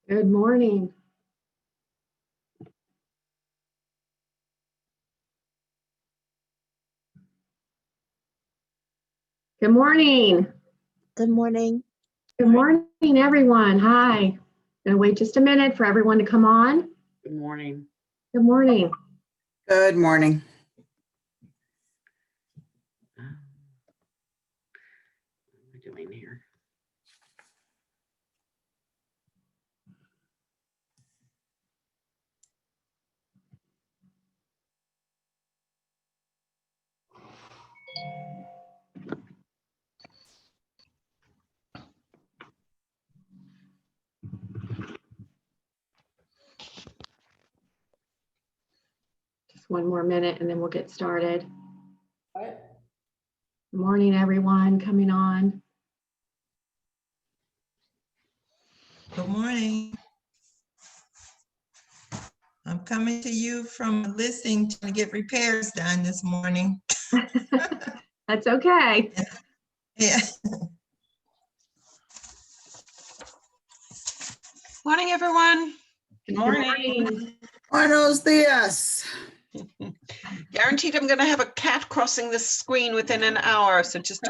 Good morning. Good morning. Good morning. Good morning, everyone. Hi. Gonna wait just a minute for everyone to come on. Good morning. Good morning. Good morning. What am I doing here? Just one more minute and then we'll get started. What? Good morning, everyone coming on. Good morning. I'm coming to you from a listing trying to get repairs done this morning. That's okay. Yeah. Morning, everyone. Good morning. Buenos dias. Guaranteed I'm going to have a cat crossing the screen within an hour, so just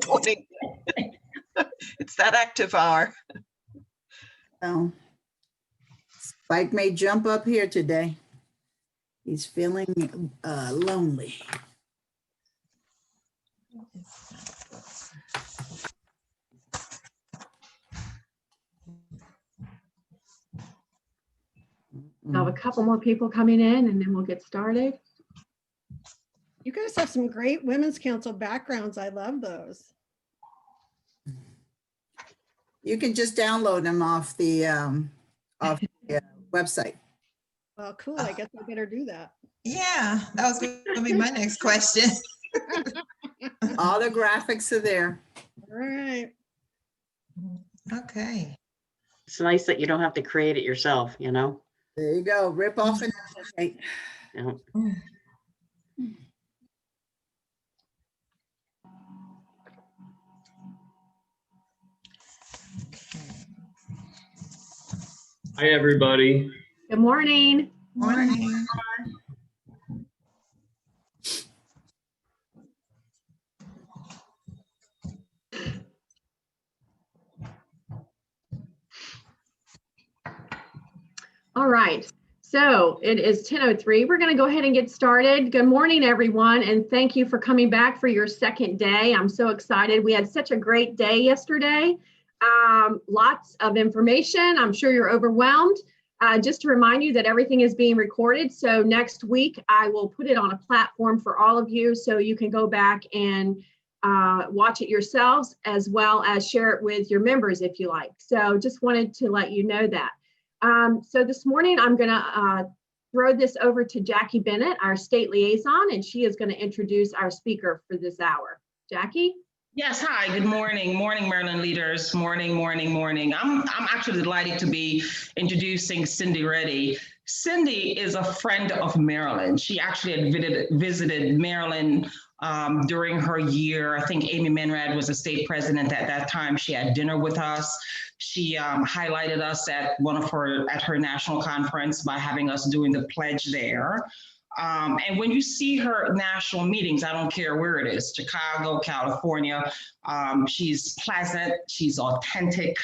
warning. It's that active hour. Oh, Spike may jump up here today. He's feeling lonely. I'll have a couple more people coming in and then we'll get started. You guys have some great Women's Council backgrounds. I love those. You can just download them off the website. Well, cool. I guess I better do that. Yeah, that was going to be my next question. All the graphics are there. All right. Okay. It's nice that you don't have to create it yourself, you know? There you go. Rip off and okay. Yeah. Hi, everybody. Good morning. Morning. All right. So it is 10:03. We're going to go ahead and get started. Good morning, everyone, and thank you for coming back for your second day. I'm so excited. We had such a great day yesterday. Lots of information. I'm sure you're overwhelmed. Just to remind you that everything is being recorded. So next week, I will put it on a platform for all of you so you can go back and watch it yourselves, as well as share it with your members if you like. So just wanted to let you know that. So this morning, I'm going to throw this over to Jackie Bennett, our state liaison, and she is going to introduce our speaker for this hour. Jackie? Yes, hi, good morning. Morning, Maryland leaders. Morning, morning, morning. I'm actually delighted to be introducing Cindy Reddy. Cindy is a friend of Maryland. She actually had visited Maryland during her year. I think Amy Menrad was a state president at that time. She had dinner with us. She highlighted us at her national conference by having us doing the pledge there. And when you see her national meetings, I don't care where it is, Chicago, California, she's pleasant, she's authentic,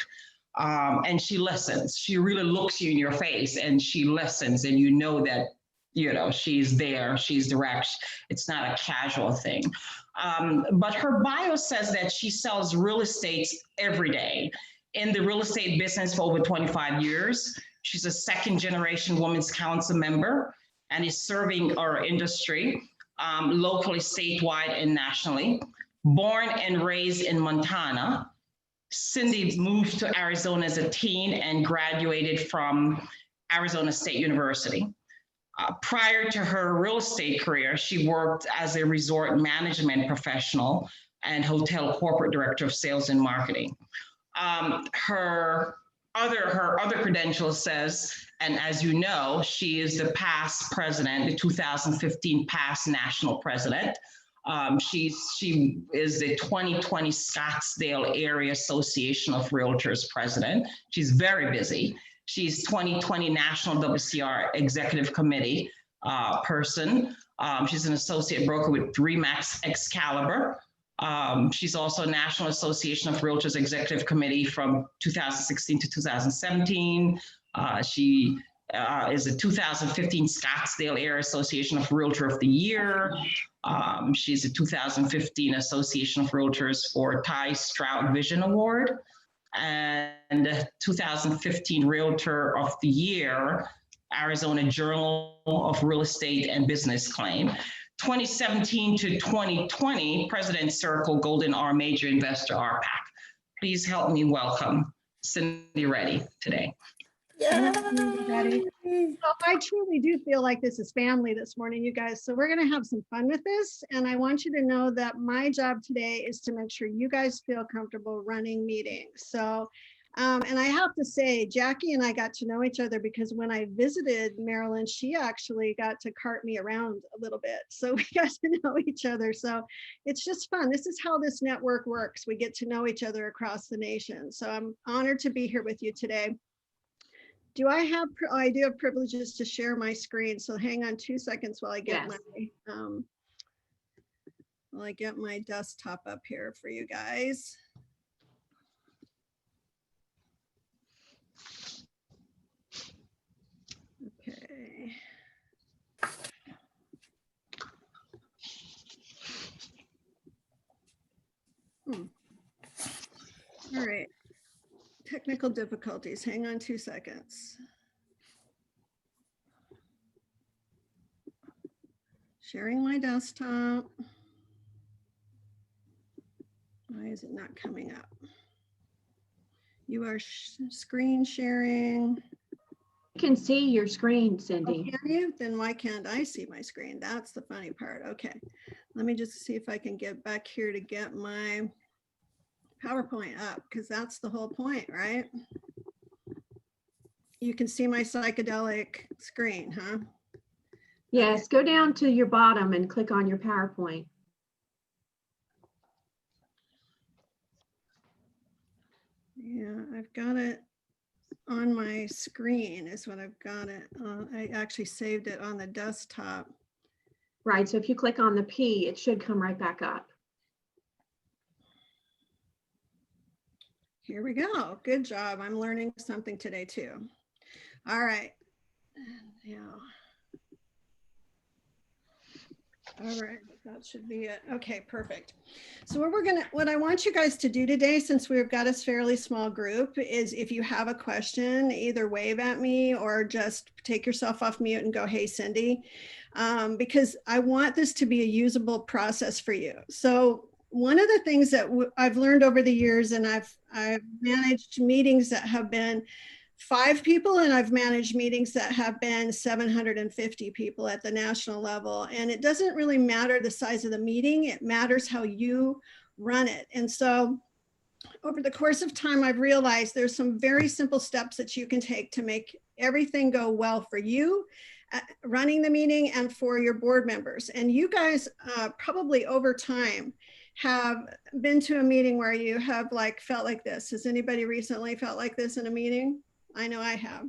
and she listens. She really looks you in your face and she listens, and you know that, you know, she's there, she's direct. It's not a casual thing. But her bio says that she sells real estate every day. In the real estate business for over 25 years. She's a second generation Women's Council member and is serving our industry locally, statewide, and nationally. Born and raised in Montana, Cindy moved to Arizona as a teen and graduated from Arizona State University. Prior to her real estate career, she worked as a resort management professional and hotel corporate director of sales and marketing. Her other credentials says, and as you know, she is the past president, the 2015 past national president. She is the 2020 Scottsdale Area Association of Realtors president. She's very busy. She's 2020 National WCR Executive Committee person. She's an associate broker with Remax Excalibur. She's also National Association of Realtors Executive Committee from 2016 to 2017. She is a 2015 Scottsdale Area Association of Realtor of the Year. She's a 2015 Association of Realtors for Ty Stroud Vision Award and 2015 Realtor of the Year, Arizona Journal of Real Estate and Business Claim. 2017 to 2020, President Circle Golden R Major Investor RPAC. Please help me welcome Cindy Reddy today. Everybody. So I truly do feel like this is family this morning, you guys. So we're going to have some fun with this. And I want you to know that my job today is to make sure you guys feel comfortable running meetings. So, and I have to say, Jackie and I got to know each other because when I visited Maryland, she actually got to cart me around a little bit. So we got to know each other. So it's just fun. This is how this network works. We get to know each other across the nation. So I'm honored to be here with you today. I do have privileges to share my screen. So hang on 2 seconds while I get my desktop up here for you guys. Okay. All right. Technical difficulties. Hang on 2 seconds. Sharing my desktop. Why is it not coming up? You are screen sharing. You can see your screen, Cindy. Oh, can you? Then why can't I see my screen? That's the funny part. Okay. Let me just see if I can get back here to get my PowerPoint up, because that's the whole point, right? You can see my psychedelic screen, huh? Yes, go down to your bottom and click on your PowerPoint. Yeah, I've got it on my screen is what I've got it. I actually saved it on the desktop. Right, so if you click on the P, it should come right back up. Here we go. Good job. I'm learning something today too. All right. Yeah. All right, that should be it. Okay, perfect. So what I want you guys to do today, since we've got a fairly small group, is if you have a question, either wave at me or just take yourself off mute and go, hey, Cindy, because I want this to be a usable process for you. So one of the things that I've learned over the years, and I've managed meetings that have been 5 people, and I've managed meetings that have been 750 people at the national level. And it doesn't really matter the size of the meeting, it matters how you run it. And so over the course of time, I've realized there's some very simple steps that you can take to make everything go well for you running the meeting and for your board members. And you guys probably over time have been to a meeting where you have felt like this. Has anybody recently felt like this in a meeting? I know I have.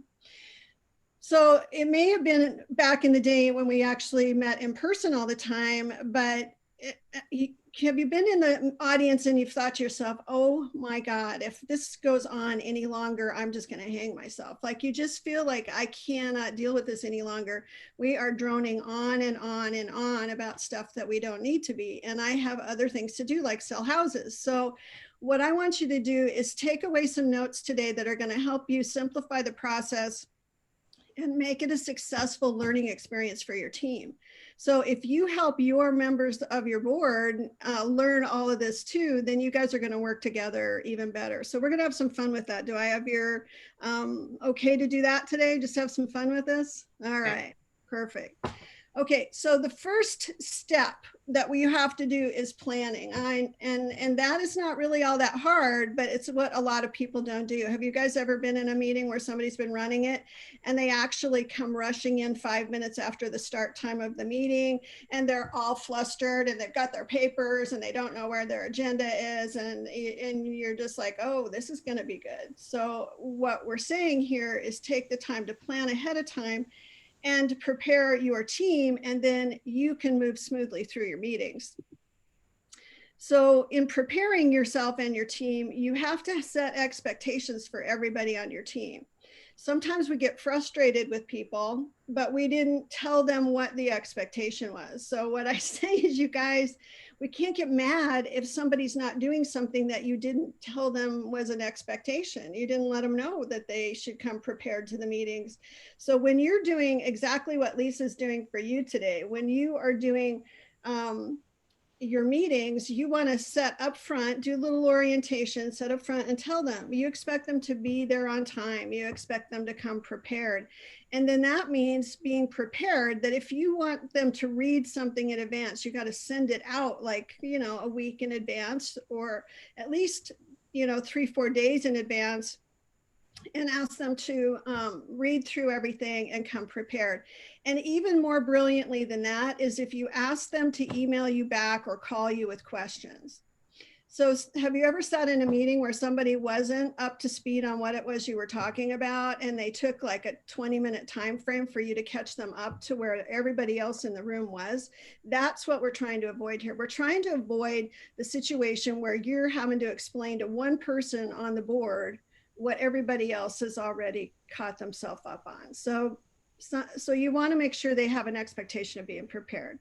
So it may have been back in the day when we actually met in person all the time, but have you been in the audience and you've thought to yourself, oh my God, if this goes on any longer, I'm just going to hang myself. Like you just feel like I cannot deal with this any longer. We are droning on and on and on about stuff that we don't need to be. And I have other things to do, like sell houses. So what I want you to do is take away some notes today that are going to help you simplify the process and make it a successful learning experience for your team. So if you help your members of your board learn all of this too, then you guys are going to work together even better. So we're going to have some fun with that. Do I have your okay to do that today? Just have some fun with this? All right, perfect. Okay, so the first step that we have to do is planning. And that is not really all that hard, but it's what a lot of people don't do. Have you guys ever been in a meeting where somebody's been running it and they actually come rushing in 5 minutes after the start time of the meeting, and they're all flustered and they've got their papers and they don't know where their agenda is, and you're just like, oh, this is going to be good. So what we're saying here is take the time to plan ahead of time and prepare your team, and then you can move smoothly through your meetings. So in preparing yourself and your team, you have to set expectations for everybody on your team. Sometimes we get frustrated with people, but we didn't tell them what the expectation was. So what I say is, you guys, we can't get mad if somebody's not doing something that you didn't tell them was an expectation. You didn't let them know that they should come prepared to the meetings. So when you're doing exactly what Lisa's doing for you today, when you are doing your meetings, you want to set up front, do a little orientation, set up front and tell them, you expect them to be there on time. You expect them to come prepared. And then that means being prepared, that if you want them to read something in advance, you got to send it out like, a week in advance, or at least, 3-4 days in advance, and ask them to read through everything and come prepared. And even more brilliantly than that is if you ask them to email you back or call you with questions. So have you ever sat in a meeting where somebody wasn't up to speed on what it was you were talking about, and they took like a 20-minute time frame for you to catch them up to where everybody else in the room was? That's what we're trying to avoid here. We're trying to avoid the situation where you're having to explain to one person on the board what everybody else has already caught themselves up on. So you want to make sure they have an expectation of being prepared,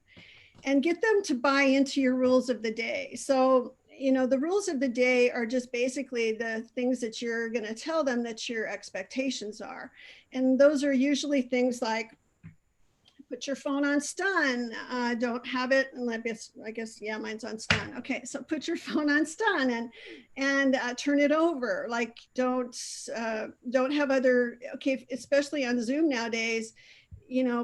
and get them to buy into your rules of the day. So, the rules of the day are just basically the things that you're going to tell them that your expectations are. And those are usually things like, put your phone on stun, don't have it, and I guess, yeah, mine's on stun. Okay, so put your phone on stun and turn it over. Like, don't have other, okay, especially on Zoom nowadays,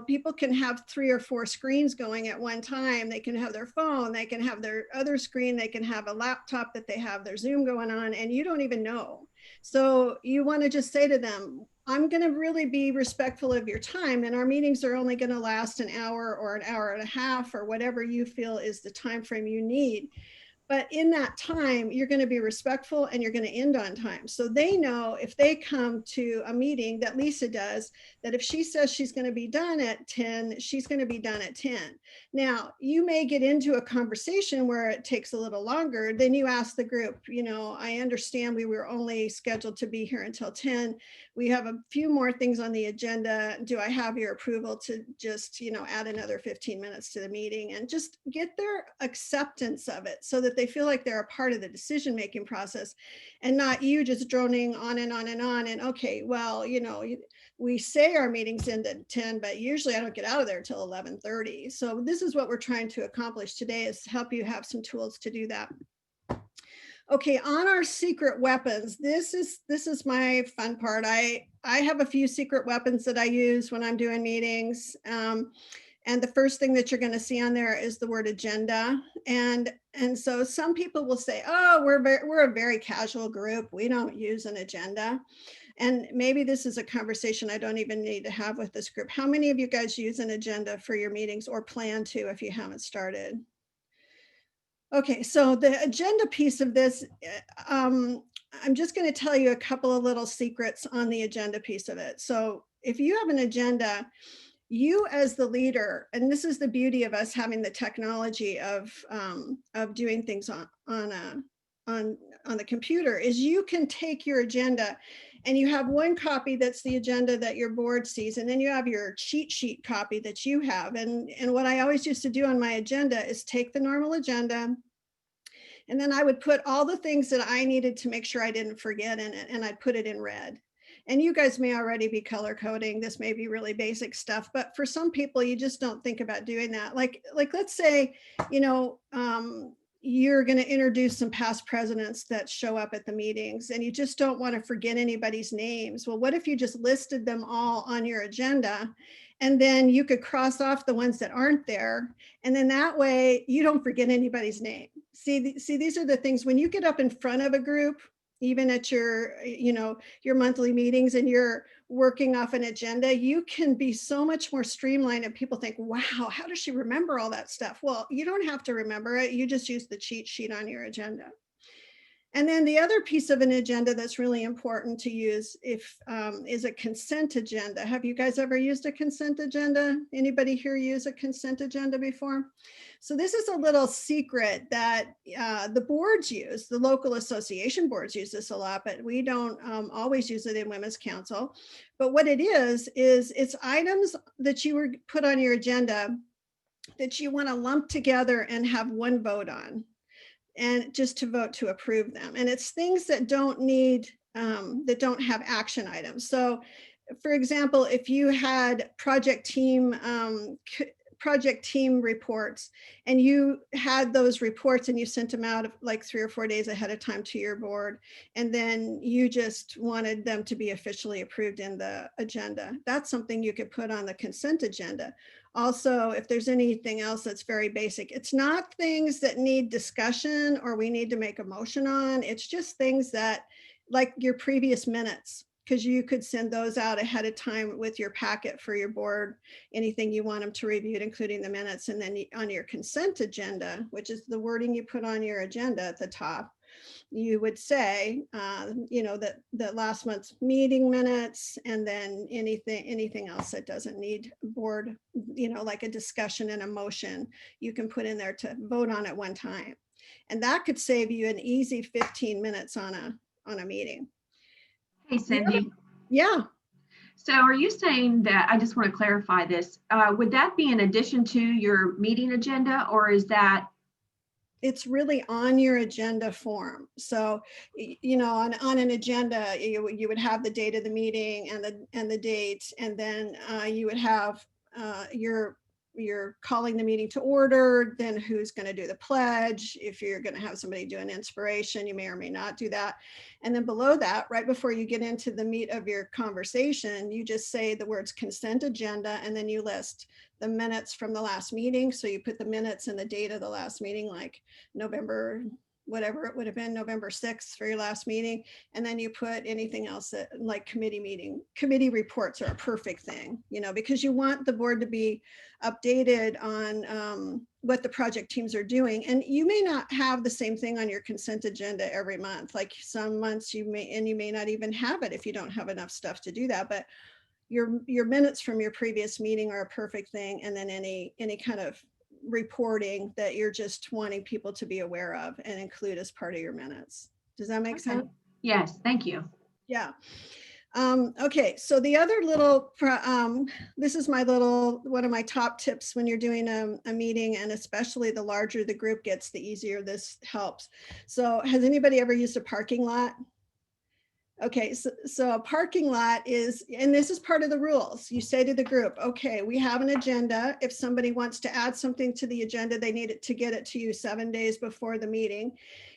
people can have 3 or 4 screens going at one time. They can have their phone, they can have their other screen, they can have a laptop that they have their Zoom going on, and you don't even know. So you want to just say to them, I'm going to really be respectful of your time, and our meetings are only going to last an hour or an hour and a half, or whatever you feel is the time frame you need. But in that time, you're going to be respectful and you're going to end on time. So they know if they come to a meeting that Lisa does, that if she says she's going to be done at 10, she's going to be done at 10. Now, you may get into a conversation where it takes a little longer. Then you ask the group, I understand we were only scheduled to be here until 10. We have a few more things on the agenda. Do I have your approval to just, add another 15 minutes to the meeting, and just get their acceptance of it so that they feel like they're a part of the decision-making process, and not you just droning on and on and on. And okay, well, we say our meetings end at 10, but usually I don't get out of there till 11:30. So this is what we're trying to accomplish today, is help you have some tools to do that. Okay, on our secret weapons, this is my fun part. I have a few secret weapons that I use when I'm doing meetings. And the first thing that you're going to see on there is the word agenda. And so some people will say, oh, we're a very casual group, we don't use an agenda. And maybe this is a conversation I don't even need to have with this group. How many of you guys use an agenda for your meetings, or plan to if you haven't started? Okay, so the agenda piece of this, I'm just going to tell you a couple of little secrets on the agenda piece of it. So if you have an agenda, you as the leader, and this is the beauty of us having the technology of doing things on the computer, is you can take your agenda and you have one copy that's the agenda that your board sees, and then you have your cheat sheet copy that you have. And what I always used to do on my agenda is take the normal agenda, and then I would put all the things that I needed to make sure I didn't forget in it, and I'd put it in red. And you guys may already be color coding. This may be really basic stuff, but for some people, you just don't think about doing that. Like let's say, you're going to introduce some past presidents that show up at the meetings, and you just don't want to forget anybody's names. Well, what if you just listed them all on your agenda, and then you could cross off the ones that aren't there, and then that way you don't forget anybody's name. See, these are the things when you get up in front of a group, even at your, your monthly meetings, and you're working off an agenda, you can be so much more streamlined, and people think, wow, how does she remember all that stuff? Well, you don't have to remember it. You just use the cheat sheet on your agenda. And then the other piece of an agenda that's really important to use is a consent agenda. Have you guys ever used a consent agenda? Anybody here use a consent agenda before? So this is a little secret that the boards use. The local association boards use this a lot, but we don't always use it in Women's Council. But what it is it's items that you were put on your agenda that you want to lump together and have one vote on, and just to vote to approve them. And it's things that don't need, that don't have action items. So for example, if you had project team reports, and you had those reports and you sent them out like 3 or 4 days ahead of time to your board, and then you just wanted them to be officially approved in the agenda, that's something you could put on the consent agenda. Also, if there's anything else that's very basic, it's not things that need discussion or we need to make a motion on. It's just things that, like your previous minutes, because you could send those out ahead of time with your packet for your board, anything you want them to review, including the minutes. And then on your consent agenda, which is the wording you put on your agenda at the top, you would say, that last month's meeting minutes, and then anything else that doesn't need board, like a discussion and a motion, you can put in there to vote on at one time. And that could save you an easy 15 minutes on a meeting. Hey, Cindy. Yeah. So are you saying that, I just want to clarify this, would that be in addition to your meeting agenda, or is that? It's really on your agenda form. So, on an agenda, you would have the date of the meeting and the date, and then you would have you're calling the meeting to order, then who's going to do the pledge. If you're going to have somebody do an inspiration, you may or may not do that. And then below that, right before you get into the meat of your conversation, you just say the words consent agenda, and then you list the minutes from the last meeting. So you put the minutes and the date of the last meeting, like November, whatever it would have been, November 6th for your last meeting. And then you put anything else that, like committee reports are a perfect thing, because you want the board to be updated on what the project teams are doing. And you may not have the same thing on your consent agenda every month. Like some months you may not even have it if you don't have enough stuff to do that. But your minutes from your previous meeting are a perfect thing. And then any kind of reporting that you're just wanting people to be aware of and include as part of your minutes. Does that make sense? Yes, thank you. Yeah. Okay, so the other little, this is one of my top tips when you're doing a meeting, and especially the larger the group gets, the easier this helps. So has anybody ever used a parking lot? Okay, so a parking lot is, and this is part of the rules. You say to the group, okay, we have an agenda. If somebody wants to add something to the agenda, they need it to get it to you 7 days before the meeting.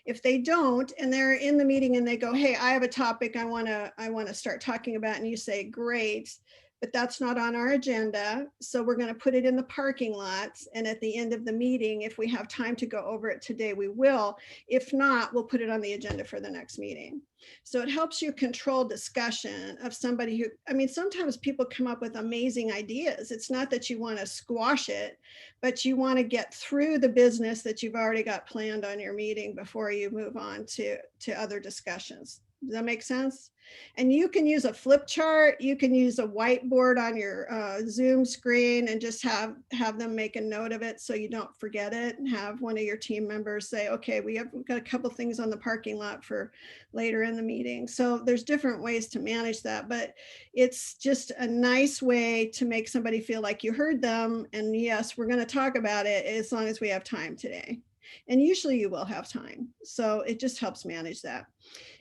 If they don't, and they're in the meeting and they go, hey, I have a topic I want to start talking about, and you say, great, but that's not on our agenda. So we're going to put it in the parking lots. And at the end of the meeting, if we have time to go over it today, we will. If not, we'll put it on the agenda for the next meeting. So it helps you control discussion of somebody who, sometimes people come up with amazing ideas. It's not that you want to squash it, but you want to get through the business that you've already got planned on your meeting before you move on to other discussions. Does that make sense? And you can use a flip chart. You can use a whiteboard on your Zoom screen and just have them make a note of it so you don't forget it, and have one of your team members say, okay, we've got a couple things on the parking lot for later in the meeting. So there's different ways to manage that, but it's just a nice way to make somebody feel like you heard them. And yes, we're going to talk about it as long as we have time today. And usually you will have time. So it just helps manage that.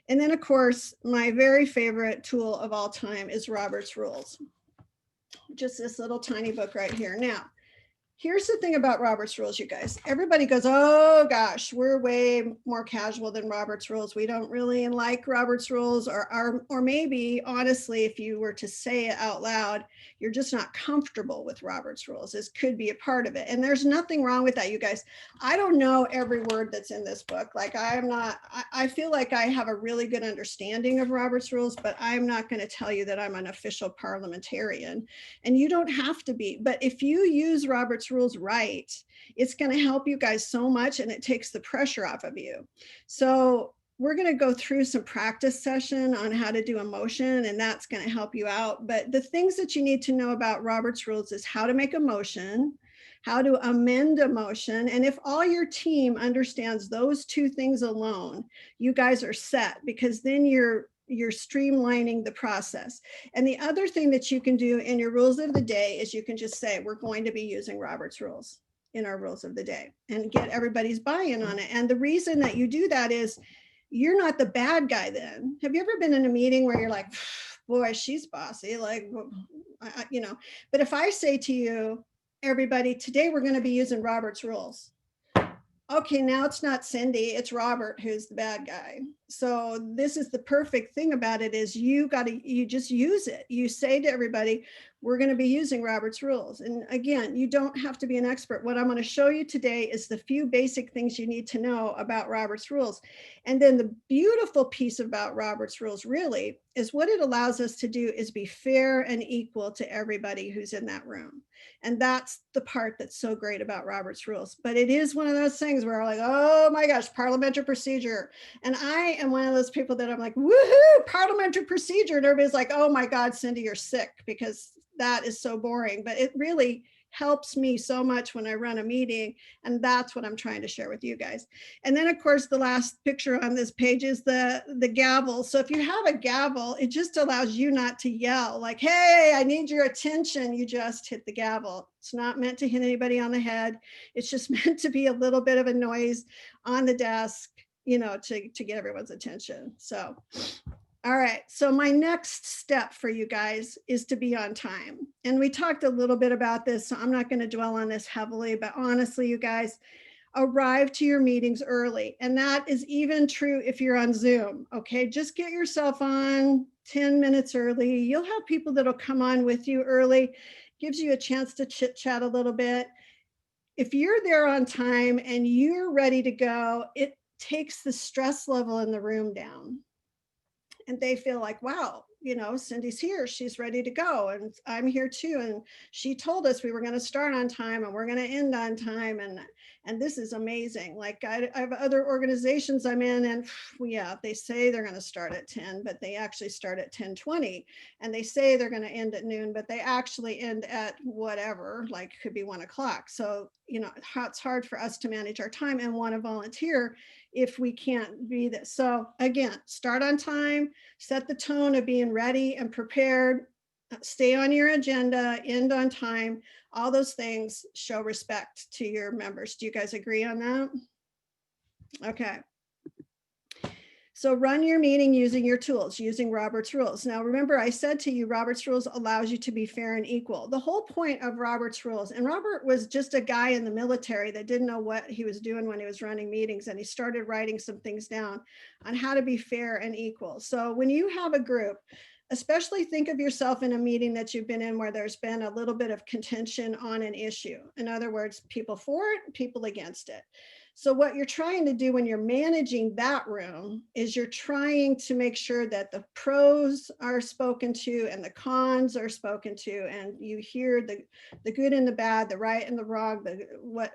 And then, of course, my very favorite tool of all time is Robert's Rules. Just this little tiny book right here. Now, Here's the thing about Robert's rules, you guys. Everybody goes, oh gosh, we're way more casual than Robert's rules. We don't really like Robert's rules, or maybe honestly, if you were to say it out loud, you're just not comfortable with Robert's rules. This could be a part of it. And there's nothing wrong with that, you guys. I don't know every word that's in this book. Like I feel like I have a really good understanding of Robert's rules, but I'm not going to tell you that I'm an official parliamentarian. And you don't have to be, but if you use Robert's rules right, it's going to help you guys so much, and it takes the pressure off of you. So we're going to go through some practice session on how to do a motion, and that's going to help you out. But the things that you need to know about Robert's rules is how to make a motion, how to amend a motion. And if all your team understands those two things alone, you guys are set, because then you're streamlining the process. And the other thing that you can do in your rules of the day is you can just say, we're going to be using Robert's rules in our rules of the day, and get everybody's buy-in on it. And the reason that you do that is you're not the bad guy then. Have you ever been in a meeting where you're like, boy, she's bossy, like, you know, but if I say to you, everybody, today we're going to be using Robert's rules. Okay, now it's not Cindy, it's Robert who's the bad guy. So this is the perfect thing about it, is you just use it. You say to everybody, we're going to be using Robert's rules. And again, you don't have to be an expert. What I'm going to show you today is the few basic things you need to know about Robert's rules. And then the beautiful piece about Robert's rules really is what it allows us to do is be fair and equal to everybody who's in that room. And that's the part that's so great about Robert's rules. But it is one of those things where we're like, oh my gosh, parliamentary procedure. And I am one of those people that I'm like, woohoo, parliamentary procedure. And everybody's like, oh my God, Cindy, you're sick, because that is so boring. But it really helps me so much when I run a meeting. And that's what I'm trying to share with you guys. And then of course, the last picture on this page is the gavel. So if you have a gavel, it just allows you not to yell like, hey, I need your attention. You just hit the gavel. It's not meant to hit anybody on the head. It's just meant to be a little bit of a noise on the desk, you know, to get everyone's attention. So, all right. So my next step for you guys is to be on time. And we talked a little bit about this, so I'm not going to dwell on this heavily, but honestly, you guys, arrive to your meetings early. And that is even true if you're on Zoom. Okay. Just get yourself on 10 minutes early. You'll have people that'll come on with you early, gives you a chance to chit chat a little bit. If you're there on time and you're ready to go, it takes the stress level in the room down. And they feel like, wow, you know, Cindy's here, she's ready to go. And I'm here too. And she told us we were going to start on time and we're going to end on time. And this is amazing. Like I have other organizations I'm in, and yeah, they say they're going to start at 10, but they actually start at 10:20. And they say they're going to end at noon, but they actually end at whatever, like could be 1 o'clock. So, you know, it's hard for us to manage our time and want to volunteer if we can't be this. So again, start on time, set the tone of being ready and prepared, stay on your agenda, end on time, all those things show respect to your members. Do you guys agree on that? Okay. So run your meeting using your tools, using Robert's rules. Now, remember, I said to you, Robert's rules allows you to be fair and equal. The whole point of Robert's rules, and Robert was just a guy in the military that didn't know what he was doing when he was running meetings, and he started writing some things down on how to be fair and equal. So when you have a group, especially think of yourself in a meeting that you've been in where there's been a little bit of contention on an issue. In other words, people for it, people against it. So what you're trying to do when you're managing that room is you're trying to make sure that the pros are spoken to and the cons are spoken to, and you hear the good and the bad, the right and the wrong,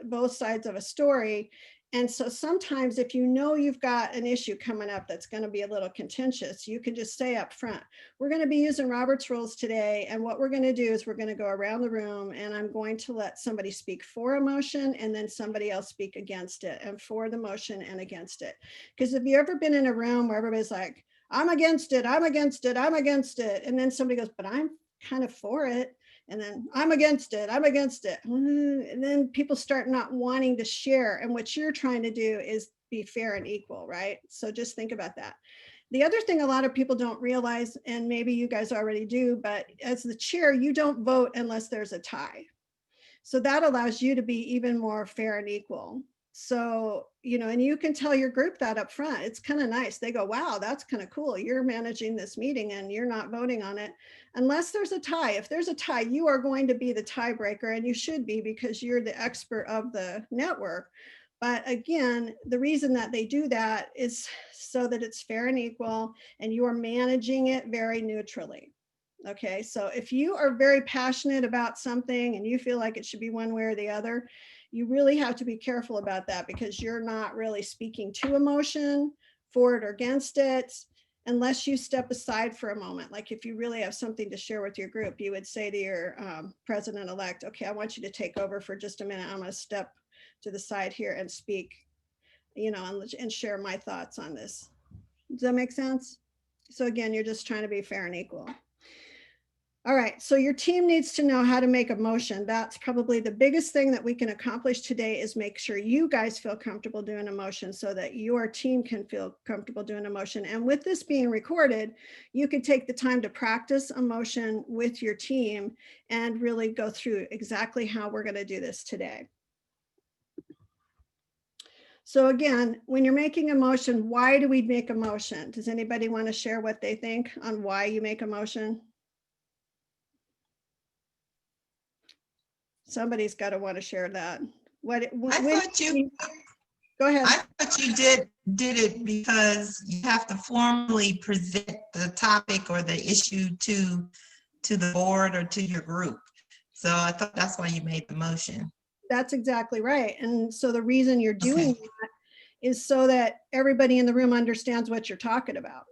both sides of a story. And so sometimes if you know you've got an issue coming up that's going to be a little contentious, you can just say up front, we're going to be using Robert's rules today. And what we're going to do is we're going to go around the room and I'm going to let somebody speak for a motion and then somebody else speak against it, and for the motion and against it. Because have you ever been in a room where everybody's like, I'm against it, I'm against it, I'm against it. And then somebody goes, but I'm kind of for it. And then I'm against it, I'm against it. And then people start not wanting to share. And what you're trying to do is be fair and equal, right? So just think about that. The other thing a lot of people don't realize, and maybe you guys already do, but as the chair, you don't vote unless there's a tie. So that allows you to be even more fair and equal. So, and you can tell your group that up front. It's kind of nice. They go, wow, that's kind of cool. You're managing this meeting and you're not voting on it unless there's a tie. If there's a tie, you are going to be the tiebreaker, and you should be because you're the expert of the network. But again, the reason that they do that is so that it's fair and equal and you are managing it very neutrally. Okay, so if you are very passionate about something and you feel like it should be one way or the other, you really have to be careful about that because you're not really speaking to emotion, for it or against it, unless you step aside for a moment. Like if you really have something to share with your group, you would say to your president-elect, okay, I want you to take over for just a minute. I'm going to step to the side here and speak, and share my thoughts on this. Does that make sense? So again, you're just trying to be fair and equal. All right, so your team needs to know how to make a motion. That's probably the biggest thing that we can accomplish today is make sure you guys feel comfortable doing a motion so that your team can feel comfortable doing a motion. And with this being recorded, you can take the time to practice a motion with your team and really go through exactly how we're going to do this today. So again, when you're making a motion, why do we make a motion? Does anybody want to share what they think on why you make a motion? Somebody's got to want to share that. I thought you Go ahead. I thought you did it because you have to formally present the topic or the issue to the board or to your group. So I thought that's why you made the motion. That's exactly right. And so the reason you're doing that is so that everybody in the room understands what you're talking about.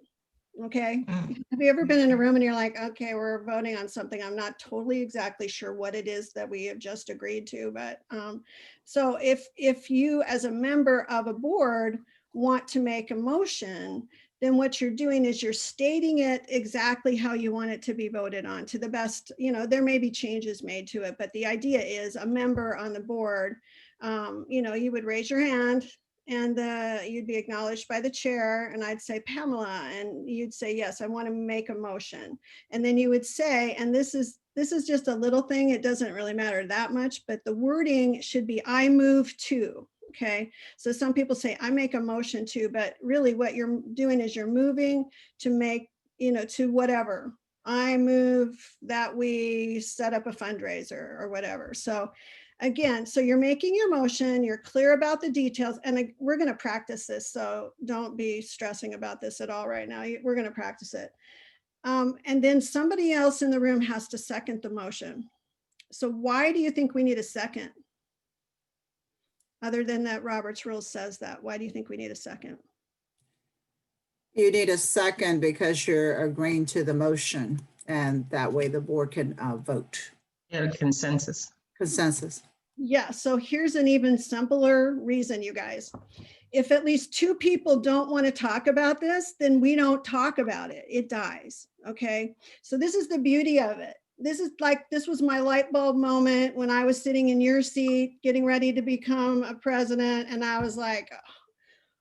Okay. Have you ever been in a room and you're like, okay, we're voting on something. I'm not totally exactly sure what it is that we have just agreed to. But so if you as a member of a board want to make a motion, then what you're doing is you're stating it exactly how you want it to be voted on to the best, there may be changes made to it, but the idea is a member on the board, you would raise your hand and you'd be acknowledged by the chair, and I'd say, Pamela, and you'd say, yes, I want to make a motion. And then you would say, and this is just a little thing, it doesn't really matter that much, but the wording should be, I move to. Okay, so some people say, I make a motion to, but really what you're doing is you're moving to make, to whatever. I move that we set up a fundraiser or whatever. So again, so you're making your motion, you're clear about the details, and we're going to practice this. So don't be stressing about this at all right now. We're going to practice it. And then somebody else in the room has to second the motion. So why do you think we need a second? Other than that Robert's rules says that, why do you think we need a second? You need a second because you're agreeing to the motion, and that way the board can vote. Yeah, consensus. Consensus. Yeah, so here's an even simpler reason, you guys. If at least two people don't want to talk about this, then we don't talk about it. It dies, okay? So this is the beauty of it. This was my light bulb moment when I was sitting in your seat, getting ready to become a president, and I was like,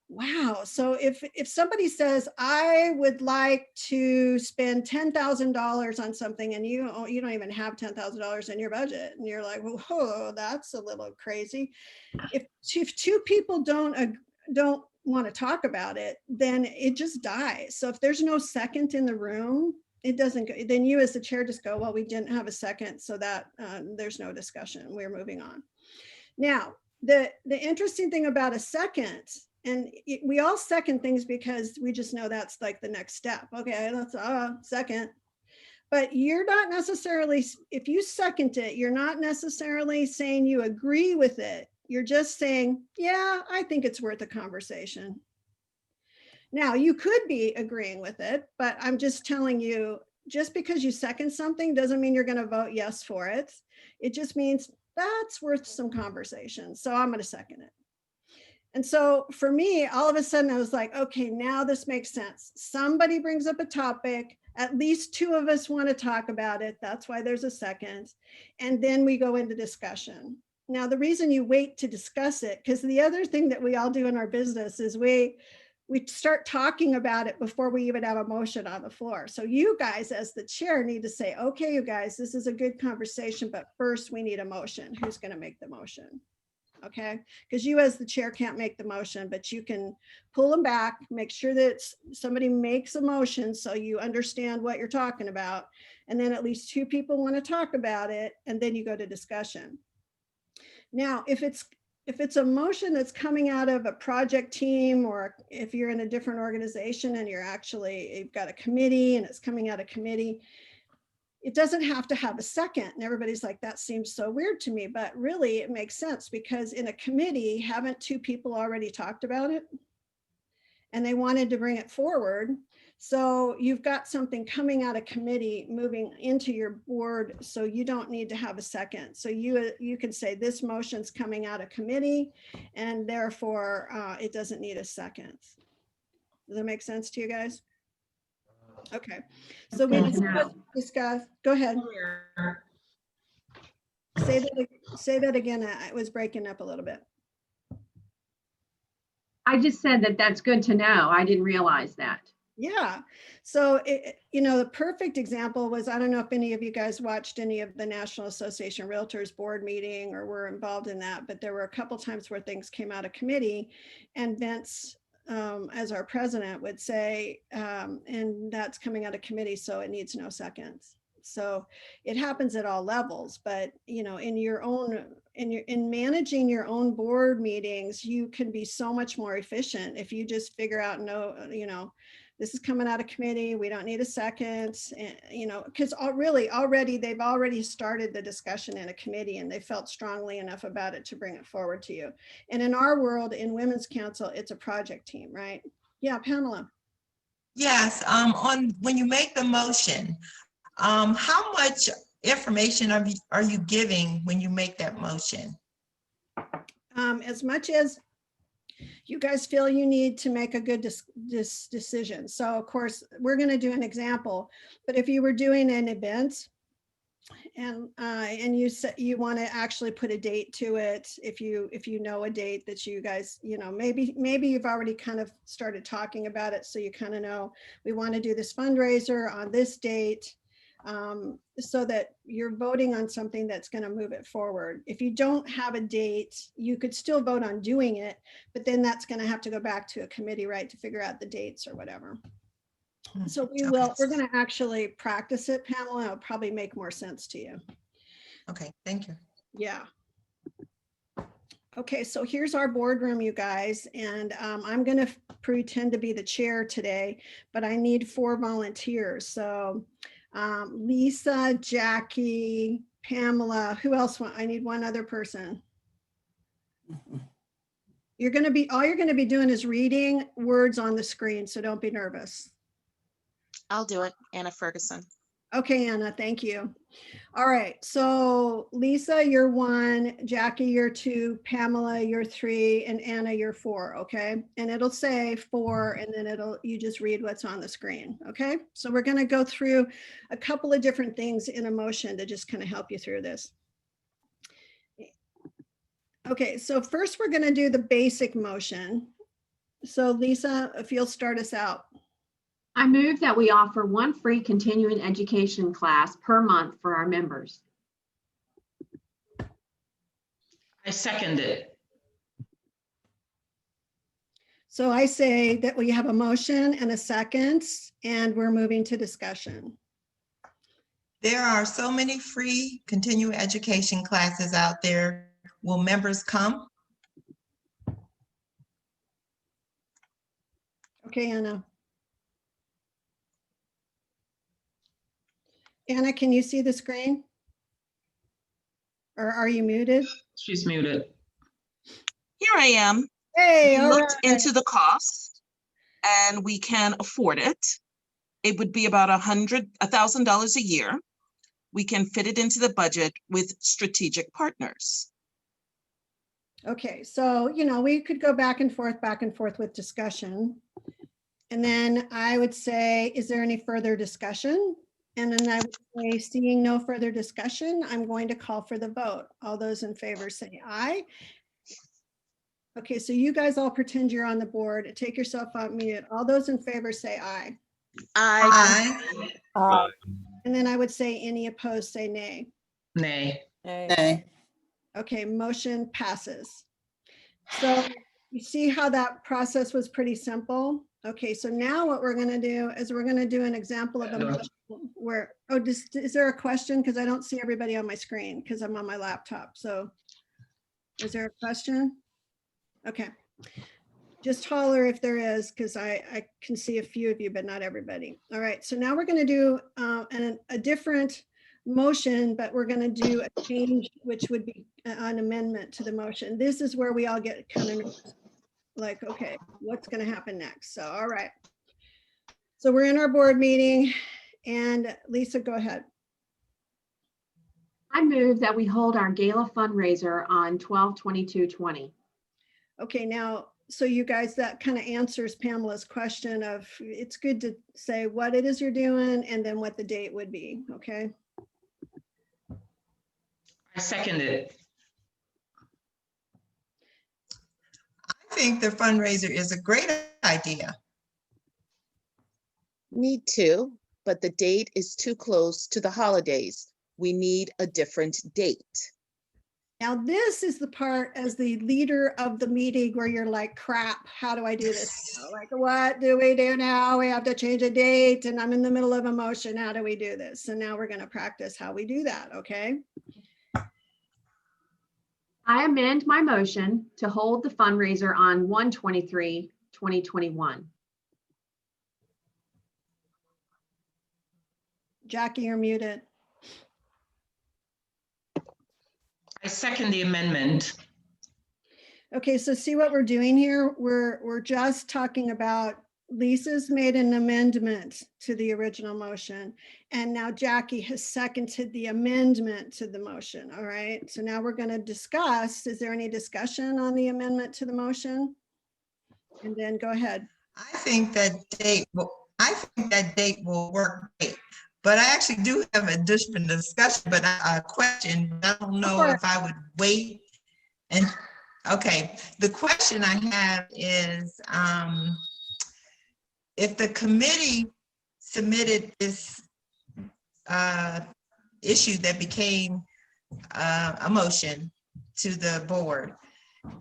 wow. So if somebody says, I would like to spend $10,000 on something, and you don't even have $10,000 in your budget, and you're like, whoa, that's a little crazy. If two people don't want to talk about it, then it just dies. So if there's no second in the room, it doesn't go, then you as the chair just go, well, we didn't have a second, so that there's no discussion. We're moving on. Now, the interesting thing about a second, and we all second things because we just know that's like the next step. Okay, that's a second. But you're not necessarily, if you second it, you're not necessarily saying you agree with it. You're just saying, yeah, I think it's worth a conversation. Now, you could be agreeing with it, but I'm just telling you, just because you second something doesn't mean you're going to vote yes for it. It just means that's worth some conversation. So I'm going to second it. And so for me, all of a sudden I was like, okay, now this makes sense. Somebody brings up a topic, at least two of us want to talk about it. That's why there's a second. And then we go into discussion. Now, the reason you wait to discuss it, because the other thing that we all do in our business is we we start talking about it before we even have a motion on the floor. So you guys, as the chair, need to say, okay, you guys, this is a good conversation, but first we need a motion. Who's going to make the motion? Okay, because you as the chair can't make the motion, but you can pull them back, make sure that somebody makes a motion so you understand what you're talking about. And then at least two people want to talk about it, and then you go to discussion. Now, if it's a motion that's coming out of a project team, or if you're in a different organization and you've got a committee and it's coming out of committee, it doesn't have to have a second. And everybody's like, that seems so weird to me, but really it makes sense, because in a committee, haven't two people already talked about it? And they wanted to bring it forward. So you've got something coming out of committee moving into your board, so you don't need to have a second. So you can say this motion's coming out of committee, and therefore it doesn't need a second. Does that make sense to you guys? Okay, so we discuss. Go ahead. Say that again. It was breaking up a little bit. I just said that that's good to know. I didn't realize that. Yeah. So, the perfect example was, I don't know if any of you guys watched any of the National Association of Realtors board meeting or were involved in that, but there were a couple times where things came out of committee, and Vince, as our president, would say, and that's coming out of committee, so it needs no seconds. So it happens at all levels, but in managing your own board meetings, you can be so much more efficient if you just figure out, this is coming out of committee, we don't need a second, because they've already started the discussion in a committee and they felt strongly enough about it to bring it forward to you. And in our world, in Women's Council, it's a project team, right? Yeah, Pamela. Yes, when you make the motion, how much information are you giving when you make that motion? As much as you guys feel you need to make a good decision. So of course, we're going to do an example, but if you were doing an event and you said you want to actually put a date to it, if you know a date that you guys, maybe you've already kind of started talking about it, so you kind of know we want to do this fundraiser on this date. So that you're voting on something that's going to move it forward. If you don't have a date, you could still vote on doing it, but then that's going to have to go back to a committee, right, to figure out the dates or whatever. So we're going to actually practice it, Pamela. It'll probably make more sense to you. Okay, thank you. Yeah. Okay, so here's our boardroom, you guys, and I'm going to pretend to be the chair today, but I need 4 volunteers. So Lisa, Jackie, Pamela, who else? I need one other person. All you're going to be doing is reading words on the screen, so don't be nervous. I'll do it, Anna Ferguson. Okay, Anna, thank you. All right, so Lisa, you're 1, Jackie, you're 2, Pamela, you're 3, and Anna, you're 4, okay? And it'll say 4, and then you just read what's on the screen, okay? So we're gonna go through a couple of different things in a motion to just kind of help you through this. Okay, so first we're gonna do the basic motion. So Lisa, if you'll start us out. I move that we offer 1 free continuing education class per month for our members. I second it. So I say that we have a motion and a second, and we're moving to discussion. There are so many free continuing education classes out there. Will members come? Okay, Anna. Anna, can you see the screen? Or are you muted? She's muted. Here I am. Hey, We all looked right. into the cost and we can afford it. It would be about $1,000 a year. We can fit it into the budget with strategic partners. Okay, so, we could go back and forth with discussion. And then I would say, is there any further discussion? And then I would say, seeing no further discussion, I'm going to call for the vote. All those in favor say aye. Okay, so you guys all pretend you're on the board. Take yourself off mute. All those in favor say aye. I, Aye. And then I would say any opposed, say nay. Nay. Nay. Okay, motion passes. So you see how that process was pretty simple? Okay, so now what we're gonna do is we're gonna do an example of a motion where, oh, is there a question? Because I don't see everybody on my screen because I'm on my laptop. So is there a question? Okay. Just holler if there is, because I can see a few of you, but not everybody. All right, so now we're gonna do a different motion, but we're gonna do a change, which would be an amendment to the motion. This is where we all get kind of like, okay, what's gonna happen next? So, all right. So we're in our board meeting and Lisa, go ahead. I move that we hold our gala fundraiser on 12/22/20. Okay, now, so you guys, that kind of answers Pamela's question of, it's good to say what it is you're doing and then what the date would be, okay? I second it. I think the fundraiser is a great idea. me too, but the date is too close to the holidays. We need a different date. Now, this is the part as the leader of the meeting where you're like, crap, how do I do this? Like, what do we do now? We have to change a date and I'm in the middle of a motion. How do we do this? So now we're gonna practice how we do that, okay? I amend my motion to hold the fundraiser on 1/23/2021. Jackie, you're muted. I second the amendment. Okay, so see what we're doing here? We're just talking about Lisa's made an amendment to the original motion. And now Jackie has seconded the amendment to the motion, all right? So now we're gonna discuss, is there any discussion on the amendment to the motion? And then go ahead. I think that date will work great. But I actually do have a different discussion, but a question, but I don't know if I would wait. And, okay, the question I have is, if the committee submitted this issue that became a motion to the board,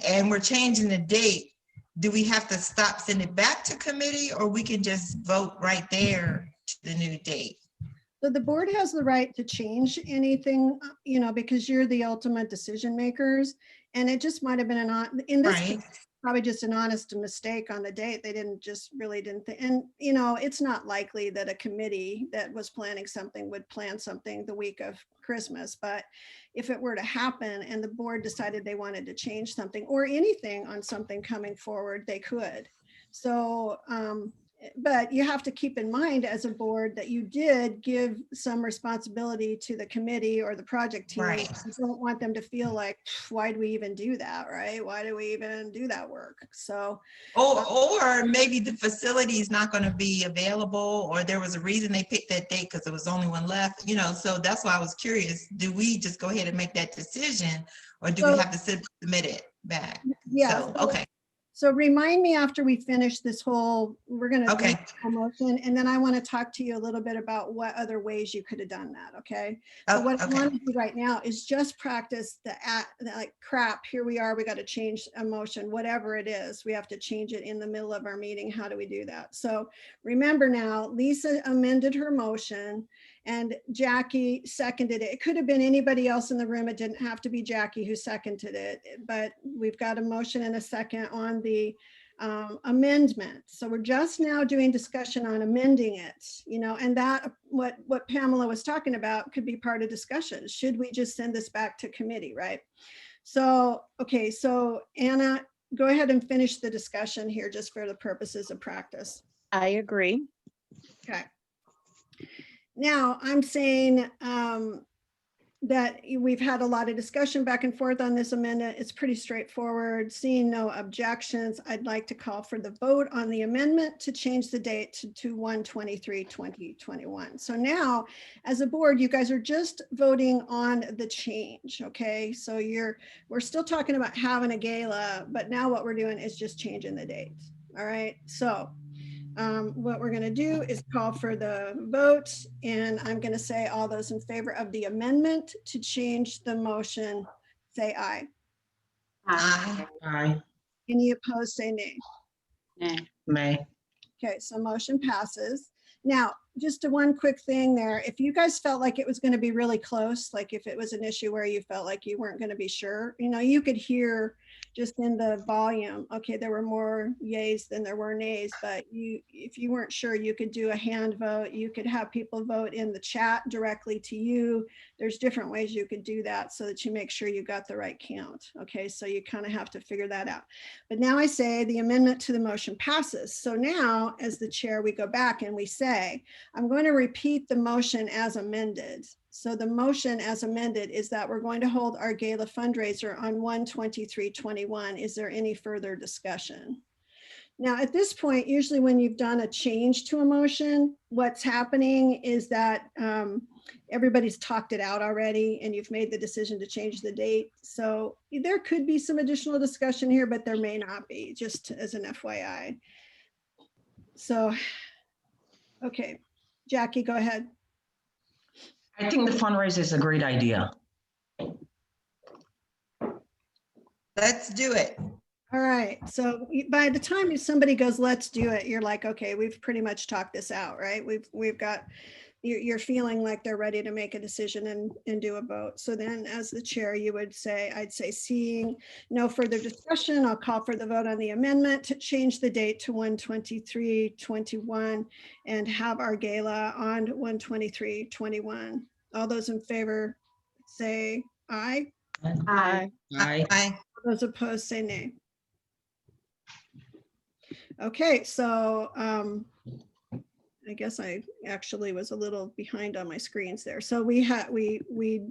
and we're changing the date, do we have to stop, send it back to committee, or we can just vote right there to the new date? So the board has the right to change anything, you know, because you're the ultimate decision makers. And it just might have been in this Right. case, probably just an honest mistake on the date. They didn't think, and you know, it's not likely that a committee that was planning something would plan something the week of Christmas. But if it were to happen and the board decided they wanted to change something or anything on something coming forward, they could. So, but you have to keep in mind as a board that you did give some responsibility to the committee or the project team. Right. You don't want them to feel like, why do we even do that, right? Why do we even do that work? So, Or maybe the facility is not going to be available, or there was a reason they picked that date because there was only one left, you know, so that's why I was curious. Do we just go ahead and make that decision, or do we have to submit it back? yeah. So, okay. So remind me after we finish this whole, we're going to do Okay. the whole motion, and then I want to talk to you a little bit about what other ways you could have done that. Okay. So what I want to do right now is just practice the like, crap, here we are, we got to change a motion, whatever it is, we have to change it in the middle of our meeting. How do we do that? So remember now, Lisa amended her motion and Jackie seconded it. It could have been anybody else in the room. It didn't have to be Jackie who seconded it, but we've got a motion and a second on the amendment. So we're just now doing discussion on amending it, you know, and that what Pamela was talking about could be part of discussion. Should we just send this back to committee, right? So, okay, so Anna, go ahead and finish the discussion here just for the purposes of practice. I agree. Okay. Now I'm saying that we've had a lot of discussion back and forth on this amendment. It's pretty straightforward. Seeing no objections, I'd like to call for the vote on the amendment to change the date to 1/23/2021. So now, as a board, you guys are just voting on the change, okay? So we're still talking about having a gala, but now what we're doing is just changing the dates, all right? So what we're going to do is call for the vote, and I'm going to say all those in favor of the amendment to change the motion, say aye. Aye. Aye. Any opposed, say nay. Yeah. May. Okay, so motion passes. Now, just one quick thing there. If you guys felt like it was going to be really close, like if it was an issue where you felt like you weren't going to be sure, you could hear just in the volume, okay, there were more yays than there were nays, but if you weren't sure, you could do a hand vote. You could have people vote in the chat directly to you. There's different ways you could do that so that you make sure you got the right count. Okay, so you kind of have to figure that out. But now I say the amendment to the motion passes. So now, as the chair, we go back and we say, I'm going to repeat the motion as amended. So the motion as amended is that we're going to hold our gala fundraiser on 1/23/21. Is there any further discussion? Now, at this point, usually when you've done a change to a motion, what's happening is that everybody's talked it out already and you've made the decision to change the date. So there could be some additional discussion here, but there may not be, just as an FYI. So, okay, Jackie, go ahead. I think the fundraiser is a great idea. Let's do it. All right, so by the time somebody goes, let's do it, you're like, okay, we've pretty much talked this out, right? We've got, you're feeling like they're ready to make a decision and do a vote. So then as the chair, you would say, I'd say, seeing no further discussion, I'll call for the vote on the amendment to change the date to 1/23/21 and have our gala on 1/23/21. All those in favor say aye. Aye. Aye. Aye. Those opposed say nay. Okay, so I guess I actually was a little behind on my screens there. So we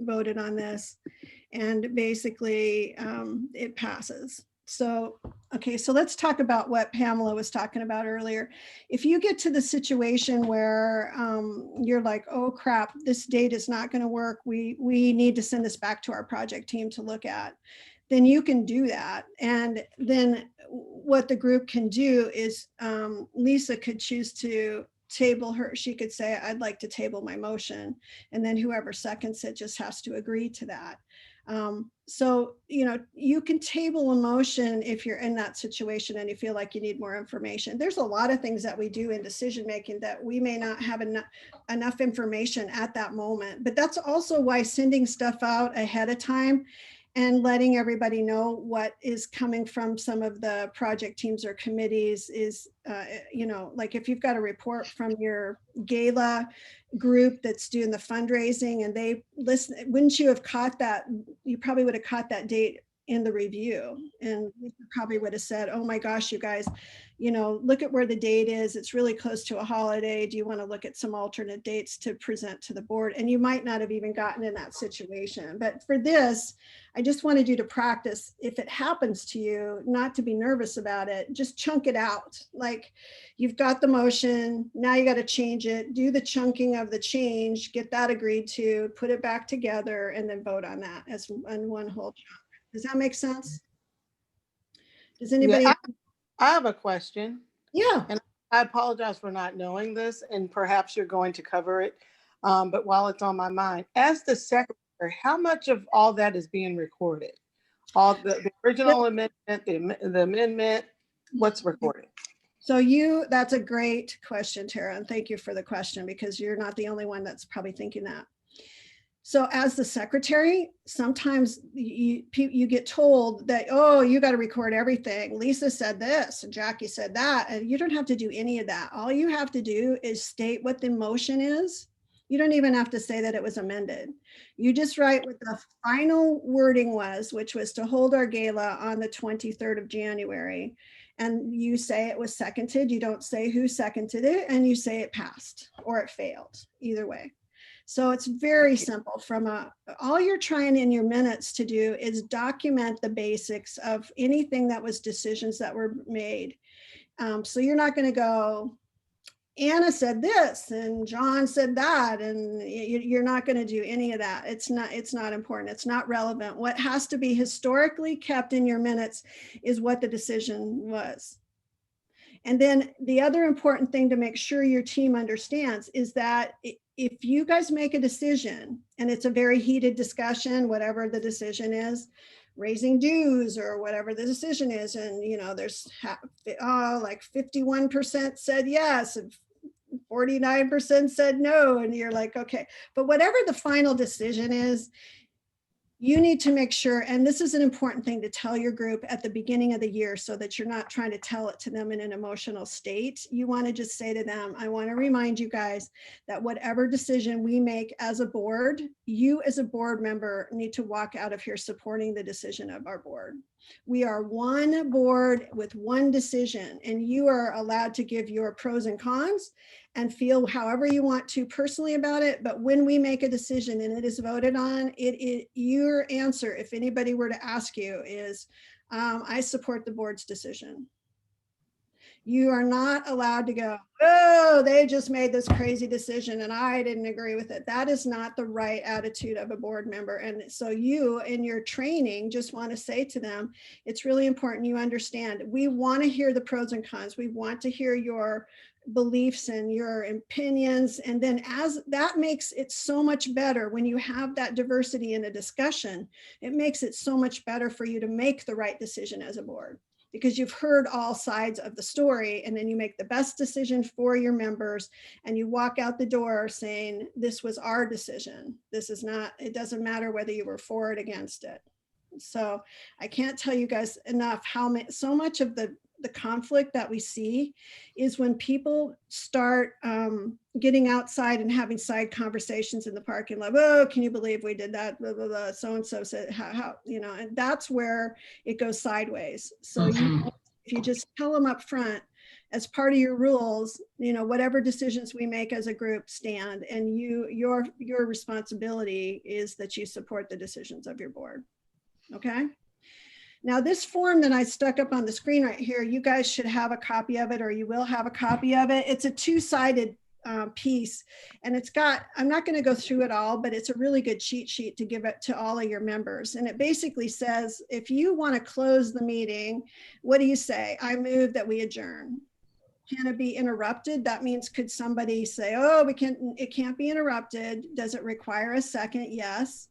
voted on this and basically it passes. So, okay, so let's talk about what Pamela was talking about earlier. If you get to the situation where you're like, oh crap, this date is not going to work, we need to send this back to our project team to look at, then you can do that. And then what the group can do is Lisa could choose to table her. She could say, I'd like to table my motion. And then whoever seconds it just has to agree to that. So, you can table a motion if you're in that situation and you feel like you need more information. There's a lot of things that we do in decision making that we may not have enough information at that moment. But that's also why sending stuff out ahead of time and letting everybody know what is coming from some of the project teams or committees is, like if you've got a report from your gala group that's doing the fundraising and they listen, wouldn't you have caught that? You probably would have caught that date in the review and probably would have said, oh my gosh, you guys, look at where the date is. It's really close to a holiday. Do you want to look at some alternate dates to present to the board? And you might not have even gotten in that situation. But for this, I just wanted you to practice, if it happens to you, not to be nervous about it, just chunk it out. Like you've got the motion, now you got to change it, do the chunking of the change, get that agreed to, put it back together, and then vote on that as one whole chunk. Does that make sense? Does anybody? Yeah, I have a question. Yeah. And I apologize for not knowing this, and perhaps you're going to cover it. But while it's on my mind, as the secretary, how much of all that is being recorded? All the original amendment, the amendment, what's recorded? So that's a great question, Tara, and thank you for the question because you're not the only one that's probably thinking that. So as the secretary, sometimes you get told that, oh, you got to record everything. Lisa said this and Jackie said that, and you don't have to do any of that. All you have to do is state what the motion is. You don't even have to say that it was amended. You just write what the final wording was, which was to hold our gala on the 23rd of January. And you say it was seconded. You don't say who seconded it, and you say it passed or it failed, either way. So it's very simple. All you're trying in your minutes to do is document the basics of anything that was decisions that were made. So you're not going to go, Anna said this and John said that, and you're not going to do any of that. It's not important. It's not relevant. What has to be historically kept in your minutes is what the decision was. And then the other important thing to make sure your team understands is that if you guys make a decision and it's a very heated discussion, whatever the decision is, raising dues or whatever the decision is, and there's like 51% said yes and 49% said no, and you're like, okay, but whatever the final decision is, you need to make sure, and this is an important thing to tell your group at the beginning of the year so that you're not trying to tell it to them in an emotional state. You want to just say to them, I want to remind you guys that whatever decision we make as a board, you as a board member need to walk out of here supporting the decision of our board. We are one board with one decision, and you are allowed to give your pros and cons and feel however you want to personally about it. But when we make a decision and it is voted on, your answer, if anybody were to ask you, is I support the board's decision. You are not allowed to go, oh, they just made this crazy decision and I didn't agree with it. That is not the right attitude of a board member. And so you, in your training, just want to say to them, it's really important you understand. We want to hear the pros and cons. We want to hear your beliefs and your opinions. And then as that makes it so much better when you have that diversity in a discussion, it makes it so much better for you to make the right decision as a board, because you've heard all sides of the story, and then you make the best decision for your members and you walk out the door saying, this was our decision. This is not, it doesn't matter whether you were for it, against it. So I can't tell you guys enough how so much of the conflict that we see is when people start getting outside and having side conversations in the parking lot. Oh, can you believe we did that? Blah, blah, blah. So-and-so said, how, and that's where it goes sideways. So if you just tell them up front, as part of your rules, whatever decisions we make as a group stand, and your responsibility is that you support the decisions of your board. Okay. Now this form that I stuck up on the screen right here, you guys should have a copy of it, or you will have a copy of it. It's a two-sided piece, and it's got, I'm not going to go through it all, but it's a really good cheat sheet to give it to all of your members. And it basically says, if you want to close the meeting, what do you say? I move that we adjourn. Can it be interrupted? That means, could somebody say, oh, it can't be interrupted. Does it require a second? Yes.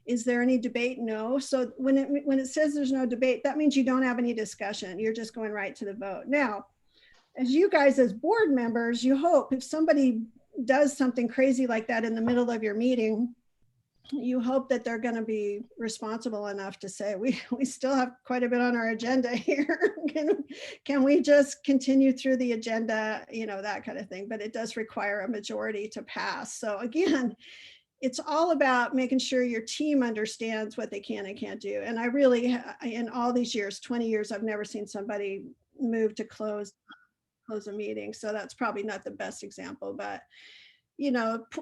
Is there any debate? No. So when it says there's no debate, that means you don't have any discussion. You're just going right to the vote. Now, as you guys as board members, you hope if somebody does something crazy like that in the middle of your meeting, you hope that they're going to be responsible enough to say, we still have quite a bit on our agenda here. Can we just continue through the agenda, that kind of thing. But it does require a majority to pass. So again, it's all about making sure your team understands what they can and can't do. And I really, in all these years, 20 years, I've never seen somebody move to close a meeting. So that's probably not the best example, but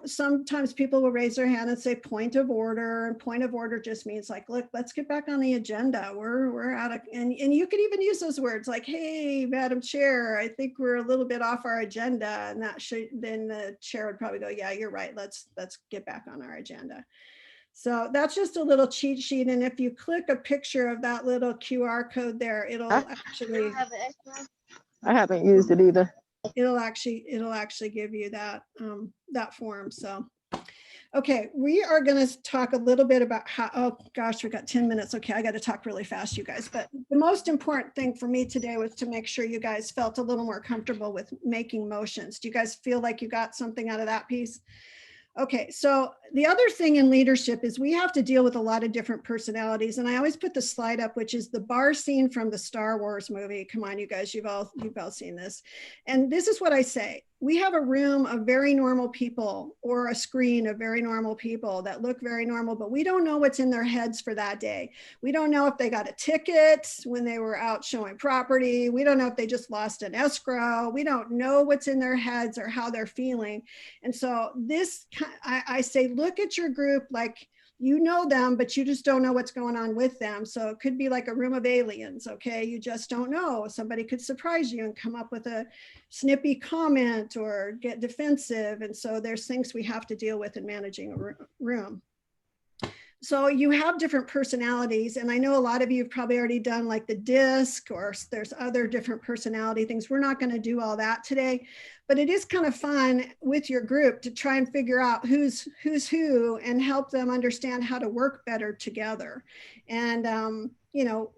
sometimes people will raise their hand and say point of order, and point of order just means like, look, let's get back on the agenda. We're out of, and you could even use those words like, hey, Madam Chair, I think we're a little bit off our agenda. And that should, then the chair would probably go, yeah, you're right. Let's get back on our agenda. So that's just a little cheat sheet. And if you click a picture of that little QR code there, it'll actually, I haven't used it either. It'll actually give you that that form. So okay, we are going to talk a little bit about how, oh gosh, we got 10 minutes. Okay, I got to talk really fast, you guys. But the most important thing for me today was to make sure you guys felt a little more comfortable with making motions. Do you guys feel like you got something out of that piece? Okay, so the other thing in leadership is we have to deal with a lot of different personalities. And I always put the slide up, which is the bar scene from the Star Wars movie. Come on, you guys, you've all seen this. And this is what I say. we have a room of very normal people or a screen of very normal people that look very normal, but we don't know what's in their heads for that day. We don't know if they got a ticket when they were out showing property. We don't know if they just lost an escrow. We don't know what's in their heads or how they're feeling. And so this, I say, look at your group like you know them, but you just don't know what's going on with them. So it could be like a room of aliens, okay? You just don't know. Somebody could surprise you and come up with a snippy comment or get defensive. And so there's things we have to deal with in managing a room. So you have different personalities, and I know a lot of you have probably already done like the DISC, or there's other different personality things. We're not going to do all that today, but it is kind of fun with your group to try and figure out who's who and help them understand how to work better together. And you know,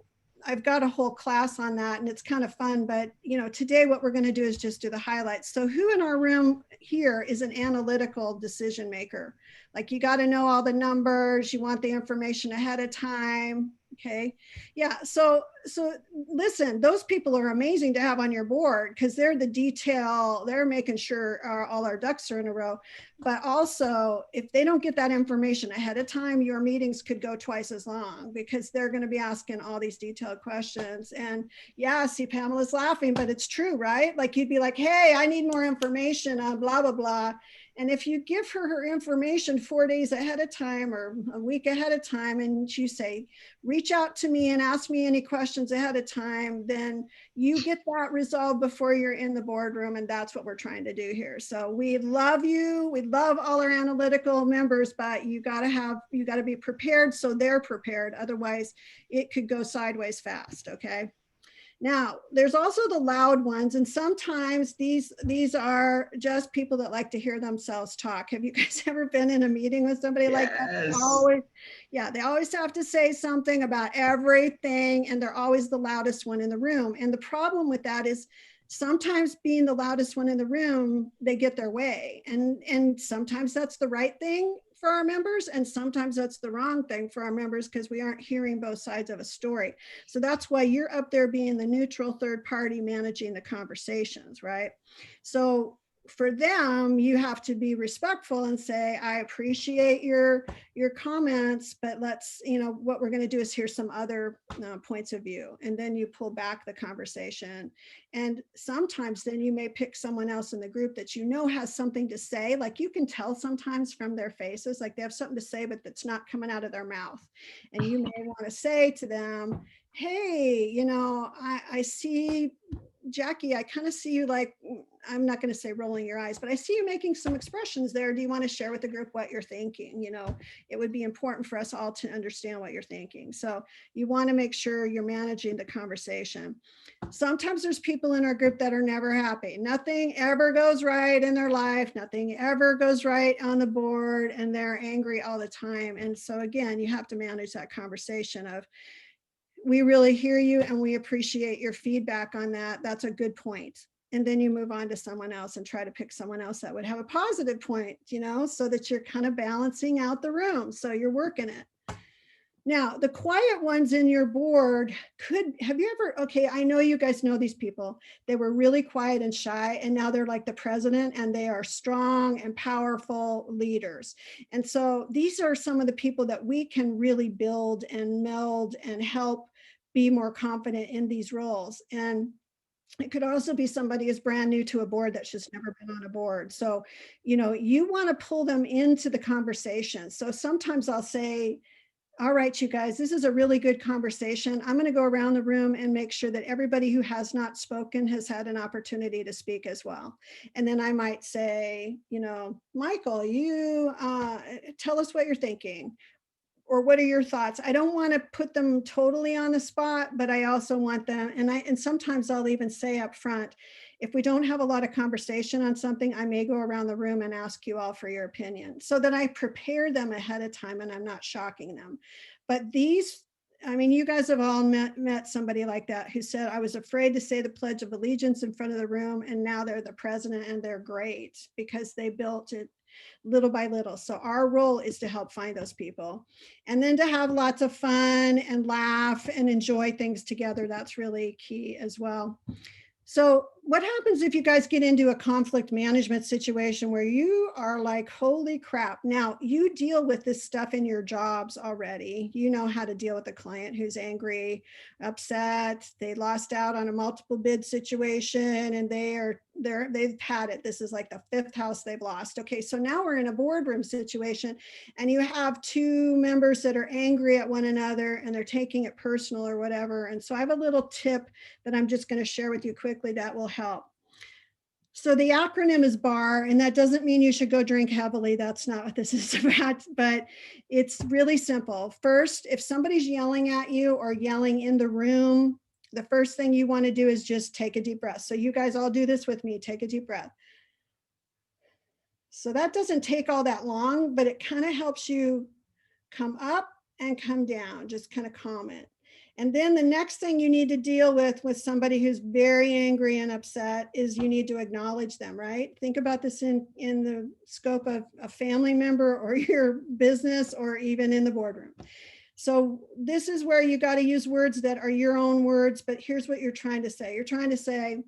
I've got a whole class on that, and it's kind of fun, but you know, today what we're going to do is just do the highlights. So who in our room here is an analytical decision maker? Like, you got to know all the numbers, you want the information ahead of time. Okay. Yeah. So listen, those people are amazing to have on your board because they're the detail, they're making sure all our ducks are in a row. But also, if they don't get that information ahead of time, your meetings could go twice as long because they're going to be asking all these detailed questions. And yeah, see, Pamela's laughing, but it's true, right? Like, you'd be like, hey, I need more information on blah, blah, blah. And if you give her information 4 days ahead of time or a week ahead of time, and you say, reach out to me and ask me any questions ahead of time, then you get that resolved before you're in the boardroom. And that's what we're trying to do here. So we love you. We love all our analytical members, but you got to be prepared so they're prepared. Otherwise, it could go sideways fast. Okay. Now, there's also the loud ones, and sometimes these are just people that like to hear themselves talk. Have you guys ever been in a meeting with somebody like that? They always have to say something about everything, and they're always the loudest one in the room. And the problem with that is sometimes being the loudest one in the room, they get their way. And sometimes that's the right thing for our members, and sometimes that's the wrong thing for our members because we aren't hearing both sides of a story. So that's why you're up there being the neutral third party managing the conversations, right? So for them, you have to be respectful and say, I appreciate your comments, but let's, you know, what we're going to do is hear some other points of view. And then you pull back the conversation. And sometimes then you may pick someone else in the group that you know has something to say. Like, you can tell sometimes from their faces, like they have something to say, but that's not coming out of their mouth. And you may want to say to them, hey, you know, I see, Jackie, I kind of see you, like, I'm not going to say rolling your eyes, but I see you making some expressions there. Do you want to share with the group what you're thinking? You know, it would be important for us all to understand what you're thinking. So you want to make sure you're managing the conversation. Sometimes there's people in our group that are never happy. Nothing ever goes right in their life. Nothing ever goes right on the board, and they're angry all the time. And so again, you have to manage that conversation of, we really hear you and we appreciate your feedback on that. That's a good point. And then you move on to someone else and try to pick someone else that would have a positive point, you know, so that you're kind of balancing out the room. So you're working it. Now, the quiet ones in your board have you ever, okay, I know you guys know these people. They were really quiet and shy, and now they're like the president, and they are strong and powerful leaders. And so these are some of the people that we can really build and meld and help be more confident in these roles. And it could also be somebody who's brand new to a board that's just never been on a board. So, you know, you want to pull them into the conversation. So sometimes I'll say, all right, you guys, this is a really good conversation. I'm going to go around the room and make sure that everybody who has not spoken has had an opportunity to speak as well. And then I might say, you know, Michael, you tell us what you're thinking, or what are your thoughts? I don't want to put them totally on the spot, but I also want them, and sometimes I'll even say up front, if we don't have a lot of conversation on something, I may go around the room and ask you all for your opinion, so that I prepare them ahead of time and I'm not shocking them. But these, I mean, you guys have all met somebody like that who said, I was afraid to say the Pledge of Allegiance in front of the room, and now they're the president and they're great because they built it little by little. So our role is to help find those people, and then to have lots of fun and laugh and enjoy things together. That's really key as well. So what happens if you guys get into a conflict management situation where you are like, holy crap? Now you deal with this stuff in your jobs already. You know how to deal with a client who's angry, upset, they lost out on a multiple bid situation and they've had it. This is like the 5th house they've lost. Okay, so now we're in a boardroom situation and you have 2 members that are angry at one another and they're taking it personal or whatever. And so I have a little tip that I'm just going to share with you quickly that will help. So the acronym is BAR, and that doesn't mean you should go drink heavily. That's not what this is about, but it's really simple. First, if somebody's yelling at you or yelling in the room, the first thing you want to do is just take a deep breath. So you guys all do this with me. Take a deep breath. So that doesn't take all that long, but it kind of helps you come up and come down, just kind of calm it. And then the next thing you need to deal with somebody who's very angry and upset is you need to acknowledge them, right? Think about this in the scope of a family member or your business or even in the boardroom. So this is where you got to use words that are your own words, but here's what you're trying to say. You're trying to say,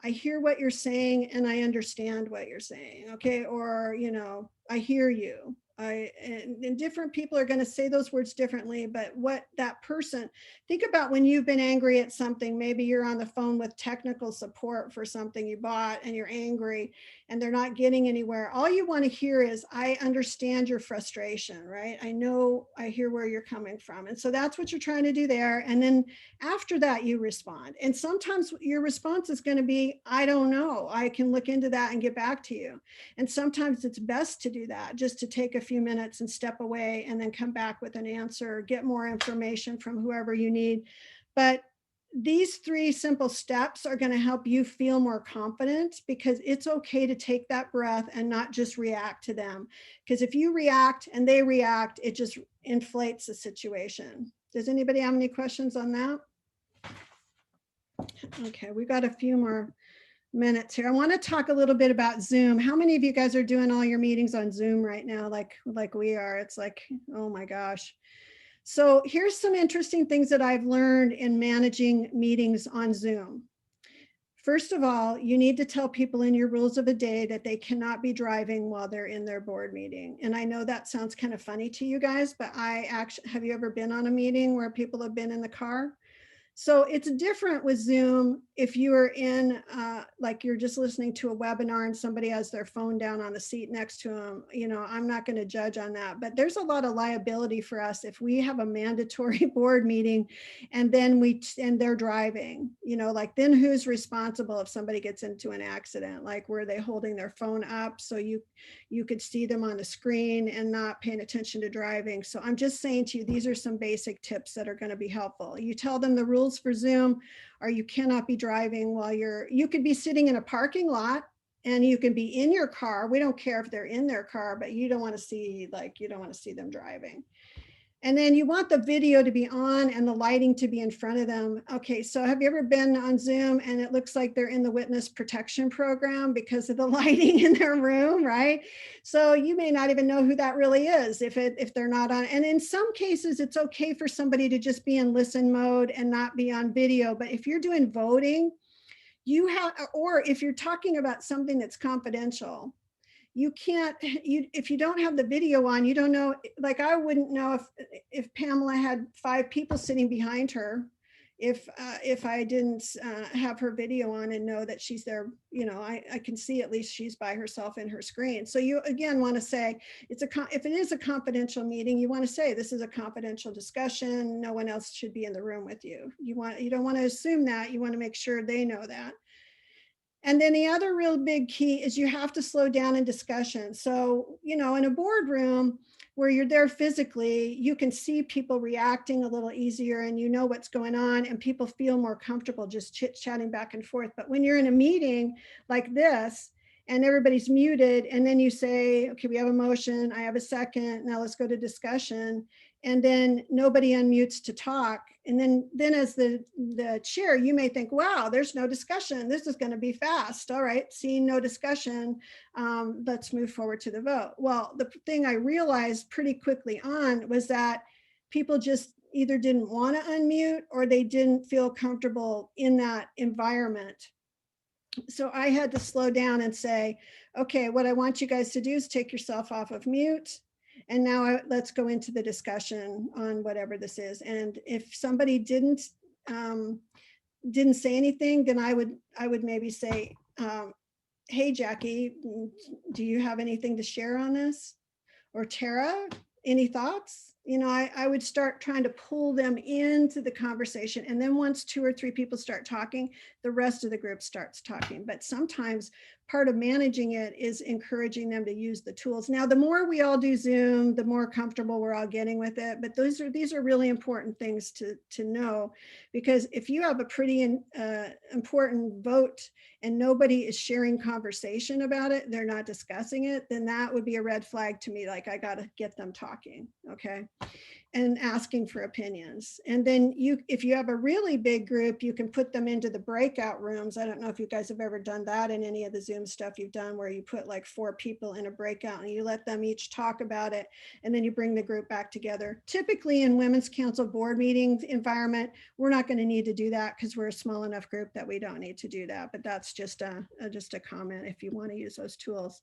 I hear what you're saying and I understand what you're saying, okay? Or, you know, I hear you. And different people are going to say those words differently, but what that person, think about when you've been angry at something, maybe you're on the phone with technical support for something you bought and you're angry and they're not getting anywhere. All you want to hear is, I understand your frustration, right? I hear where you're coming from. And so that's what you're trying to do there. And then after that, you respond. And sometimes your response is going to be, I don't know. I can look into that and get back to you. And sometimes it's best to do that, just to take a few minutes and step away and then come back with an answer, get more information from whoever you need. But these 3 simple steps are going to help you feel more confident, because it's okay to take that breath and not just react to them. Because if you react and they react, it just inflates the situation. Does anybody have any questions on that? Okay, we got a few more minutes here. I want to talk a little bit about Zoom. How many of you guys are doing all your meetings on Zoom right now, like we are? It's like, oh my gosh. So here's some interesting things that I've learned in managing meetings on Zoom. First of all, you need to tell people in your rules of the day that they cannot be driving while they're in their board meeting. And I know that sounds kind of funny to you guys, but have you ever been on a meeting where people have been in the car? So it's different with Zoom if you are in, like you're just listening to a webinar and somebody has their phone down on the seat next to them. You know, I'm not going to judge on that, but there's a lot of liability for us if we have a mandatory board meeting and then they're driving, you know, like then who's responsible if somebody gets into an accident? Like, were they holding their phone up so you could see them on the screen and not paying attention to driving? So I'm just saying to you, these are some basic tips that are going to be helpful. You tell them the rules for Zoom are you cannot be driving while you could be sitting in a parking lot and you can be in your car. We don't care if they're in their car, but you don't want to see them driving. And then you want the video to be on and the lighting to be in front of them. Okay, so have you ever been on Zoom and it looks like they're in the witness protection program because of the lighting in their room, right? So you may not even know who that really is if they're not on. And in some cases, it's okay for somebody to just be in listen mode and not be on video. But if you're doing voting, or if you're talking about something that's confidential, you can't, if you don't have the video on, you don't know, like I wouldn't know if Pamela had 5 people sitting behind her, if I didn't have her video on and know that she's there, you know, I can see at least she's by herself in her screen. So you again want to say, if it is a confidential meeting, you want to say this is a confidential discussion. No one else should be in the room with you. You don't want to assume that. You want to make sure they know that. And then the other real big key is you have to slow down in discussion. So, you know, in a boardroom where you're there physically, you can see people reacting a little easier and you know what's going on and people feel more comfortable just chit-chatting back and forth. But when you're in a meeting like this and everybody's muted and then you say, okay, we have a motion, I have a second, now let's go to discussion. And then nobody unmutes to talk. And then as the chair, you may think, wow, there's no discussion. This is going to be fast. All right, seeing no discussion, let's move forward to the vote. Well, the thing I realized pretty quickly on was that people just either didn't want to unmute or they didn't feel comfortable in that environment. So I had to slow down and say, okay, what I want you guys to do is take yourself off of mute. And now let's go into the discussion on whatever this is. And if somebody didn't say anything, then I would maybe say, hey, Jackie, do you have anything to share on this? Or Tara, any thoughts? You know, I would start trying to pull them into the conversation. And then once 2 or 3 people start talking, the rest of the group starts talking. But sometimes part of managing it is encouraging them to use the tools. Now, the more we all do Zoom, the more comfortable we're all getting with it. But these are really important things to know, because if you have a pretty important vote and nobody is sharing conversation about it, they're not discussing it, then that would be a red flag to me. Like, I got to get them talking, okay? And asking for opinions. And then if you have a really big group, you can put them into the breakout rooms. I don't know if you guys have ever done that in any of the Zoom stuff you've done, where you put like 4 people in a breakout and you let them each talk about it, and then you bring the group back together. Typically in Women's Council board meetings environment, we're not going to need to do that because we're a small enough group that we don't need to do that. But that's just a comment if you want to use those tools.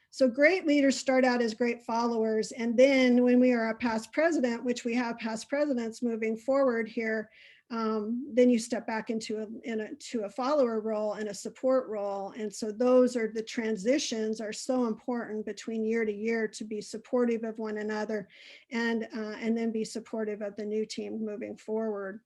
So great leaders start out as great followers. And then when we are a past president, which we have past presidents moving forward here, then you step back into a follower role and a support role. And so those are the transitions are so important between year to year, to be supportive of one another and then be supportive of the new team moving forward.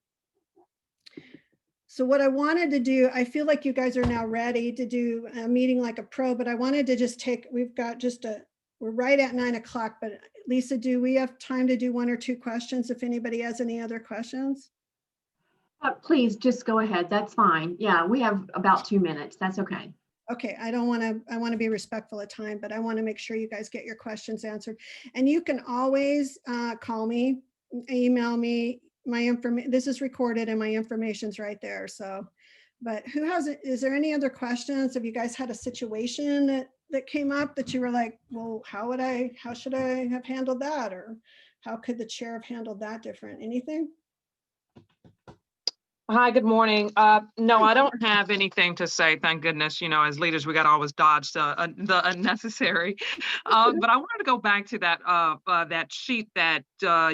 So what I wanted to do, I feel like you guys are now ready to do a meeting like a pro, but I wanted to just we're right at 9 o'clock, but Lisa, do we have time to do 1 or 2 questions if anybody has any other questions? Please just go ahead. That's fine. Yeah, we have about 2 minutes. That's okay. Okay, I want to be respectful of time, but I want to make sure you guys get your questions answered. And you can always call me, email me. My information, this is recorded and my information's right there. So, but is there any other questions? Have you guys had a situation that came up that you were like, well, how should I have handled that? Or how could the chair have handled that different? Anything? Hi, good morning. No, I don't have anything to say. Thank goodness, you know, as leaders, we got to always dodge the unnecessary. But I wanted to go back to that sheet that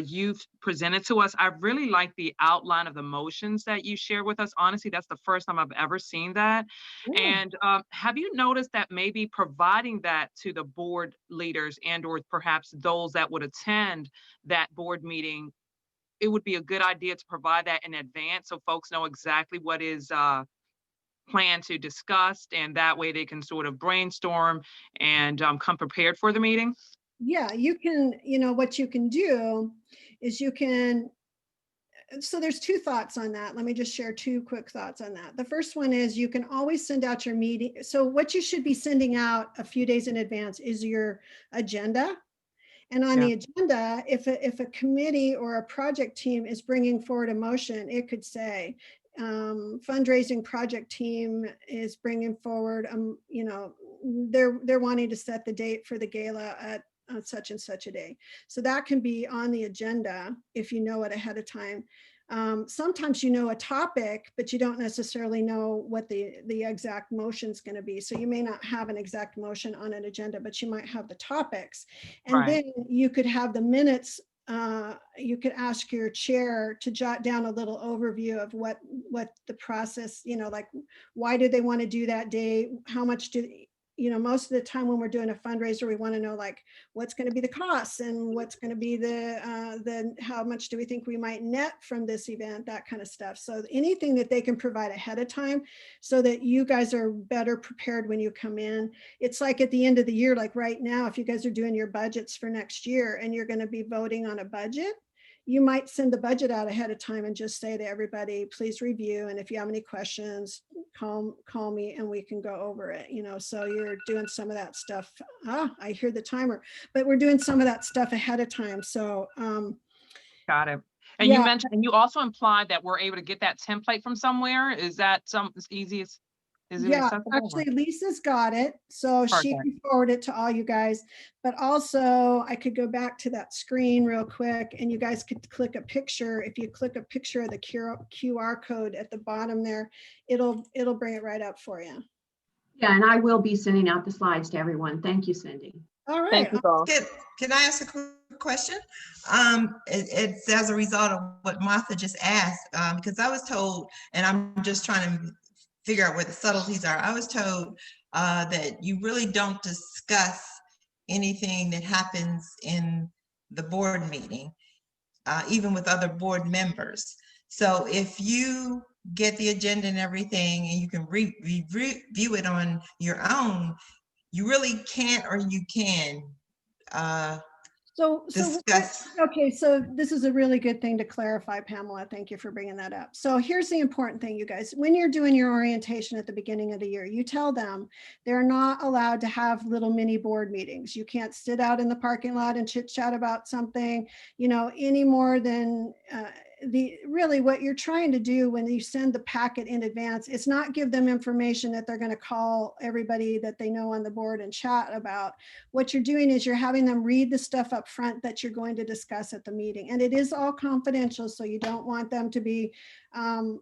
you've presented to us. I really like the outline of the motions that you share with us. Honestly, that's the first time I've ever seen that. Yeah. And have you noticed that maybe providing that to the board leaders and or perhaps those that would attend that board meeting, it would be a good idea to provide that in advance so folks know exactly what is planned to discuss, and that way they can sort of brainstorm and come prepared for the meeting? Yeah, you can, what you can do is so there's 2 thoughts on that. Let me just share 2 quick thoughts on that. The first one is you can always send out your meeting. So what you should be sending out a few days in advance is your agenda. And on the agenda, if a committee or a project team is bringing forward a motion, it could say, fundraising project team is bringing forward, they're wanting to set the date for the gala at such and such a day. So that can be on the agenda if you know it ahead of time. Sometimes you know a topic, but you don't necessarily know what the exact motion is going to be. So you may not have an exact motion on an agenda, but you might have the topics. And then you could have the minutes. You could ask your chair to jot down a little overview of what the process, like, why do they want to do that day? How much most of the time when we're doing a fundraiser, we want to know, like, what's going to be the costs and what's going to be the how much do we think we might net from this event, that kind of stuff. So anything that they can provide ahead of time so that you guys are better prepared when you come in. It's like at the end of the year, like right now, if you guys are doing your budgets for next year and you're going to be voting on a budget, you might send the budget out ahead of time and just say to everybody, please review. And if you have any questions, call me and we can go over it. So you're doing some of that stuff. I hear the timer, but we're doing some of that stuff ahead of time. So got it. And you mentioned, and you also implied that we're able to get that template from somewhere. Is that some easiest? Is it Yeah, acceptable? actually Lisa's got it, so she Perfect. can forward it to all you guys. But also I could go back to that screen real quick and you guys could click a picture. If you click a picture of the QR code at the bottom there, it'll bring it right up for you. Yeah, and I will be sending out the slides to everyone. Thank you, Cindy. All right. Thank you all. Can I ask a quick question? It's as a result of what Martha just asked, because I was told, and I'm just trying to figure out where the subtleties are. I was told that you really don't discuss anything that happens in the board meeting, even with other board members. So if you get the agenda and everything and you can review it on your own, you really can't, or you can discuss. Okay, so this is a really good thing to clarify, Pamela. Thank you for bringing that up. So here's the important thing, you guys. When you're doing your orientation at the beginning of the year, you tell them they're not allowed to have little mini board meetings. You can't sit out in the parking lot and chit chat about something, you know, any more than really what you're trying to do when you send the packet in advance is not give them information that they're going to call everybody that they know on the board and chat about. What you're doing is you're having them read the stuff up front that you're going to discuss at the meeting. And it is all confidential, so you don't want them to be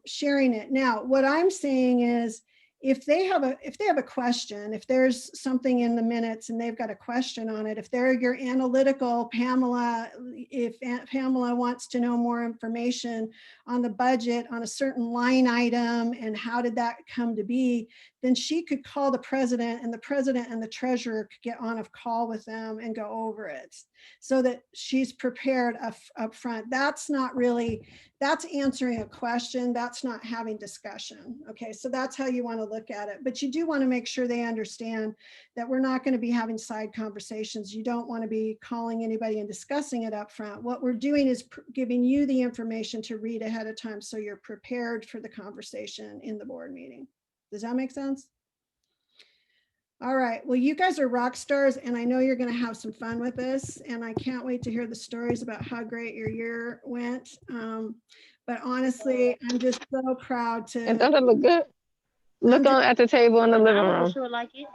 sharing it. Now, what I'm saying is, if they have a question, if there's something in the minutes and they've got a question on it, if they're your analytical Pamela, if Pamela wants to know more information on the budget on a certain line item and how did that come to be, then she could call the president and the treasurer could get on a call with them and go over it so that she's prepared up front. That's not really, that's answering a question. That's not having discussion. Okay, so that's how you want to look at it. But you do want to make sure they understand that we're not going to be having side conversations. You don't want to be calling anybody and discussing it up front. What we're doing is giving you the information to read ahead of time so you're prepared for the conversation in the board meeting. Does that make sense? All right, well, you guys are rock stars and I know you're going to have some fun with this and I can't wait to hear the stories about how great your year went. But honestly, I'm just so proud to. It doesn't look good. Look on at the table in the living room. Sure like it.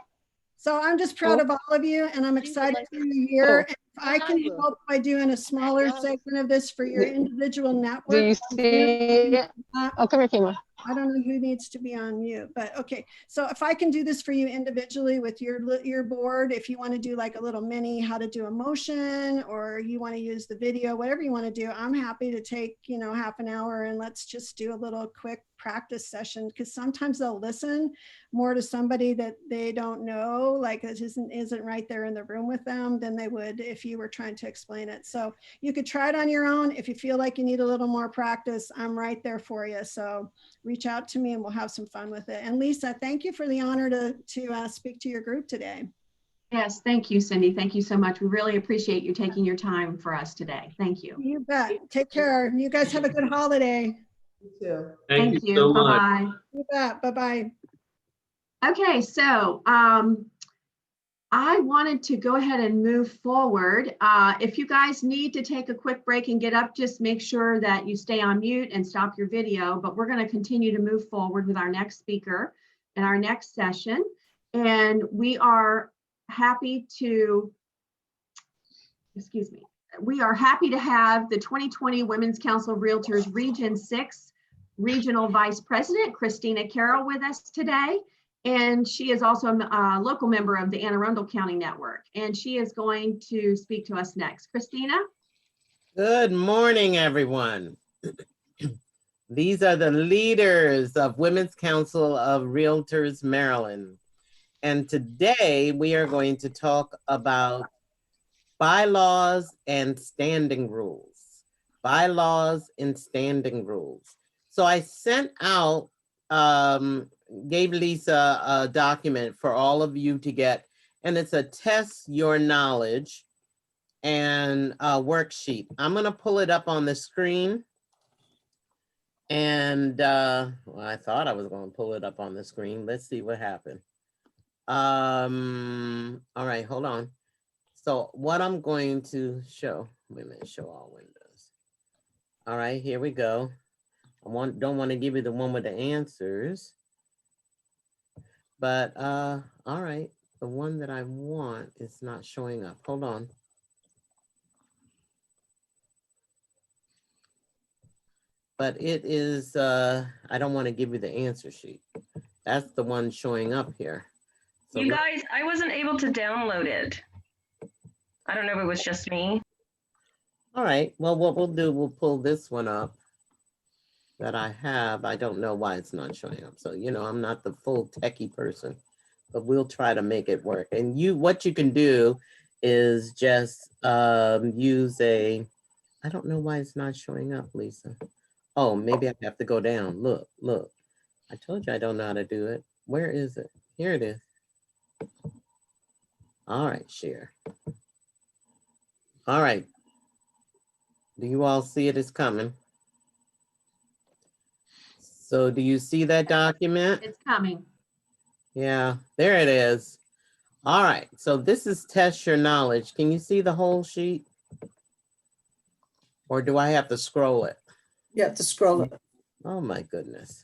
So I'm just proud of all of you and I'm excited for your year. And if I can help by doing a smaller segment of this for your individual network. Do you see it? Oh, come here, Kima. I don't know who needs to be on mute, but okay. So if I can do this for you individually with your board, if you want to do like a little mini how to do a motion or you want to use the video, whatever you want to do, I'm happy to take, you know, half an hour and let's just do a little quick practice session because sometimes they'll listen more to somebody that they don't know, like it isn't right there in the room with them than they would if you were trying to explain it. So you could try it on your own. If you feel like you need a little more practice, I'm right there for you. So reach out to me and we'll have some fun with it. And Lisa, thank you for the honor to speak to your group today. Yes, thank you, Cindy. Thank you so much. We really appreciate you taking your time for us today. Thank you. You bet. Take care. You guys have a good holiday. You too. Thank you so much. Bye-bye. You bet. Bye-bye. Okay, so I wanted to go ahead and move forward. If you guys need to take a quick break and get up, just make sure that you stay on mute and stop your video, but we're going to continue to move forward with our next speaker and our next session. And we are happy to, we are happy to have the 2020 Women's Council of Realtors Region 6 Regional Vice President, Christina Carroll, with us today. And she is also a local member of the Anne Arundel County Network. And she is going to speak to us next. Christina? Good morning, everyone. These are the leaders of Women's Council of Realtors Maryland. And today we are going to talk about bylaws and standing rules. Bylaws and standing rules. So I sent out, gave Lisa a document for all of you to get, and it's a test your knowledge and a worksheet. I'm gonna pull it up on the screen. And well, I thought I was gonna pull it up on the screen. Let's see what happened. All right, hold on. So what I'm going to show, wait a minute, show all windows. All right, here we go. Don't want to give you the one with the answers. But all right, the one that I want is not showing up. Hold on. But it is, I don't want to give you the answer sheet. That's the one showing up here. So You guys, I wasn't able to download it. I don't know if it was just me. all right, well, what we'll do, we'll pull this one up that I have. I don't know why it's not showing up. So, you know, I'm not the full techie person, but we'll try to make it work. And what you can do is just use I don't know why it's not showing up, Lisa. Oh, maybe I have to go down. Look. I told you I don't know how to do it. Where is it? Here it is. All right, share. All right. Do you all see it is coming? So do you see that document? It's coming. Yeah, there it is. All right, so this is test your knowledge. Can you see the whole sheet? Or do I have to scroll it? You have to scroll it. Oh my goodness.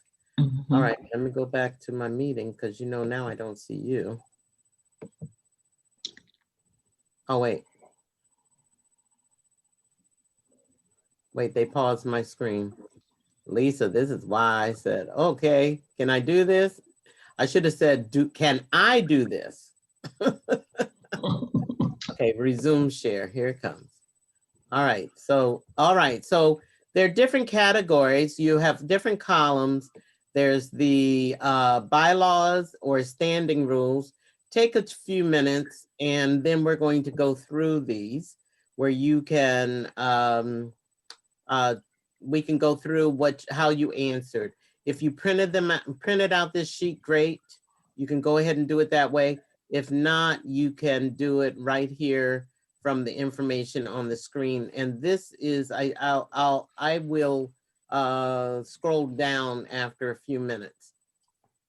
All right, let me go back to my meeting because you know now I don't see you. Oh, wait. Wait, they paused my screen. Lisa, this is why I said, okay, can I do this? I should have said, can I do this? Okay, resume share, here it comes. All right, so there are different categories. You have different columns. There's the bylaws or standing rules. Take a few minutes and then we're going to go through these where you can, we can go through how you answered. If you printed out this sheet, great. You can go ahead and do it that way. If not, you can do it right here from the information on the screen. And this is, I will scroll down after a few minutes.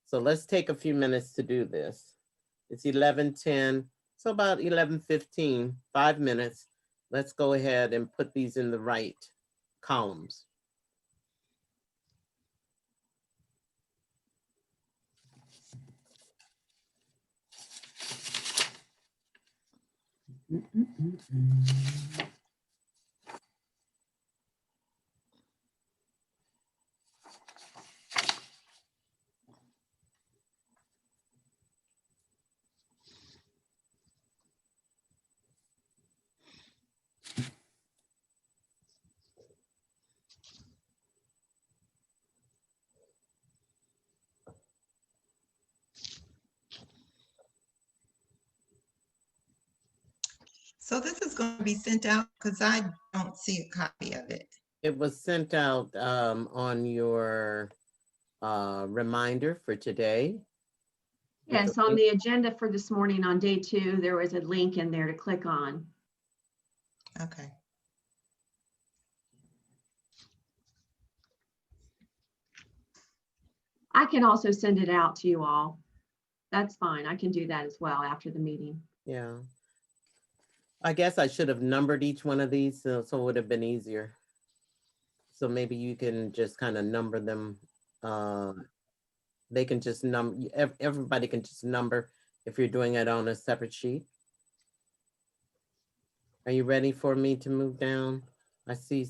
So let's take a few minutes to do this. It's 11:10, so about 11:15, 5 minutes. Let's go ahead and put these in the right columns. So this is going to be sent out because I don't see a copy of it. It was sent out on your reminder for today. Yes, on the agenda for this morning on day 2, there was a link in there to click on. Okay. I can also send it out to you all. That's fine. I can do that as well after the meeting. Yeah. I guess I should have numbered each one of these so it would have been easier. So maybe you can just kind of number them. They can just everybody can just number if you're doing it on a separate sheet. Are you ready for me to move down? I see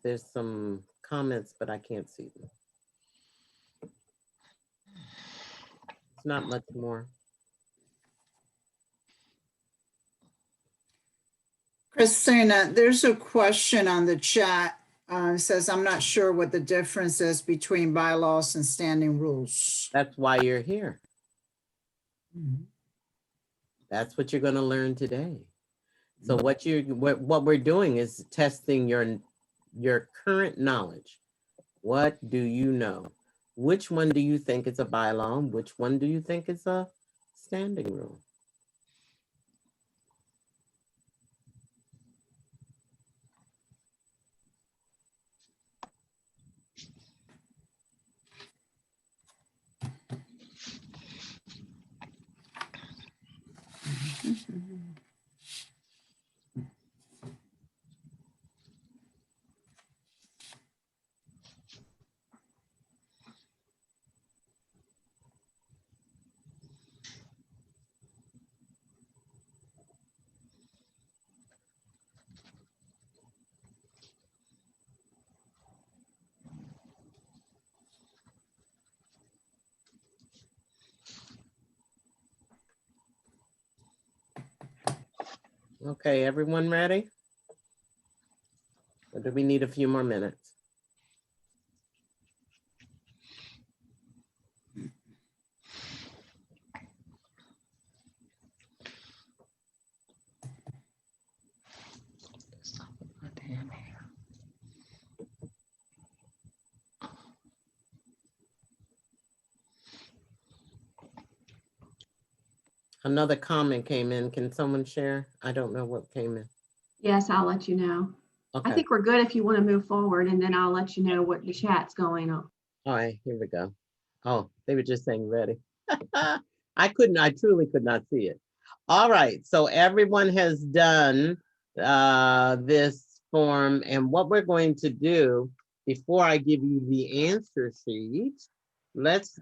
there's some comments, but I can't see them. It's not much more. Christina, there's a question on the chat. It says, I'm not sure what the difference is between bylaws and standing rules. That's why you're here. That's what you're going to learn today. So what we're doing is testing your current knowledge. What do you know? Which one do you think is a bylaw? Which one do you think is a standing rule? Okay, everyone ready? Or do we need a few more minutes? Another comment came in. Can someone share? I don't know what came in. Yes, I'll let you know. Okay. I think we're good if you want to move forward, and then I'll let you know what the chat's going on. All right, here we go. Oh, they were just saying ready. I truly could not see it. All right, so everyone has done this form, and what we're going to do before I give you the answer sheet, let's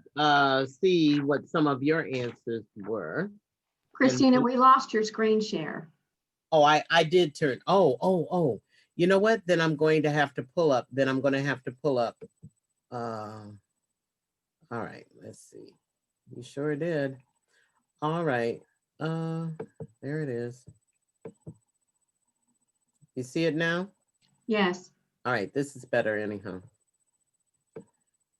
see what some of your answers were. Christina, we lost your screen share. Oh, I did turn. Oh. You know what? Then I'm going to have to pull up. All right, let's see. You sure did. All right. There it is. You see it now? Yes. All right, this is better anyhow.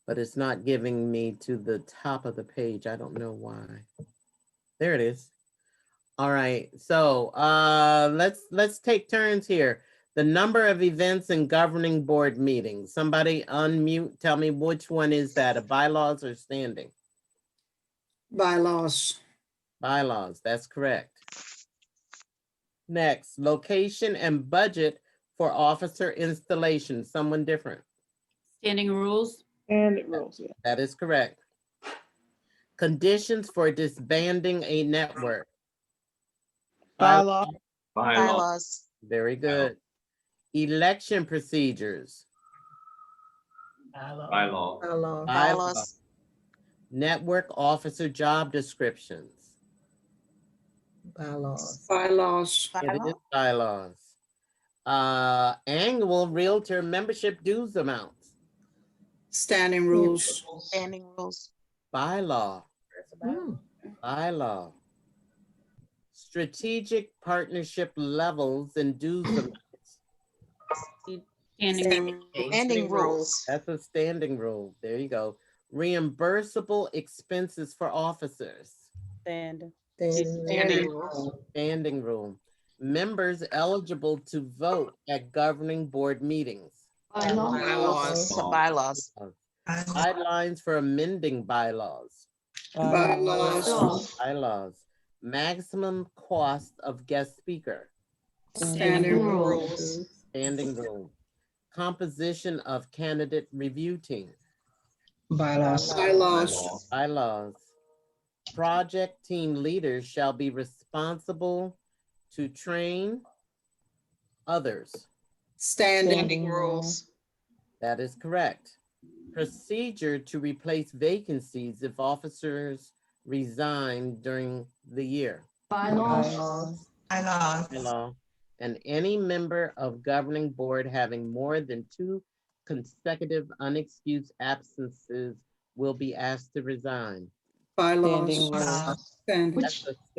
But it's not giving me to the top of the page. I don't know why. There it is. All right, so let's take turns here. The number of events and governing board meetings. Somebody unmute, tell me which one is that, a bylaws or standing? Bylaws. Bylaws, that's correct. Next, location and budget for officer installation, someone different. Standing rules. Standing rules, yeah. That is correct. Conditions for disbanding a network. Bylaw. Bylaws. Very good. Election procedures. Bylaw. Bylaws. Network officer job descriptions. Bylaws. It is bylaws. Annual realtor membership dues amounts. Standing rules. Standing rules. Bylaw. Bylaw. Strategic partnership levels and dues amounts. Standing rules. That's a standing rule. There you go. Reimbursable expenses for officers. Standing rule. Standing rule. Members eligible to vote at governing board meetings. Bylaws. Bylaws. Guidelines for amending bylaws. Bylaws. Maximum cost of guest speaker. Standing rules. Standing rule. Composition of candidate review team. Bylaws. Bylaws. Project team leaders shall be responsible to train others. Standing rules. That is correct. Procedure to replace vacancies if officers resign during the year. Bylaws. Bylaw. And any member of governing board having more than 2 consecutive unexcused absences will be asked to resign. Bylaws.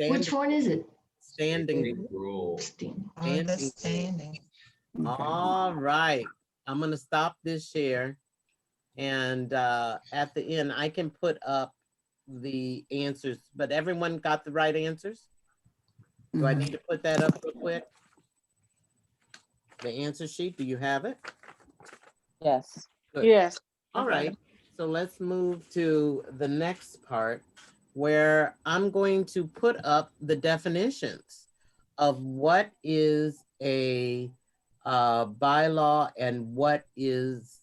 Which one is it? Standing rule. Standing. All right. I'm going to stop this share. And at the end, I can put up the answers, but everyone got the right answers? Do I need to put that up real quick? The answer sheet, do you have it? Yes. Good. Yes. All right, so let's move to the next part where I'm going to put up the definitions of what is a bylaw and what is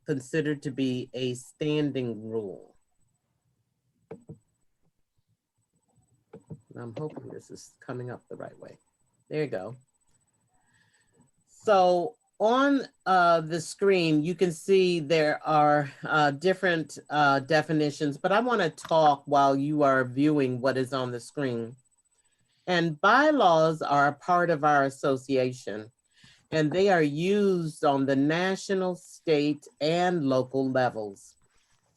considered to be a standing rule. I'm hoping this is coming up the right way. There you go. So on the screen, you can see there are different definitions, but I want to talk while you are viewing what is on the screen. And bylaws are a part of our association, and they are used on the national, state, and local levels.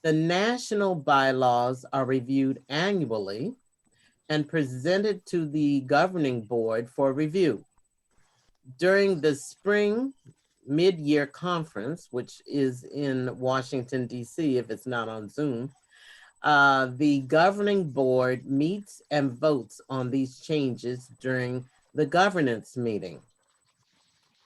The national bylaws are reviewed annually, and presented to the governing board for review. During the spring mid-year conference, which is in Washington, D.C., if it's not on Zoom, the governing board meets and votes on these changes during the governance meeting.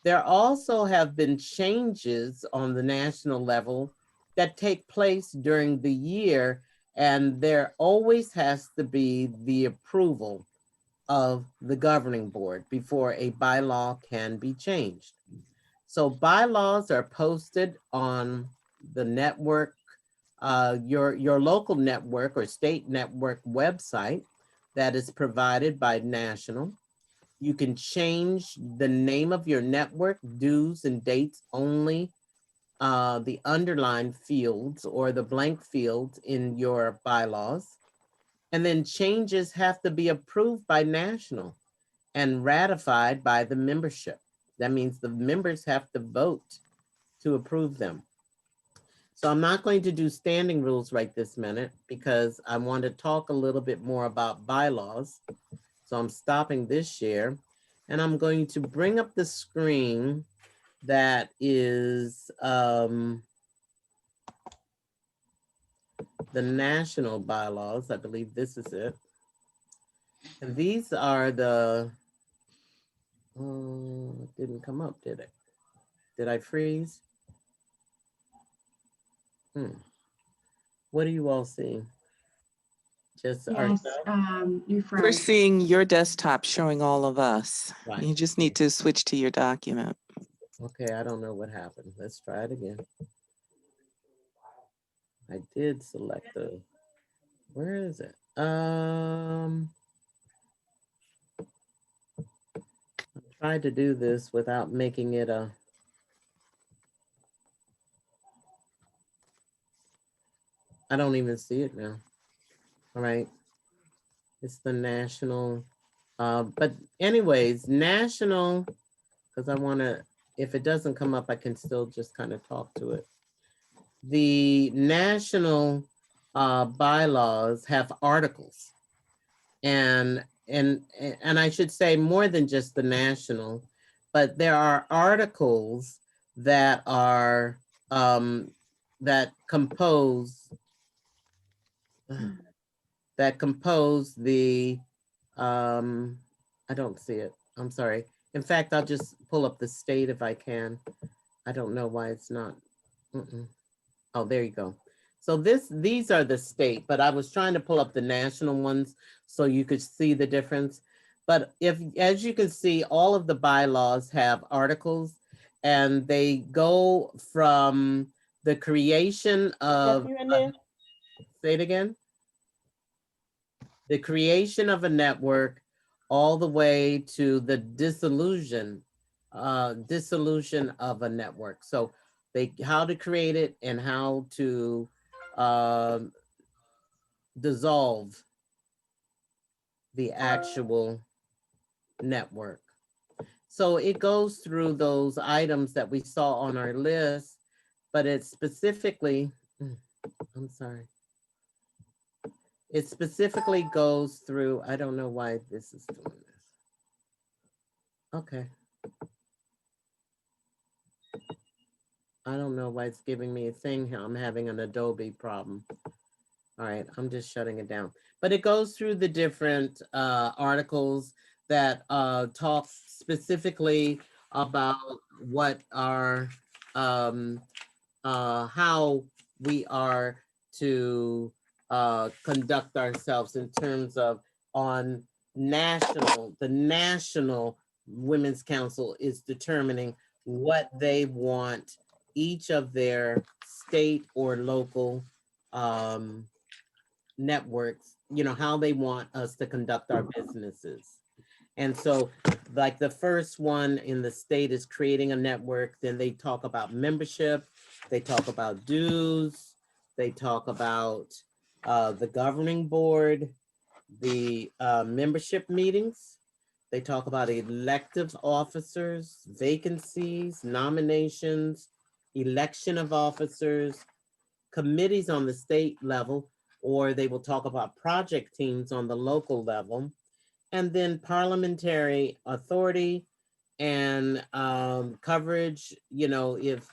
There also have been changes on the national level that take place during the year, and there always has to be the approval of the governing board before a bylaw can be changed. So bylaws are posted on the network, your local network or state network website that is provided by National. You can change the name of your network, dues and dates only, the underlined fields or the blank fields in your bylaws. And then changes have to be approved by National and ratified by the membership. That means the members have to vote to approve them. So I'm not going to do standing rules right this minute because I want to talk a little bit more about bylaws. So I'm stopping this share and I'm going to bring up the screen that is the national bylaws. I believe this is it. And these are the, it didn't come up, did it? Did I freeze? What do you all see? Just Yes, you We're froze. seeing your desktop showing all of us. Right. You just need to switch to your document. Okay, I don't know what happened. Let's try it again. I did select the, where is it? I tried to do this without making it a, I don't even see it now. All right. It's the national, but anyways, national, because I want to, if it doesn't come up, I can still just kind of talk to it. The national bylaws have articles, and I should say more than just the national, but there are articles that are that compose the I don't see it. I'm sorry. In fact, I'll just pull up the state if I can. I don't know why it's not. Oh, there you go. So these are the state, but I was trying to pull up the national ones so you could see the difference. But as you can see, all of the bylaws have articles and they go from the creation of, say it again. The creation of a network all the way to the dissolution of a network. So how to create it and how to dissolve the actual network. So it goes through those items that we saw on our list, but it specifically, I'm sorry. It specifically goes through, I don't know why this is doing this. Okay. I don't know why it's giving me a thing here. I'm having an Adobe problem. All right, I'm just shutting it down. But it goes through the different articles that talk specifically about what are, how we are to conduct ourselves in terms of on the National Women's Council is determining what they want each of their state or local networks, how they want us to conduct our businesses. And so like the first one in the state is creating a network, then they talk about membership, they talk about dues, they talk about the governing board, the membership meetings, they talk about elective officers, vacancies, nominations, election of officers, committees on the state level, or they will talk about project teams on the local level. And then parliamentary authority and coverage, you know, if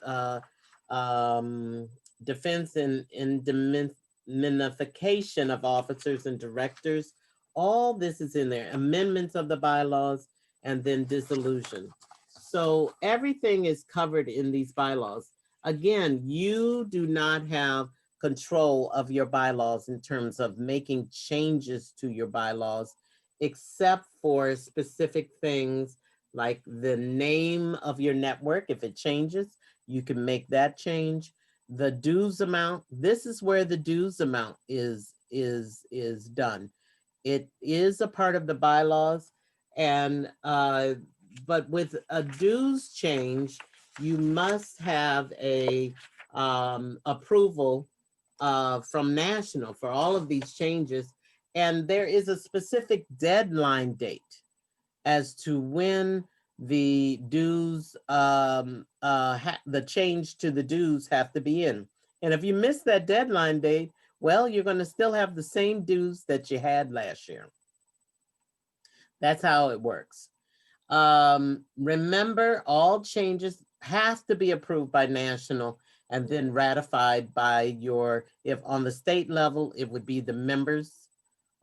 defense and indemnification of officers and directors, all this is in there. Amendments of the bylaws, and then dissolution. So everything is covered in these bylaws. Again, you do not have control of your bylaws in terms of making changes to your bylaws, except for specific things like the name of your network. If it changes, you can make that change. The dues amount, this is where the dues amount is done. It is a part of the bylaws, and but with a dues change, you must have a approval from national for all of these changes. And there is a specific deadline date as to when the dues, the change to the dues have to be in. And if you miss that deadline date, well, you're going to still have the same dues that you had last year. That's how it works. Remember, all changes have to be approved by national and then ratified by your, if on the state level, it would be the members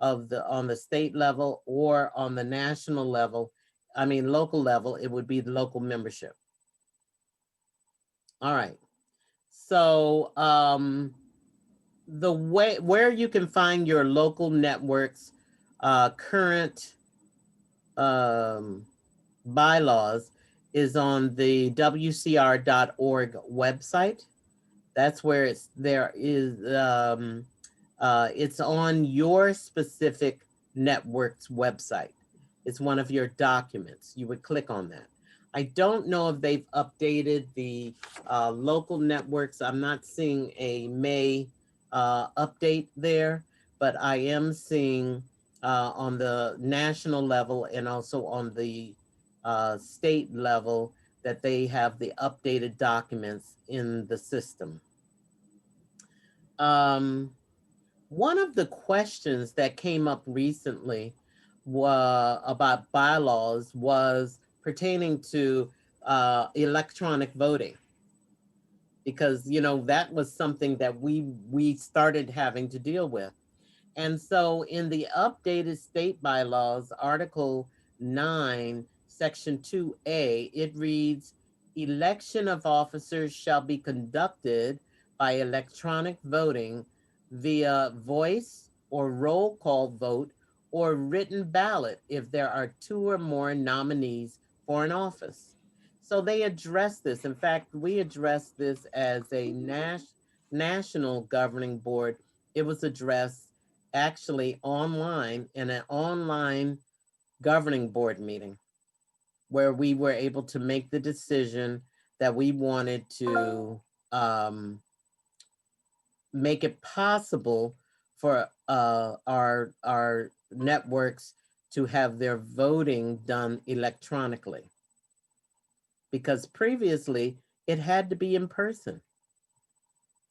of the, on the state level, or on the national level, I mean, local level, it would be the local membership. All right. So the way, where you can find your local networks, current bylaws is on the WCR.org website. That's where it's, there is, it's on your specific network's website. It's one of your documents. You would click on that. I don't know if they've updated the local networks. I'm not seeing a May update there, but I am seeing on the national level and also on the state level that they have the updated documents in the system. One of the questions that came up recently about bylaws was pertaining to electronic voting, because, you know, that was something that we started having to deal with. And so in the updated state bylaws, Article 9, Section 2A, it reads, election of officers shall be conducted by electronic voting via voice or roll call vote or written ballot if there are 2 or more nominees for an office. So they address this. In fact, we addressed this as a national governing board. It was addressed actually online in an online governing board meeting, where we were able to make the decision that we wanted to make it possible for our networks to have their voting done electronically, because previously it had to be in person.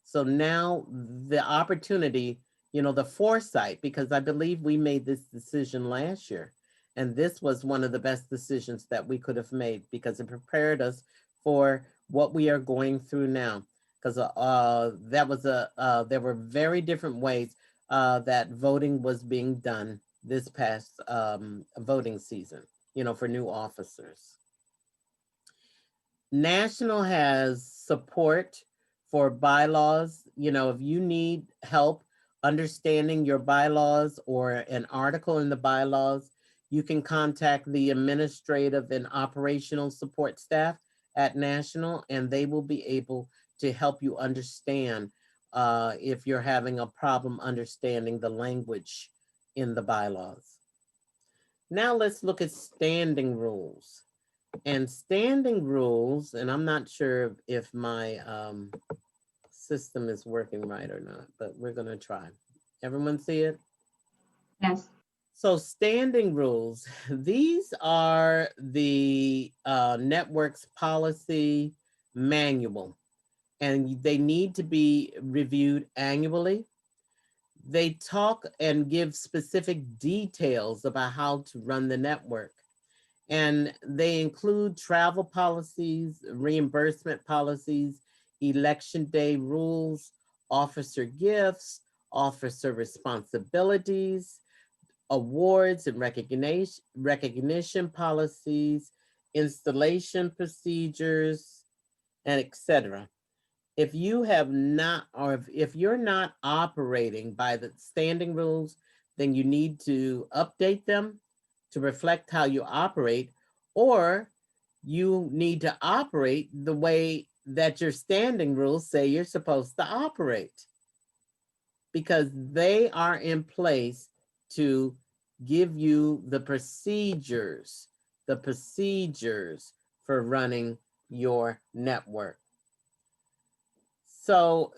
So now the opportunity, you know, the foresight, because I believe we made this decision last year, and this was one of the best decisions that we could have made, because it prepared us for what we are going through now. Because there were very different ways that voting was being done this past voting season, you know, for new officers. National has support for bylaws. You know, if you need help understanding your bylaws or an article in the bylaws, you can contact the administrative and operational support staff at National, and they will be able to help you understand if you're having a problem understanding the language in the bylaws. Now let's look at standing rules. And standing rules, and I'm not sure if my system is working right or not, but we're gonna try. Everyone see it? Yes. So standing rules, these are the network's policy manual, and they need to be reviewed annually. they talk and give specific details about how to run the network. And they include travel policies, reimbursement policies, election day rules, officer gifts, officer responsibilities, awards and recognition policies, installation procedures, and etc. If you have not, or if you're not operating by the standing rules, then you need to update them to reflect how you operate, or you need to operate the way that your standing rules say you're supposed to operate, because they are in place to give you the procedures for running your network. So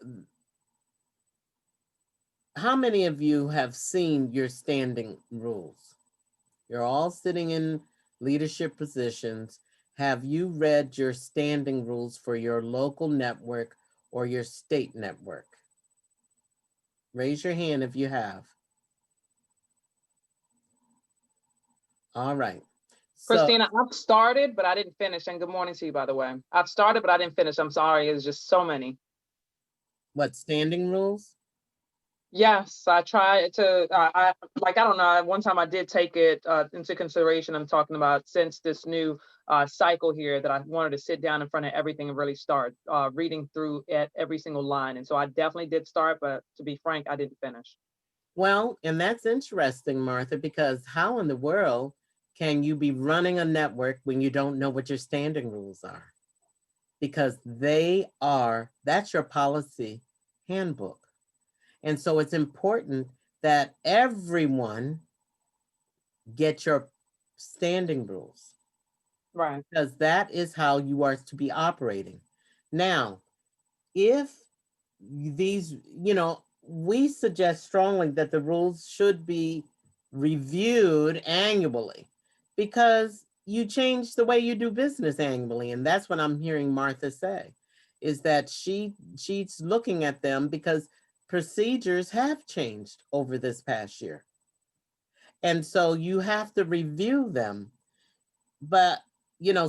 how many of you have seen your standing rules? You're all sitting in leadership positions. Have you read your standing rules for your local network or your state network? Raise your hand if you have. All right. So, Christina, I've started, but I didn't finish. And good morning to you, by the way. I've started, but I didn't finish. I'm sorry. It's just so many. what, standing rules? Yes, I tried to, I don't know, one time I did take it into consideration. I'm talking about since this new cycle here that I wanted to sit down in front of everything and really start reading through at every single line. And so I definitely did start, but to be frank, I didn't finish. Well, and that's interesting, Martha, because how in the world can you be running a network when you don't know what your standing rules are? Because that's your policy handbook. And so it's important that everyone get your standing rules. Right. Because that is how you are to be operating. Now, if these, we suggest strongly that the rules should be reviewed annually, because you change the way you do business annually. And that's what I'm hearing Martha say, is that she's looking at them because procedures have changed over this past year. And so you have to review them. But,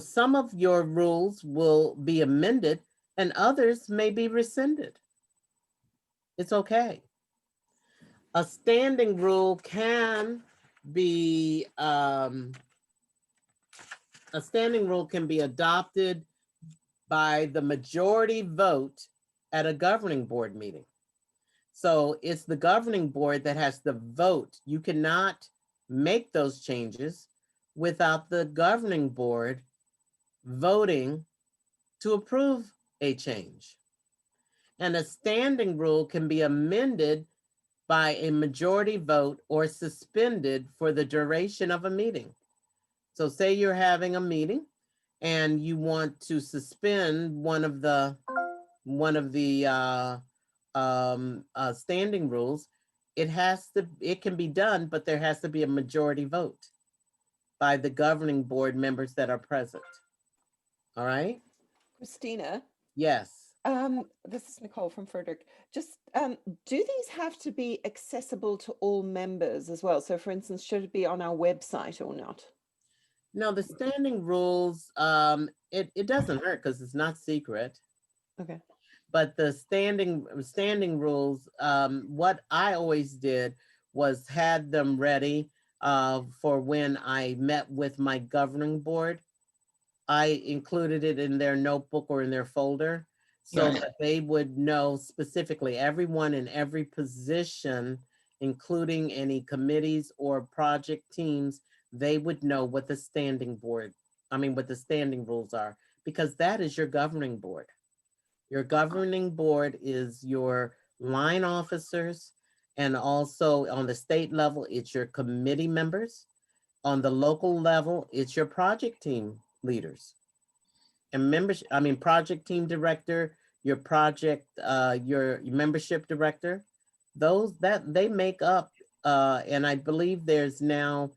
some of your rules will be amended and others may be rescinded. It's okay. A standing rule can be, adopted by the majority vote at a governing board meeting. So it's the governing board that has the vote. You cannot make those changes without the governing board voting to approve a change. And a standing rule can be amended by a majority vote or suspended for the duration of a meeting. So say you're having a meeting and you want to suspend one of the standing rules. It can be done, but there has to be a majority vote by the governing board members that are present. All right? Christina? Yes. This is Nicole from Frederick. Just, do these have to be accessible to all members as well? So for instance, should it be on our website or not? No, the standing rules, it doesn't hurt because it's not secret. Okay. But the standing rules, what I always did was had them ready for when I met with my governing board. I included it in their notebook or in their folder so that they would know specifically everyone in every position, including any committees or project teams, they would know what the standing rules are, because that is your governing board. Your governing board is your line officers, and also on the state level, it's your committee members. On the local level, it's your project team leaders and project team director, your your membership director. Those that they make up, and I believe there's now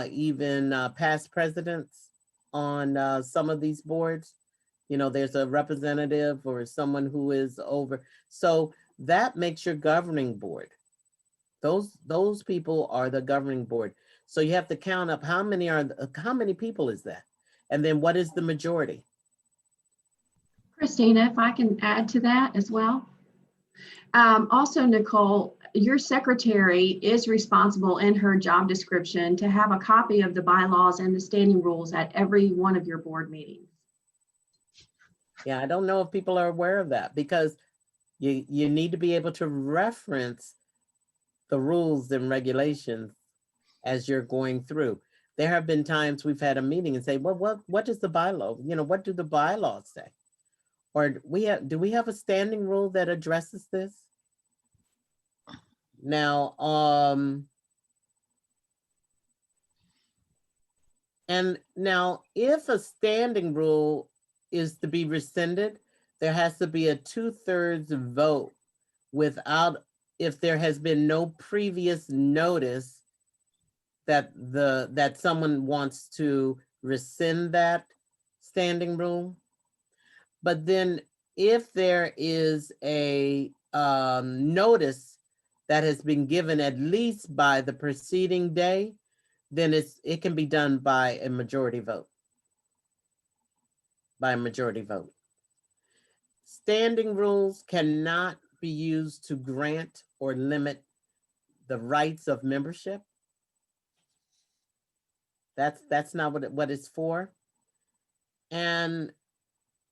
even past presidents on some of these boards. There's a representative or someone who is over. So that makes your governing board. Those people are the governing board. So you have to count up how many people is that? And then what is the majority? Christina, if I can add to that as well. Also, Nicole, your secretary is responsible in her job description to have a copy of the bylaws and the standing rules at every one of your board meetings. Yeah, I don't know if people are aware of that, because you need to be able to reference the rules and regulations as you're going through. There have been times we've had a meeting and say, well, what is the bylaw? You know, what do the bylaws say? Or do we have a standing rule that addresses this? Now, and now if a standing rule is to be rescinded, there has to be a 2/3 vote if there has been no previous notice that someone wants to rescind that standing rule. But then if there is a notice that has been given at least by the preceding day, then it can be done by a majority vote. Standing rules cannot be used to grant or limit the rights of membership. That's not what it's for. And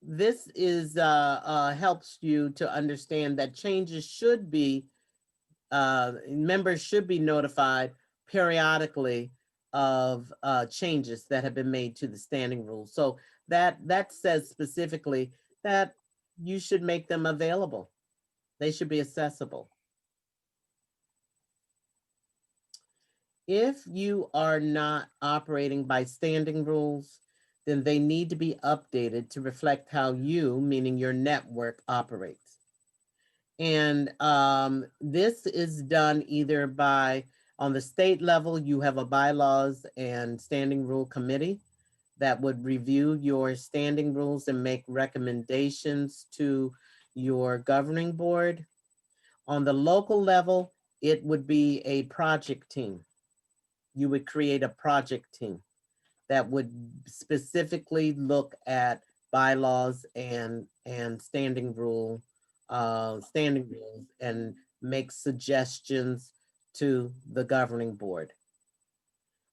this is helps you to understand that changes should be members should be notified periodically of changes that have been made to the standing rules. So that says specifically that you should make them available. They should be accessible. If you are not operating by standing rules, then they need to be updated to reflect how you, meaning your network, operates. And this is done either by, on the state level, you have a bylaws and standing rule committee that would review your standing rules and make recommendations to your governing board. On the local level, it would be a project team. You would create a project team that would specifically look at bylaws and standing rules and make suggestions to the governing board.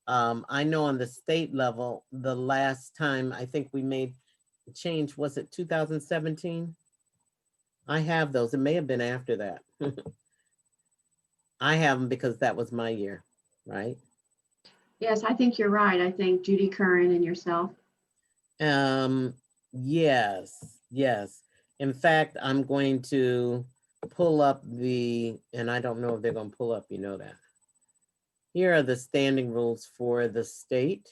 I know on the state level, the last time I think we made a change, was it 2017? I have those. It may have been after that. I have them because that was my year, right? Yes, I think you're right. I think Judy Curran and yourself. Yes. In fact, I'm going to pull up and I don't know if they're going to pull up, you know that. Here are the standing rules for the state.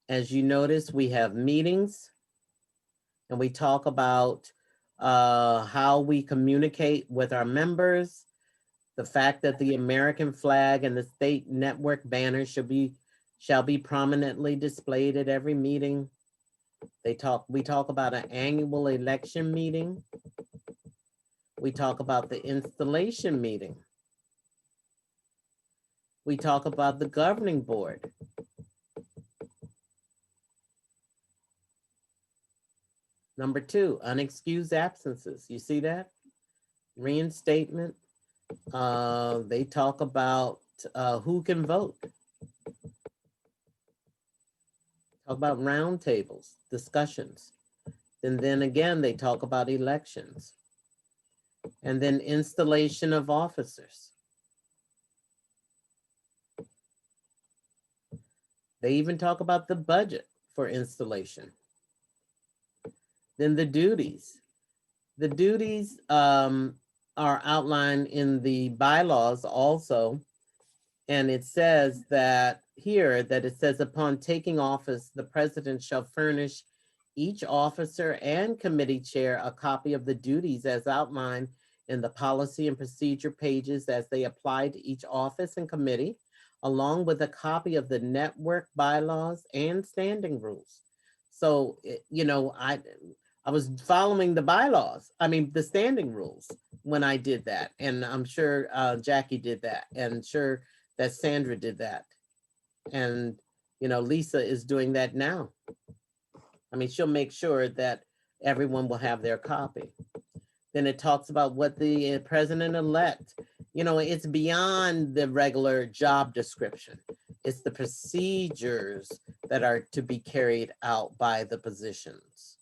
As you notice, we have meetings and we talk about how we communicate with our members, the fact that the American flag and the state network banner shall be prominently displayed at every meeting. We talk about an annual election meeting. We talk about the installation meeting. We talk about the governing board. Number 2, unexcused absences. You see that? Reinstatement. They talk about who can vote. Talk about roundtables, discussions. And then again, they talk about elections. And then installation of officers. They even talk about the budget for installation. Then the duties. The duties are outlined in the bylaws also. And it says that it says upon taking office, the president shall furnish each officer and committee chair a copy of the duties as outlined in the policy and procedure pages as they apply to each office and committee, along with a copy of the network bylaws and standing rules. So, I was following the bylaws, the standing rules. when I did that. And I'm sure Jackie did that, and sure that Sandra did that. And, you know, Lisa is doing that now. I mean, she'll make sure that everyone will have their copy. Then it talks about what the president-elect, you know, it's beyond the regular job description. It's the procedures that are to be carried out by the positions.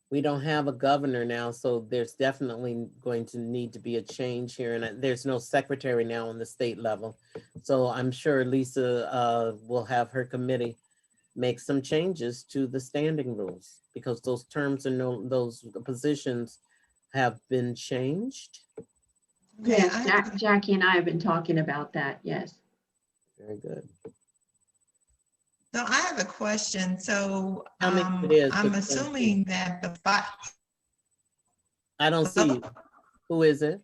We don't have a governor now, so there's definitely going to need to be a change here. And there's no secretary now on the state level. So I'm sure Lisa will have her committee make some changes to the standing rules, because those terms and those positions have been changed. Yes, Jackie and I have been talking about that. Yes. Very good. So I have a question. So Tell me what it is, I'm but assuming that the I don't see you. Who is it?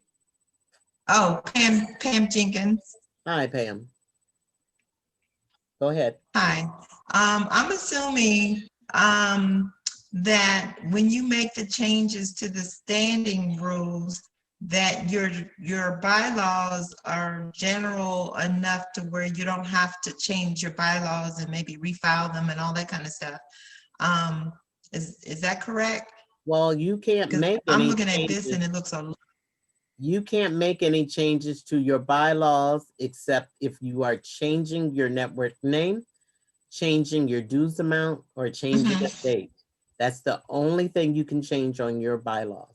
Oh, Pam Jenkins. Hi, Pam. Go ahead. Hi. I'm assuming that when you make the changes to the standing rules, that your bylaws are general enough to where you don't have to change your bylaws and maybe refile them and all that kind of stuff. Is that correct? Well, you can't make any I'm looking at this changes. and it looks a You can't make any changes to your bylaws except if you are changing your network name, changing your dues amount, or changing the date. That's the only thing you can change on your bylaws.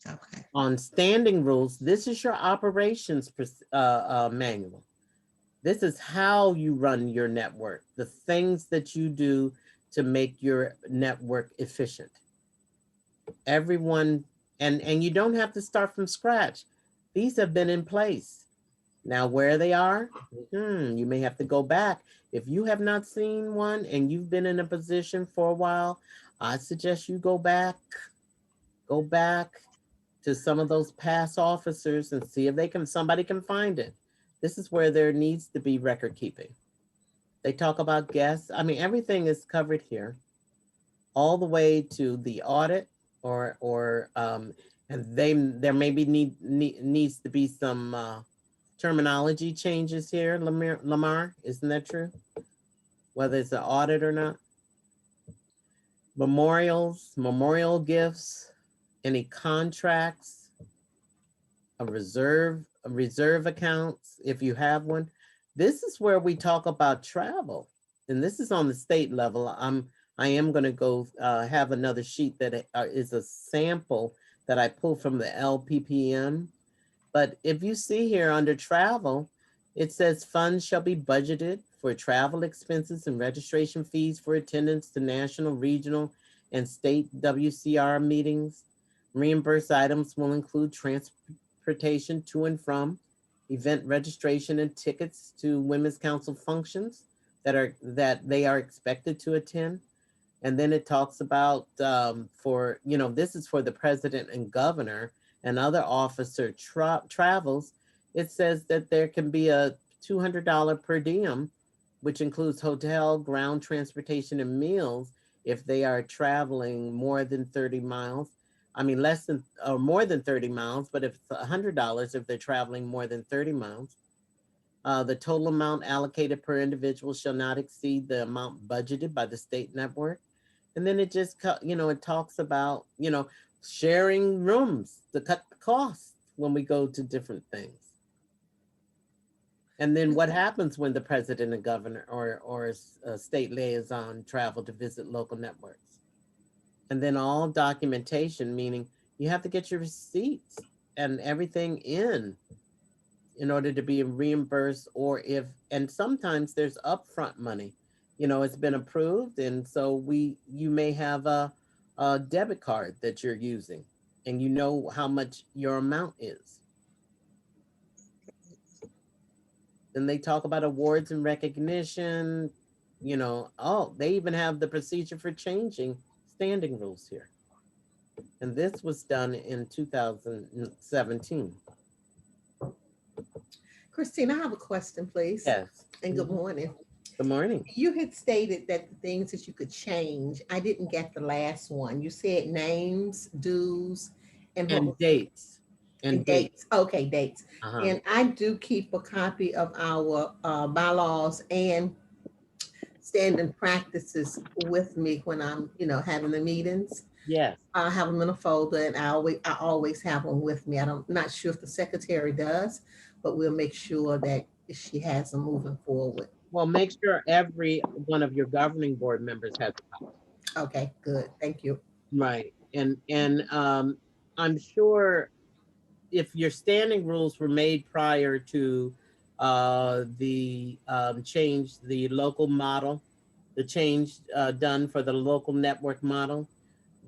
Okay. On standing rules, this is your operations manual. This is how you run your network, the things that you do to make your network efficient. Everyone, and you don't have to start from scratch. These have been in place. Now where they are, you may have to go back. If you have not seen one and you've been in a position for a while, I suggest you go back to some of those past officers and see if somebody can find it. This is where there needs to be record keeping. They talk about guests. I mean, everything is covered here, all the way to the audit, and there maybe needs to be some terminology changes here. Lamar, isn't that true? Whether it's an audit or not. Memorials, memorial gifts, any contracts, a reserve accounts, if you have one. This is where we talk about travel. And this is on the state level. I am going to go have another sheet that is a sample that I pulled from the LPPM. But if you see here under travel, it says funds shall be budgeted for travel expenses and registration fees for attendance to national, regional, and state WCR meetings. Reimbursed items will include transportation to and from, event registration and tickets to Women's Council functions that they are expected to attend. And then it talks about this is for the president and governor and other officer travels. It says that there can be a $200 per diem, which includes hotel, ground transportation, and meals if they are traveling more than 30 miles. I mean, less than or more than 30 miles, but if it's $100 if they're traveling more than 30 miles. The total amount allocated per individual shall not exceed the amount budgeted by the state network. And then it just, it talks about, sharing rooms to cut the cost when we go to different things. And then what happens when the president and governor or a state liaison travel to visit local networks? And then all documentation, meaning you have to get your receipts and everything in order to be reimbursed, and sometimes there's upfront money. It's been approved, and so you may have a debit card that you're using, and you know how much your amount is. Then they talk about awards and recognition, they even have the procedure for changing standing rules here. And this was done in 2017. Christine, I have a question, please. Yes. And good morning. Good morning. You had stated that the things that you could change, I didn't get the last one. You said names, dues, and what And was dates. and dates. Okay, dates. Uh-huh. And I do keep a copy of our bylaws and standing practices with me when I'm, having the meetings. Yes. I have them in a folder, and I always have them with me. Not sure if the secretary does, but we'll make sure that she has them moving forward. Well, make sure every one of your governing board members has a copy. Okay, good. Thank you. Right. And I'm sure if your standing rules were made prior to the change, the local model, the change done for the local network model,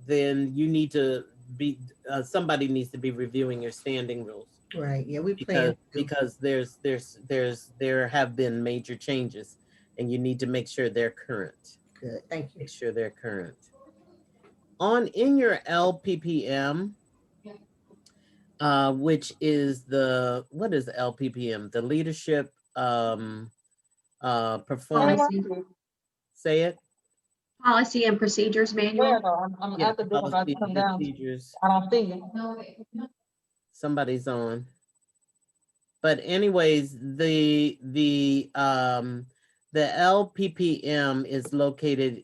then you need to be, somebody needs to be reviewing your standing rules. Right. Yeah, we plan because there have been major changes, and you need to make sure they're current. Good. Thank you. Make sure they're current. In your LPPM, which is what is LPPM? The leadership performance. Policy. Say it. Policy and procedures manual. I'm Yeah, at the door, I policy come down. procedures. I don't see you. Somebody's on. But anyways, the LPPM is located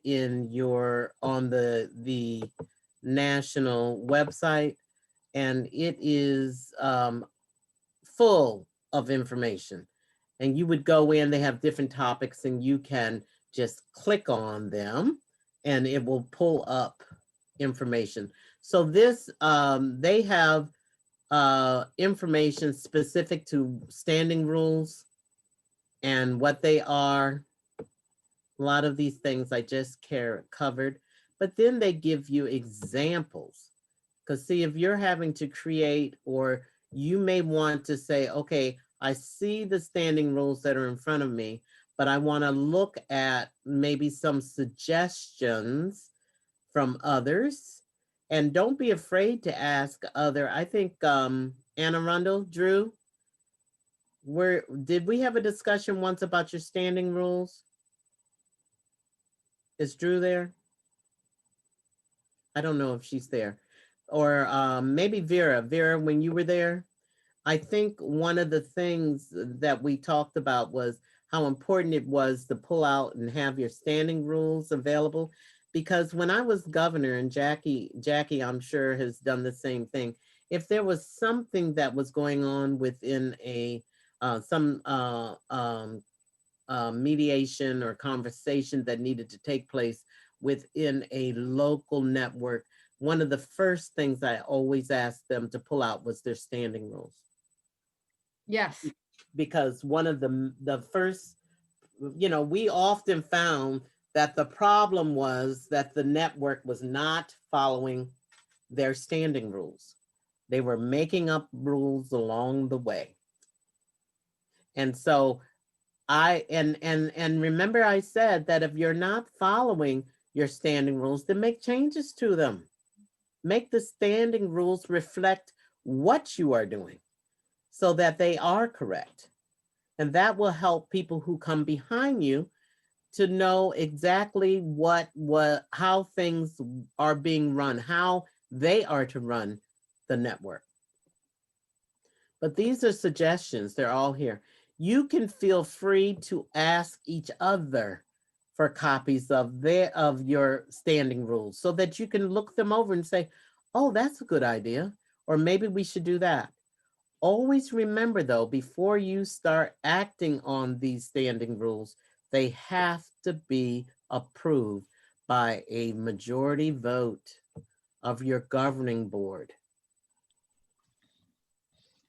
on the national website, and it is full of information. And you would go in, they have different topics, and you can just click on them and it will pull up information. So this, they have information specific to standing rules and what they are. A lot of these things I just covered, but then they give you examples. Because see, if you're having to create, or you may want to say, okay, I see the standing rules that are in front of me, but I want to look at maybe some suggestions from others. And don't be afraid to ask I think Anna Rundle, Drew, did we have a discussion once about your standing rules? Is Drew there? I don't know if she's there. Or maybe Vera. Vera, when you were there, I think one of the things that we talked about was how important it was to pull out and have your standing rules available. Because when I was governor, and Jackie, I'm sure has done the same thing. If there was something that was going on within some mediation or conversation that needed to take place within a local network, one of the first things I always asked them to pull out was their standing rules. Yes. Because one of the first, we often found that the problem was that the network was not following their standing rules. They were making up rules along the way. And so and remember I said that if you're not following your standing rules, then make changes to them. Make the standing rules reflect what you are doing so that they are correct. And that will help people who come behind you to know exactly how things are being run, how they are to run the network. But these are suggestions, they're all here. You can feel free to ask each other for copies of your standing rules so that you can look them over and say, oh, that's a good idea, or maybe we should do that. Always remember though, before you start acting on these standing rules, they have to be approved by a majority vote of your governing board.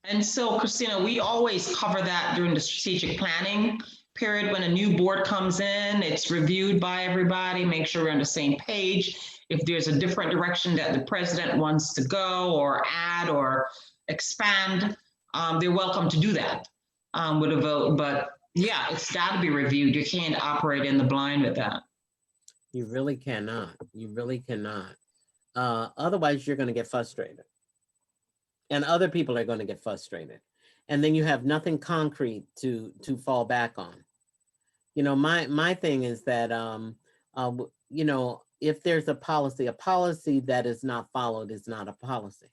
And so, Christina, we always cover that during the strategic planning period. When a new board comes in, it's reviewed by everybody, make sure we're on the same page. If there's a different direction that the president wants to go or add or expand, they're welcome to do that with a vote. But yeah, it's got to be reviewed. You can't operate in the blind with that. You really cannot. You really cannot. Otherwise, you're going to get frustrated. And other people are going to get frustrated. And then you have nothing concrete to fall back on. You know, my thing is that, you know, if there's a policy that is not followed is not a policy.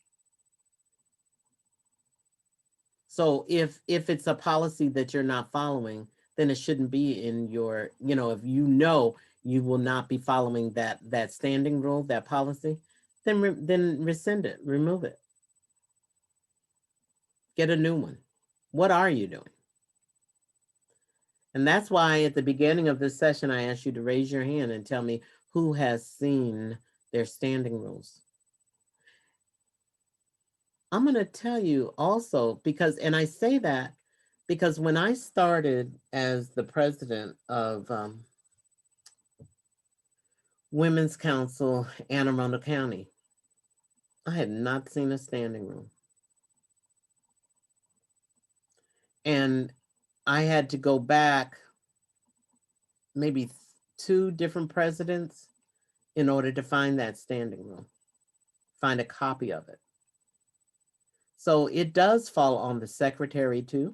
So if it's a policy that you're not following, then it shouldn't be in your, you know, if you know you will not be following that standing rule, that policy, then rescind it, remove it. Get a new one. What are you doing? And that's why at the beginning of this session, I asked you to raise your hand and tell me who has seen their standing rules. I'm going to tell you also, because, and I say that because when I started as the president of Women's Council, Anne Arundel County, I had not seen a standing rule. And I had to go back maybe 2 different presidents in order to find that standing rule, find a copy of it. So it does fall on the secretary too.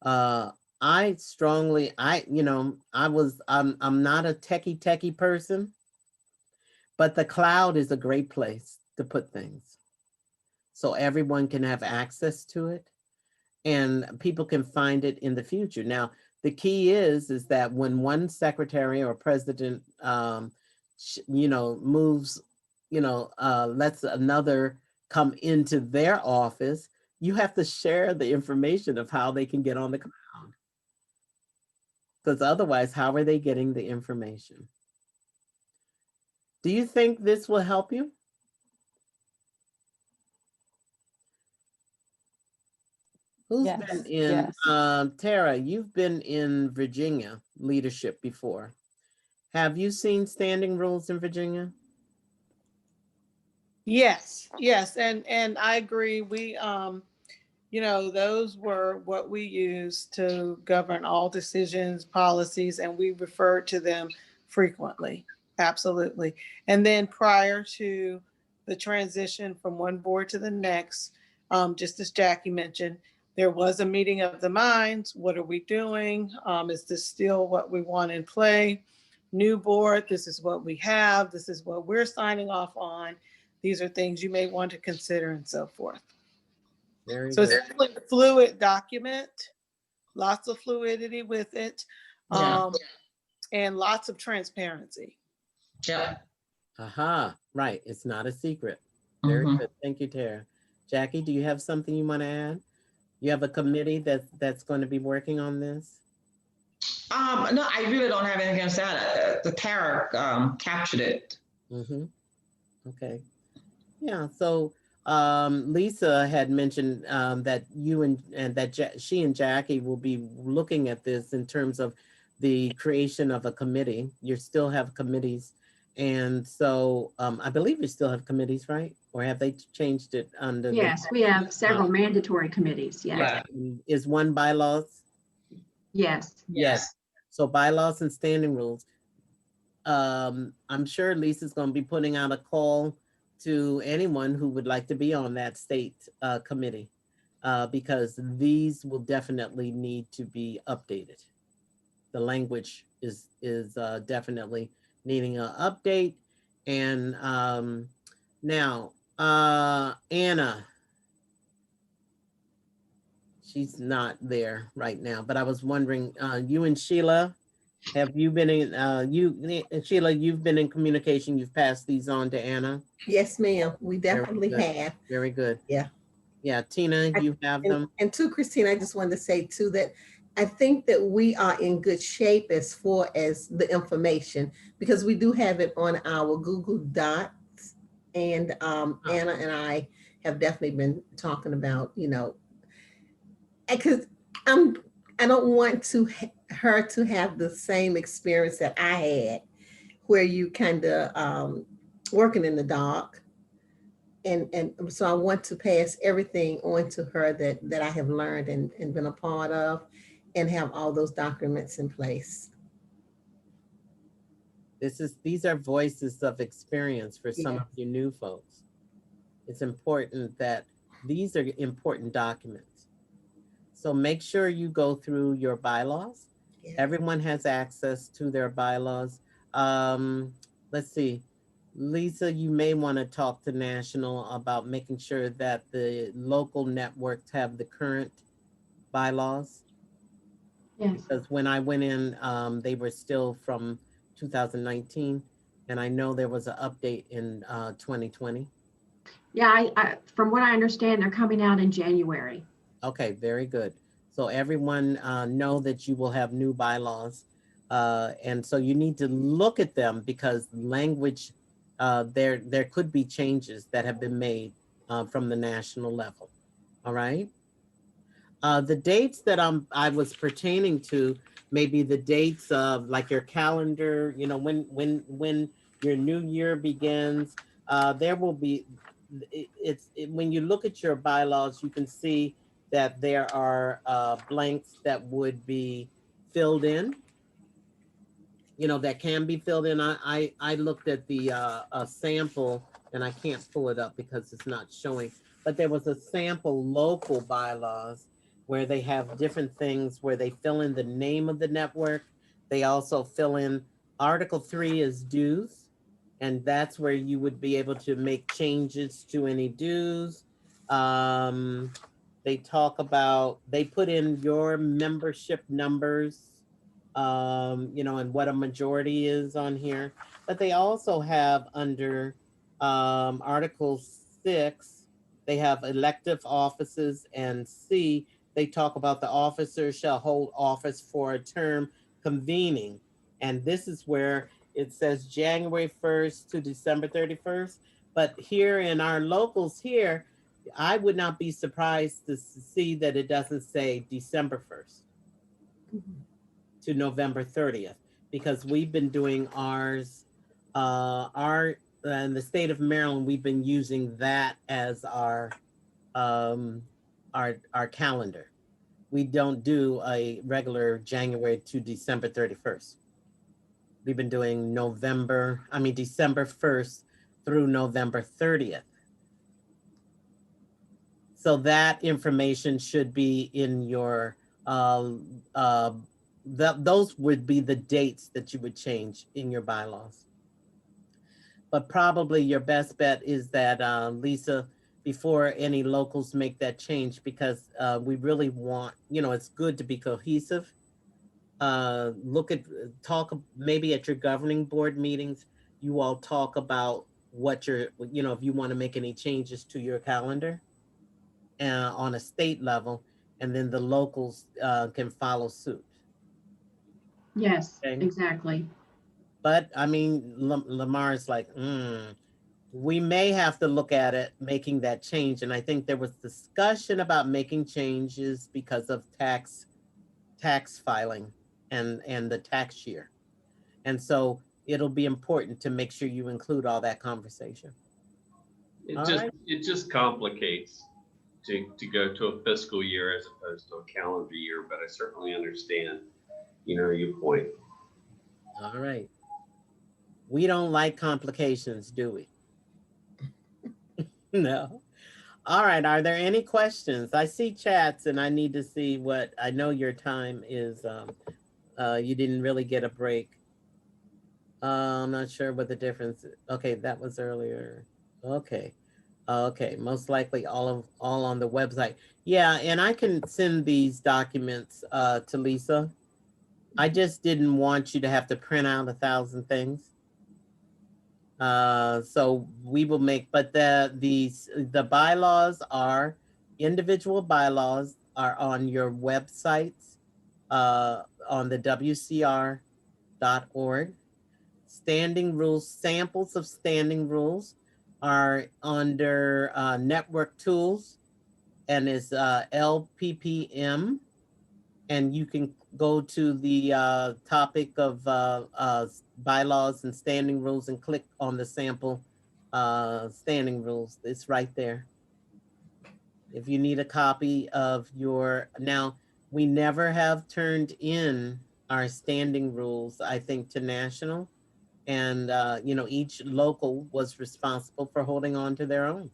I strongly, you know, I'm not a techie person, but the cloud is a great place to put things. So everyone can have access to it and people can find it in the future. Now, the key is that when one secretary or president, you know, moves, you know, lets another come into their office, you have to share the information of how they can get on the cloud. Because otherwise, how are they getting the information? Do you think this will help you? Who's been in, Tara, you've been in Virginia leadership before. Have you seen standing rules in Virginia? Yes, yes, and I agree. We you know, those were what we used to govern all decisions, policies, and we referred to them frequently. Absolutely. And then prior to the transition from one board to the next, just as Jackie mentioned, there was a meeting of the minds. What are we doing? Is this still what we want in play? New board, this is what we have. This is what we're signing off on. These are things you may want to consider and so forth. Very so good. It's definitely a fluid document, lots of fluidity with it, and lots of transparency. Yeah. Aha, right. It's not a secret. Very good. Thank you, Tara. Jackie, do you have something you want to add? You have a committee that's going to be working on this? No, I really don't have anything else to add. The Tara captured it. Okay. Yeah. So Lisa had mentioned that you and that she and Jackie will be looking at this in terms of the creation of a committee. You still have committees. And so I believe you still have committees, right? Or have they changed it under? Yes, we have several mandatory committees. Yes. Is one bylaws? Yes. Yes. So bylaws and standing rules. I'm sure Lisa's going to be putting out a call to anyone who would like to be on that state committee because these will definitely need to be updated. The language is definitely needing an update. And now, Anna, she's not there right now, but I was wondering, you and Sheila, have you been in, Sheila, you've been in communication, you've passed these on to Anna? Yes, ma'am. We definitely have. Very good. Yeah. Yeah, Tina, you have them? And to Christine, I just wanted to say too that I think that we are in good shape as far as the information because we do have it on our Google Docs, and Anna and I have definitely been talking about, you know, because I don't want her to have the same experience that I had, where you kind of working in the dark. And so I want to pass everything on to her that I have learned and been a part of, and have all those documents in place. These are voices of experience for some of you new folks. It's important that these are important documents. So make sure you go through your bylaws Everyone has access to their bylaws. Let's see. Lisa, you may want to talk to National about making sure that the local networks have the current bylaws. Yes. Because when I went in, they were still from 2019, and I know there was an update in 2020. Yeah, from what I understand, they're coming out in January. Okay, very good. So everyone know that you will have new bylaws. And so you need to look at them because language, there could be changes that have been made from the national level. All right. The dates that I was pertaining to, maybe the dates of like your calendar, you know, when your new year begins, there will be, when you look at your bylaws, you can see that there are blanks that would be filled in, you know, that can be filled in. I looked at the sample and I can't pull it up because it's not showing, but there was a sample local bylaws where they have different things where they fill in the name of the network. They also fill in Article 3 is dues. And that's where you would be able to make changes to any dues. They talk about, they put in your membership numbers, you know, and what a majority is on here. But they also have under Article 6, they have elective offices, and C, they talk about the officer shall hold office for a term convening. And this is where it says January 1st to December 31st. But here in our locals here, I would not be surprised to see that it doesn't say December 1st. To November 30th, because we've been doing ours, in the state of Maryland, we've been using that as our calendar. We don't do a regular January to December 31st. We've been doing December 1st through November 30th. So that information should be in your those would be the dates that you would change in your bylaws. But probably your best bet is that, Lisa, before any locals make that change, because we really want, you know, it's good to be cohesive. Talk maybe at your governing board meetings, you all talk about what if you want to make any changes to your calendar on a state level, and then the locals can follow suit. Yes, Okay. exactly. But I mean, Lamar's like, we may have to look at it, making that change. And I think there was discussion about making changes because of tax filing and the tax year. And so it'll be important to make sure you include all that conversation. It just complicates to go to a fiscal year as opposed to a calendar year, but I certainly understand, your point. All right. We don't like complications, do we? No. All right. Are there any questions? I see chats and I need to see what, I know your time is, you didn't really get a break. I'm not sure what the difference is. Okay, that was earlier. Okay. Okay, most likely all on the website. Yeah, and I can send these documents to Lisa. I just didn't want you to have to print out 1,000 things. So we will make, but the bylaws are, individual bylaws are on your websites, on the WCR.org. Standing rules, samples of standing rules are under network tools, and is LPPM. And you can go to the topic of bylaws and standing rules and click on the sample standing rules. It's right there. If you need a copy of now, we never have turned in our standing rules, I think, to national. And, each local was responsible for holding on to their own.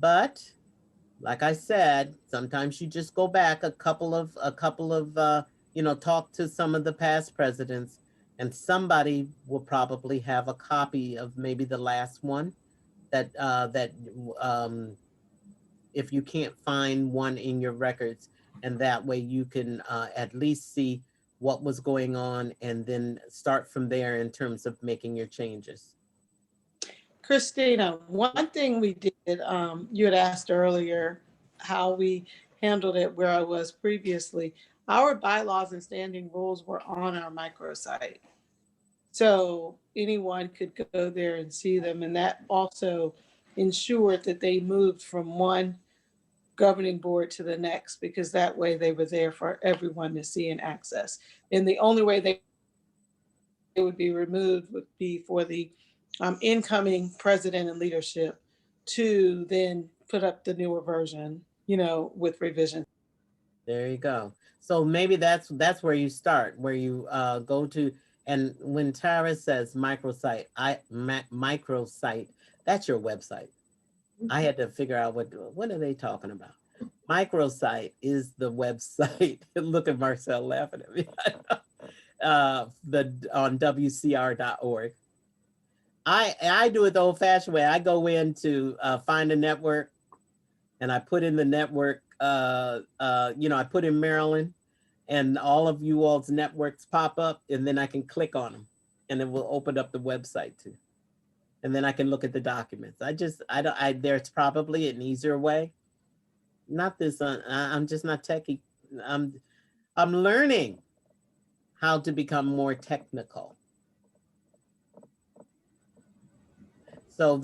But Like I said, sometimes you just go back a couple of, talk to some of the past presidents, and somebody will probably have a copy of maybe the last one that, if you can't find one in your records, and that way you can at least see what was going on and then start from there in terms of making your changes. Christina, one thing we did, you had asked earlier how we handled it where I was previously. Our bylaws and standing rules were on our microsite. So anyone could go there and see them. And that also ensured that they moved from one governing board to the next, because that way they were there for everyone to see and access. And the only way they would be removed would be for the incoming president and leadership to then put up the newer version, with revisions. There you go. So maybe that's where you start, where you go to, and when Tara says microsite, microsite, that's your website. I had to figure out what are they talking about. Microsite is the website. Look at Marcel laughing at me. On WCR.org. I do it the old-fashioned way. I go in to find a network, and I put in the network. I put in Maryland, and all of you all's networks pop up, and then I can click on them, and it will open up the website too. And then I can look at the documents. There's probably an easier way. Not this, I'm just not techie. I'm learning how to become more technical. So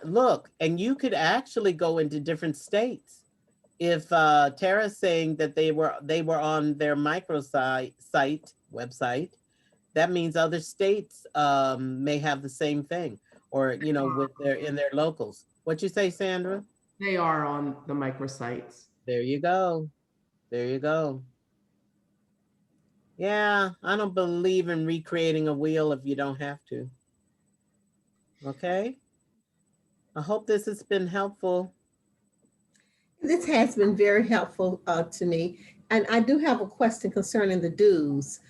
look, and you could actually go into different states. If Tara's saying that they were on their microsite website, that means other states may have the same thing, or in their locals. What you say, Sandra? They are on the microsites. There you go. There you go. Yeah, I don't believe in recreating a wheel if you don't have to. Okay. I hope this has been helpful. This has been very helpful to me. And I do have a question concerning the dues.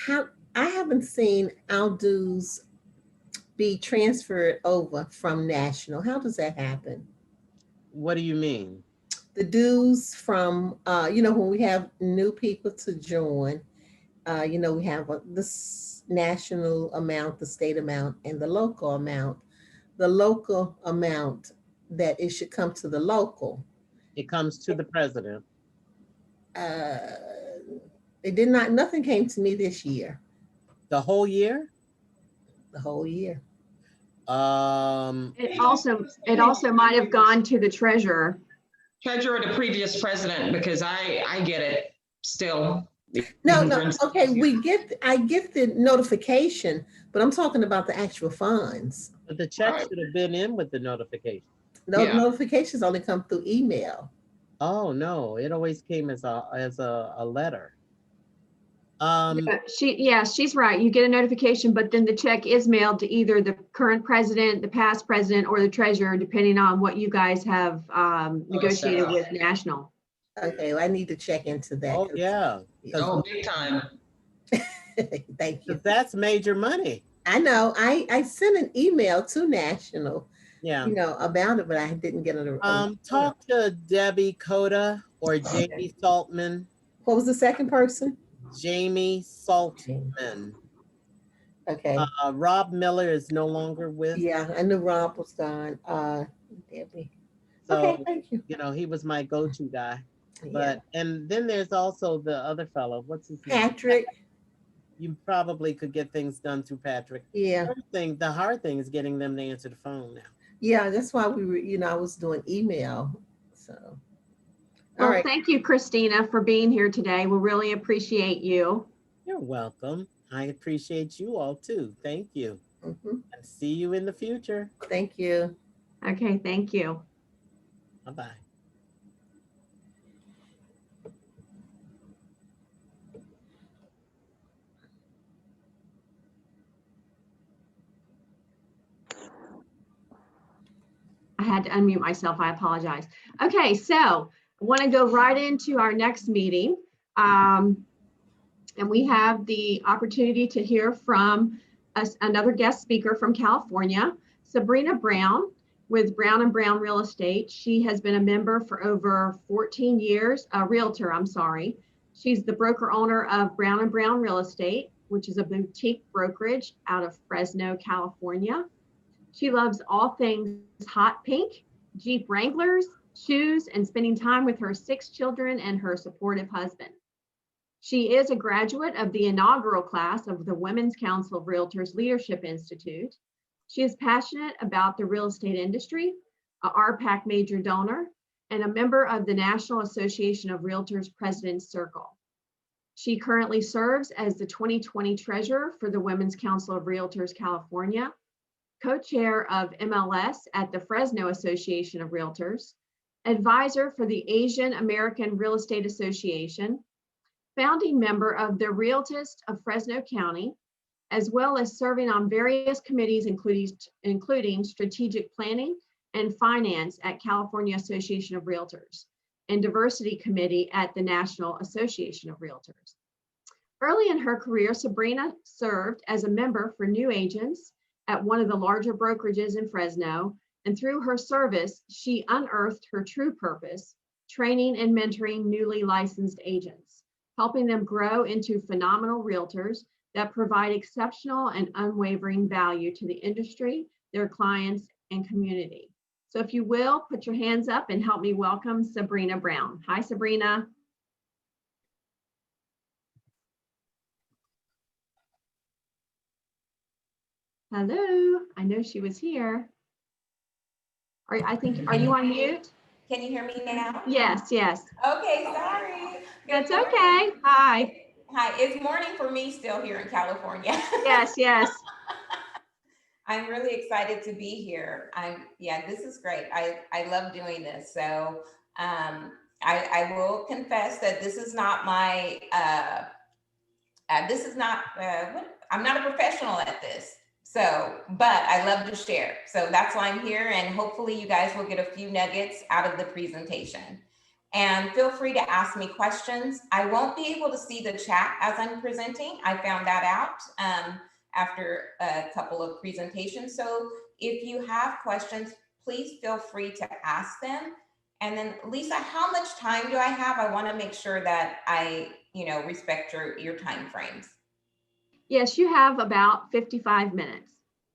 I haven't seen our dues be transferred over from national. How does that happen? What do you mean? The dues from, when we have new people to join, we have this national amount, the state amount, and the local amount. The local amount that it should come to the local. It comes to the president. It did not, nothing came to me this year. The whole year? The whole year. It also might have gone to the treasurer. Treasurer, the previous president, because I get it still. No. Okay, I get the notification, but I'm talking about the actual funds. But the check should have been in with the notification. No, notifications only come through email. Oh no, it always came as a letter. She's right. You get a notification, but then the check is mailed to either the current president, the past president, or the treasurer, depending on what you guys have negotiated with national. Okay, well, I need to check into that. Oh yeah. Oh, big time. Thank you. That's major money. I know. I sent an email to national. Yeah. About it, but I didn't get it. Talk to Debbie Coda or Jamie Saltman. What was the second person? Jamie Saltman. Okay. Rob Miller is no longer with. Yeah, I knew Rob was gone. Debbie. So, okay, thank you. He was my go-to guy. But and then there's also the other fellow. What's his name? Patrick. You probably could get things done through Patrick. Yeah. The hard thing is getting them to answer the phone now. Yeah, that's why we were, I was doing email. So. All right. Thank you, Christina, for being here today. We really appreciate you. You're welcome. I appreciate you all too. Thank you. And see you in the future. Thank you. Okay, thank you. Bye-bye. I had had to unmute myself. I apologize. Okay, so I want to go right into our next meeting. And we have the opportunity to hear from another guest speaker from California, Sabrina Brown with Brown & Brown Real Estate. She has been a member for over 14 years, a realtor, I'm sorry. She's the broker owner of Brown & Brown Real Estate, which is a boutique brokerage out of Fresno, California. She loves all things hot pink, Jeep Wranglers, shoes, and spending time with her 6 children and her supportive husband. She is a graduate of the inaugural class of the Women's Council of Realtors Leadership Institute. She is passionate about the real estate industry, a RPAC major donor, and a member of the National Association of Realtors President's Circle. She currently serves as the 2020 treasurer for the Women's Council of Realtors California, co-chair of MLS at the Fresno Association of Realtors, advisor for the Asian American Real Estate Association, founding member of the Realtist of Fresno County, as well as serving on various committees, including strategic planning and finance at California Association of Realtors and diversity committee at the National Association of Realtors. Early in her career, Sabrina served as a member for new agents at one of the larger brokerages in Fresno, and through her service, she unearthed her true purpose, training and mentoring newly licensed agents, helping them grow into phenomenal realtors that provide exceptional and unwavering value to the industry, their clients, and community. So if you will, put your hands up and help me welcome Sabrina Brown. Hi, Sabrina. Hello, I know she was here. Are you on mute? Can you hear me now? Yes, yes. Okay, sorry. That's okay. Hi. Hi, it's morning for me still here in California. Yes, yes. I'm really excited to be here. Yeah, this is great. I love doing this. So I will confess that this is not my, I'm not a professional at this. So, but I love to share. So that's why I'm here, and hopefully you guys will get a few nuggets out of the presentation. And feel free to ask me questions. I won't be able to see the chat as I'm presenting. I found that out after a couple of presentations. So if you have questions, please feel free to ask them. And then Lisa, how much time do I have? I want to make sure that I, respect your time frames. Yes, you have about 55 minutes.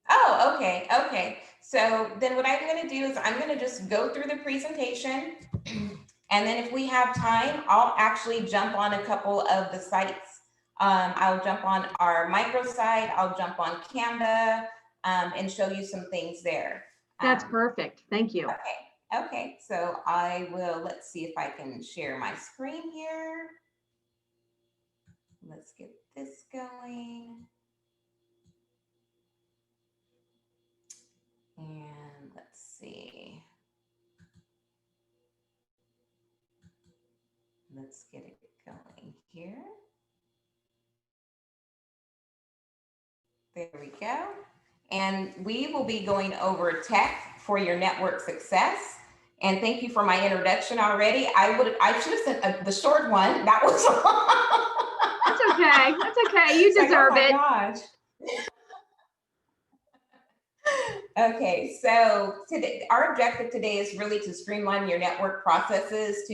Oh, okay. Okay. So then what I'm going to do is I'm going to just go through the presentation. And then if we have time, I'll actually jump on a couple of the sites. I'll jump on our microsite. I'll jump on Canva and show you some things there. That's perfect. Thank you. Okay. Okay. So I will, let's see if I can share my screen here. Let's get this going. And let's see. Let's get it going here. There we go. And we will be going over tech for your network success. And thank you for my introduction already. I should have sent the short one. That was That's okay. That's okay. You deserve it. Oh my gosh. Okay, so today, our objective today is really to streamline your network processes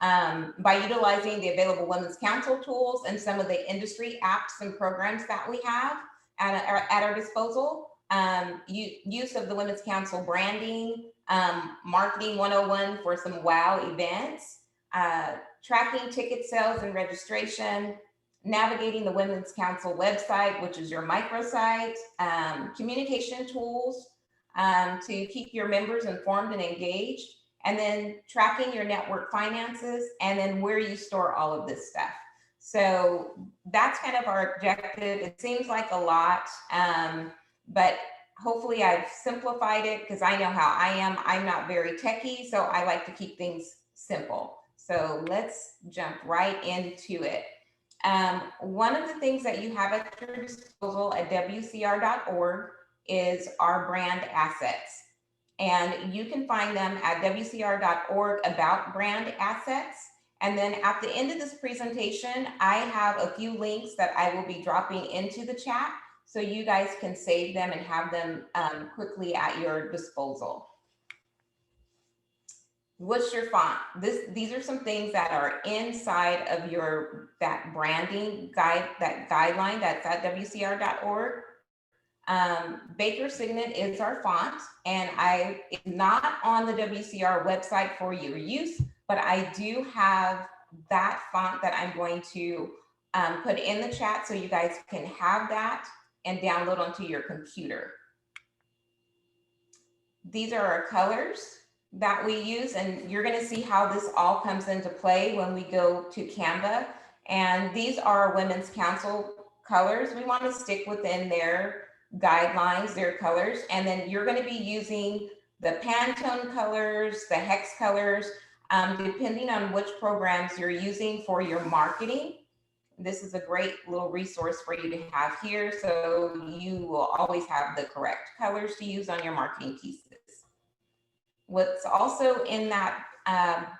by utilizing the available Women's Council tools and some of the industry apps and programs that we have at our disposal. Use of the Women's Council branding, marketing 101 for some wow events, tracking ticket sales and registration, navigating the Women's Council website, which is your microsite, communication tools to keep your members informed and engaged, and then tracking your network finances, and then where you store all of this stuff. So that's kind of our objective. It seems like a lot, but hopefully I've simplified it because I know how I am. I'm not very techie, so I like to keep things simple. So let's jump right into it. One of the things that you have at your disposal at WCR.org is our brand assets. And you can find them at wcr.org about brand assets. And then at the end of this presentation, I have a few links that I will be dropping into the chat so you guys can save them and have them quickly at your disposal. What's your font? These are some things that are inside of that branding guide, that guideline that's at wcr.org. Baker Signet is our font, and it's not on the WCR website for your use, but I do have that font that I'm going to put in the chat so you guys can have that and download onto your computer. These are our colors that we use, and you're going to see how this all comes into play when we go to Canva. And these are our Women's Council colors. We want to stick within their guidelines, their colors, and then you're going to be using the Pantone colors, the hex colors, depending on which programs you're using for your marketing. This is a great little resource for you to have here, so you will always have the correct colors to use on your marketing pieces. What's also in that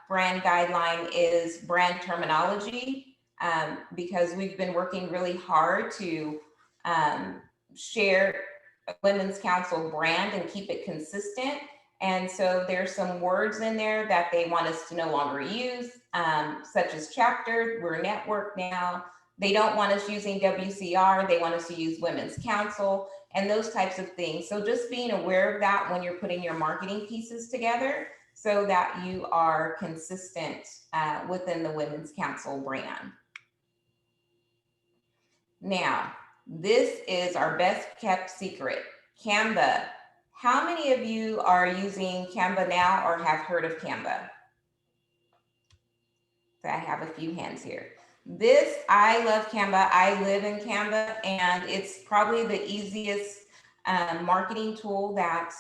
brand guideline is brand terminology, because we've been working really hard to share a Women's Council brand and keep it consistent. And so there's some words in there that they want us to no longer use, such as chapter. We're a network now. They don't want us using WCR. They want us to use Women's Council and those types of things. So just being aware of that when you're putting your marketing pieces together so that you are consistent within the Women's Council brand. Now, this is our best kept secret, Canva. How many of you are using Canva now or have heard of Canva? So I have a few hands here. I love Canva. I live in Canva, and it's probably the easiest marketing tool that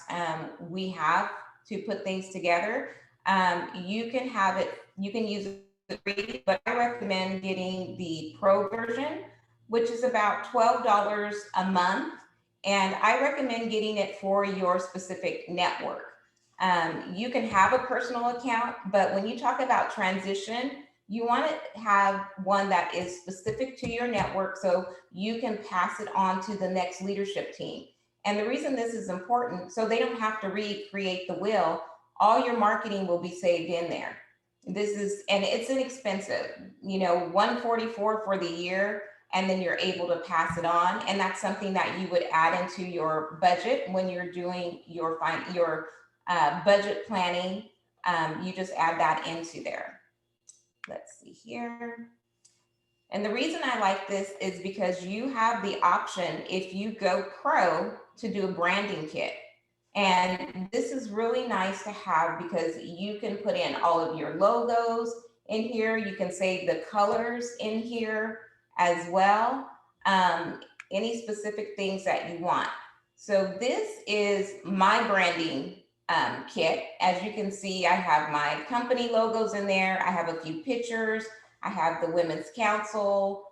we have to put things together. You can use it free, but I recommend getting the pro version, which is about $12 a month. And I recommend getting it for your specific network. You can have a personal account, but when you talk about transition, you want to have one that is specific to your network so you can pass it on to the next leadership team. And the reason this is important, so they don't have to recreate the wheel, all your marketing will be saved in there. And it's inexpensive, $144 for the year, and then you're able to pass it on. And that's something that you would add into your budget when you're doing your budget planning. You just add that into there. Let's see here. And the reason I like this is because you have the option, if you go pro, to do a branding kit. And this is really nice to have because you can put in all of your logos in here. You can save the colors in here as well. Any specific things that you want. So this is my branding kit. As you can see, I have my company logos in there. I have a few pictures. I have the Women's Council.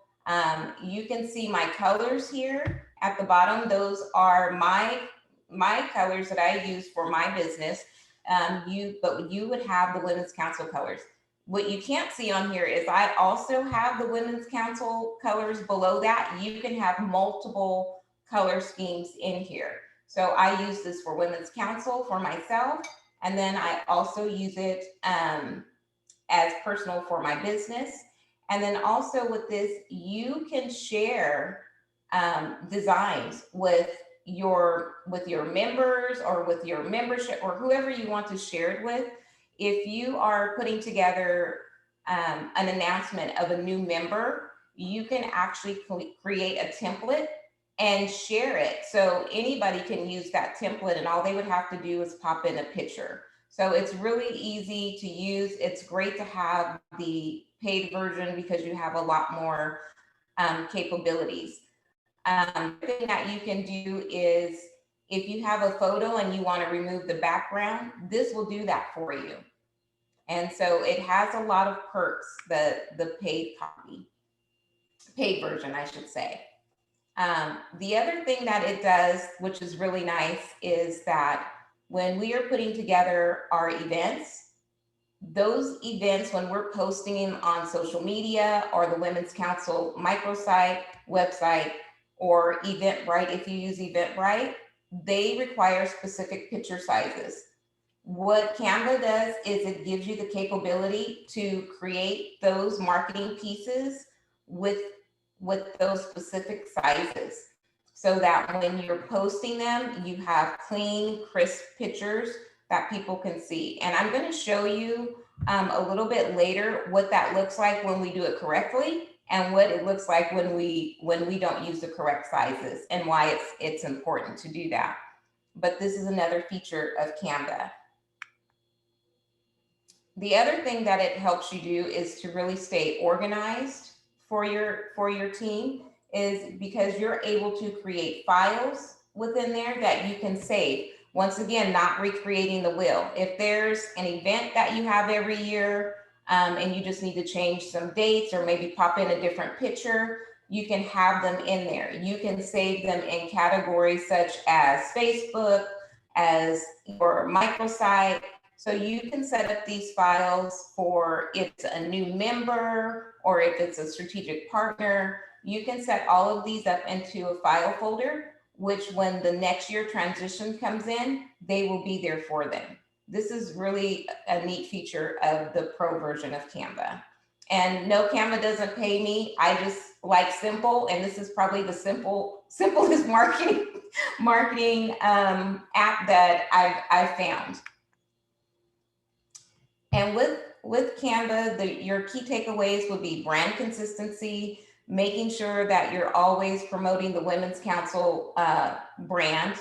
You can see my colors here at the bottom. Those are my colors that I use for my business. But you would have the Women's Council colors. What you can't see on here is I also have the Women's Council colors below that. You can have multiple color schemes in here. So I use this for Women's Council for myself. And then I also use it as personal for my business. And then also with this, you can share designs with your members or with your membership or whoever you want to share it with. If you are putting together an announcement of a new member, you can actually create a template and share it. So anybody can use that template and all they would have to do is pop in a picture. So it's really easy to use. It's great to have the paid version because you have a lot more capabilities. The thing that you can do is if you have a photo and you want to remove the background, this will do that for you. And so it has a lot of perks, the paid version, I should say. The other thing that it does, which is really nice, is that when we are putting together our events, those events, when we're posting them on social media or the Women's Council microsite, website, or Eventbrite, if you use Eventbrite, they require specific picture sizes. What Canva does is it gives you the capability to create those marketing pieces with those specific sizes, so that when you're posting them, you have clean, crisp pictures that people can see. And I'm going to show you a little bit later what that looks like when we do it correctly, and what it looks like when we don't use the correct sizes, and why it's important to do that. But this is another feature of Canva. The other thing that it helps you do is to really stay organized for your team, is because you're able to create files within there that you can save. Once again, not recreating the wheel. If there's an event that you have every year, and you just need to change some dates or maybe pop in a different picture, you can have them in there. You can save them in categories such as Facebook, as your microsite. So you can set up these files for if it's a new member or if it's a strategic partner. You can set all of these up into a file folder, which when the next year transition comes in, they will be there for them. This is really a neat feature of the pro version of Canva. And no, Canva doesn't pay me. I just like simple, and this is probably the simplest marketing app that I've found. And with Canva, your key takeaways would be brand consistency, making sure that you're always promoting the Women's Council brand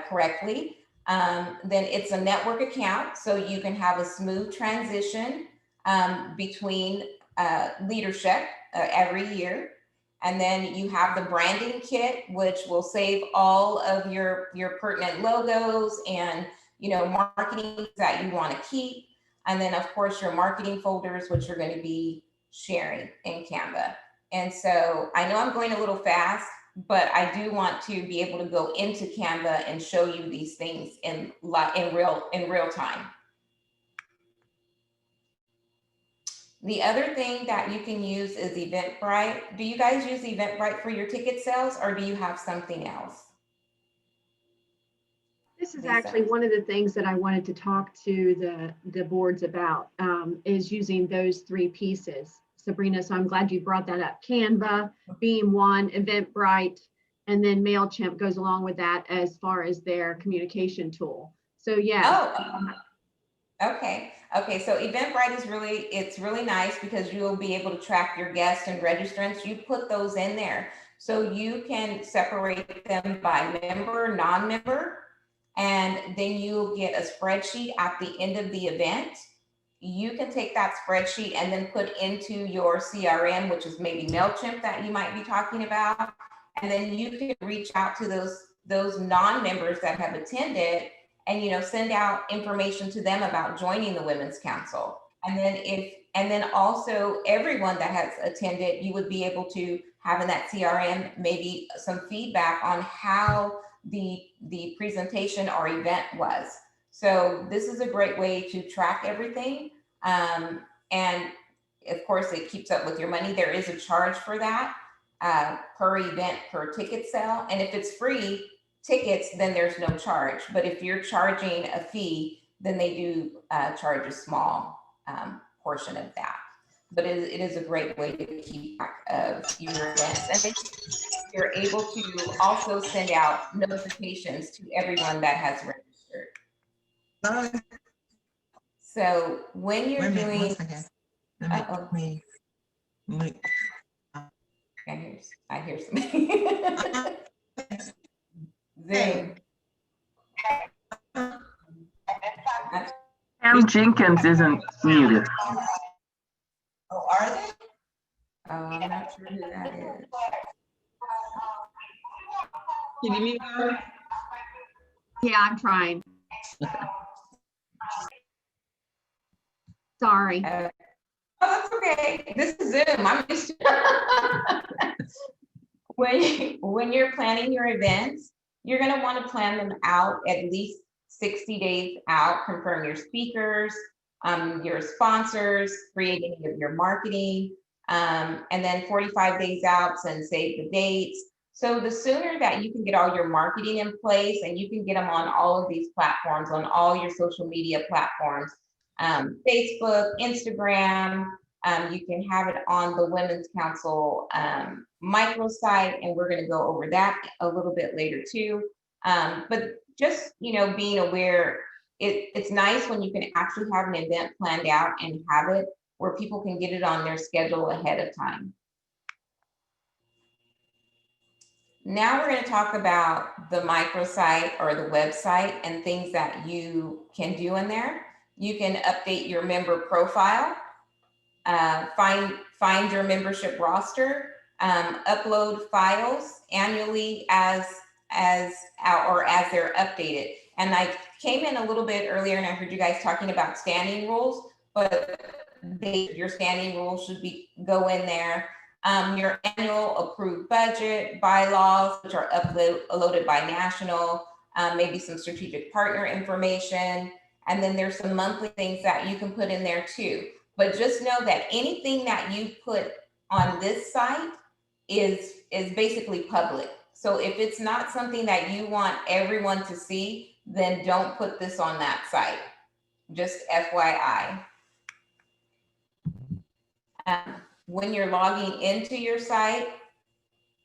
correctly. Then it's a network account, so you can have a smooth transition between leadership every year. And then you have the branding kit, which will save all of your pertinent logos and marketing that you want to keep. And then of course your marketing folders, which you're going to be sharing in Canva. And so I know I'm going a little fast, but I do want to be able to go into Canva and show you these things in real time. The other thing that you can use is Eventbrite. Do you guys use Eventbrite for your ticket sales, or do you have something else? This is actually one of the things that I wanted to talk to the boards about, is using those three pieces, Sabrina. So I'm glad you brought that up. Canva being one, Eventbrite, and then MailChimp goes along with that as far as their communication tool. So yeah. Oh, okay. So Eventbrite is really nice because you'll be able to track your guests and registrants. You put those in there so you can separate them by member, non-member. And then you'll get a spreadsheet at the end of the event. You can take that spreadsheet and then put into your CRM, which is maybe MailChimp that you might be talking about. And then you can reach out to those non-members that have attended and send out information to them about joining the Women's Council. And then also everyone that has attended, you would be able to have in that CRM maybe some feedback on how the presentation or event was. So this is a great way to track everything. And of course it keeps up with your money. There is a charge for that per event, per ticket sale. And if it's free tickets, then there's no charge. But if you're charging a fee, then they do charge a small portion of that. But it is a great way to keep track of your events. And then you're able to also send out notifications to everyone that has registered. So when you're doing, I hear something. Zoom. Pam Jenkins isn't muted. Oh, are they? Oh, I'm not sure who that is. Can you mute her? Yeah, I'm trying. Sorry. Oh, that's okay. This is Zoom. I'm used to when you're planning your events, you're going to want to plan them out at least 60 days out, confirm your speakers, your sponsors, create any of your marketing, and then 45 days out, save the dates. So the sooner that you can get all your marketing in place and you can get them on all of these platforms, on all your social media platforms, Facebook, Instagram, you can have it on the Women's Council microsite, and we're going to go over that a little bit later too. But just, being aware, it's nice when you can actually have an event planned out and have it where people can get it on their schedule ahead of time. Now we're going to talk about the microsite or the website and things that you can do in there. You can update your member profile, find your membership roster, upload files annually as they're updated. And I came in a little bit earlier and I heard you guys talking about standing rules, but your standing rules should go in there. Your annual approved budget, bylaws, which are uploaded by national, maybe some strategic partner information. And then there's some monthly things that you can put in there too. But just know that anything that you put on this site is basically public. So if it's not something that you want everyone to see, then don't put this on that site. Just FYI. When you're logging into your site,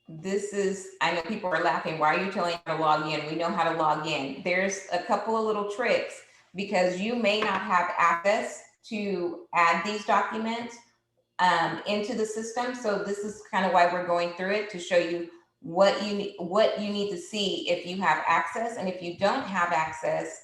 I know people are laughing. Why are you telling how to log in? We know how to log in. There's a couple of little tricks because you may not have access to add these documents into the system. So this is kind of why we're going through it, to show you what you need to see if you have access. And if you don't have access,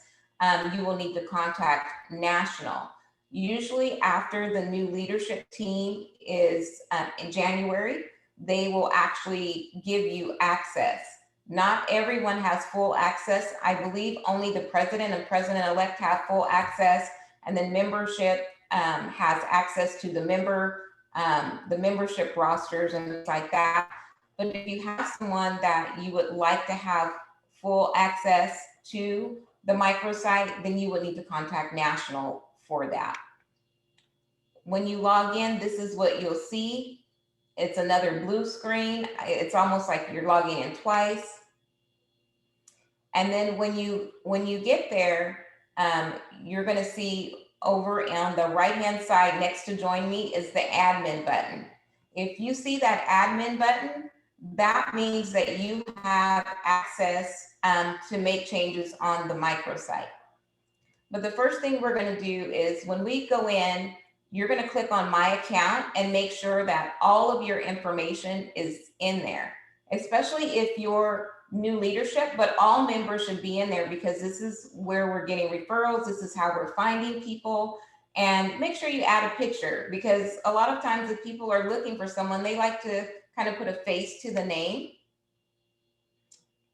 you will need to contact national. Usually after the new leadership team is in January, they will actually give you access. Not everyone has full access. I believe only the president and president-elect have full access, and then membership has access to the membership rosters and things like that. But if you have someone that you would like to have full access to the microsite, then you would need to contact national for that. When you log in, this is what you'll see. It's another blue screen. It's almost like you're logging in twice. And then when you get there, you're going to see over on the right-hand side next to join me is the admin button. If you see that admin button, that means that you have access to make changes on the microsite. But the first thing we're going to do is when we go in, you're going to click on my account and make sure that all of your information is in there, especially if you're new leadership, but all members should be in there because this is where we're getting referrals. This is how we're finding people. And make sure you add a picture, because a lot of times if people are looking for someone, they like to kind of put a face to the name.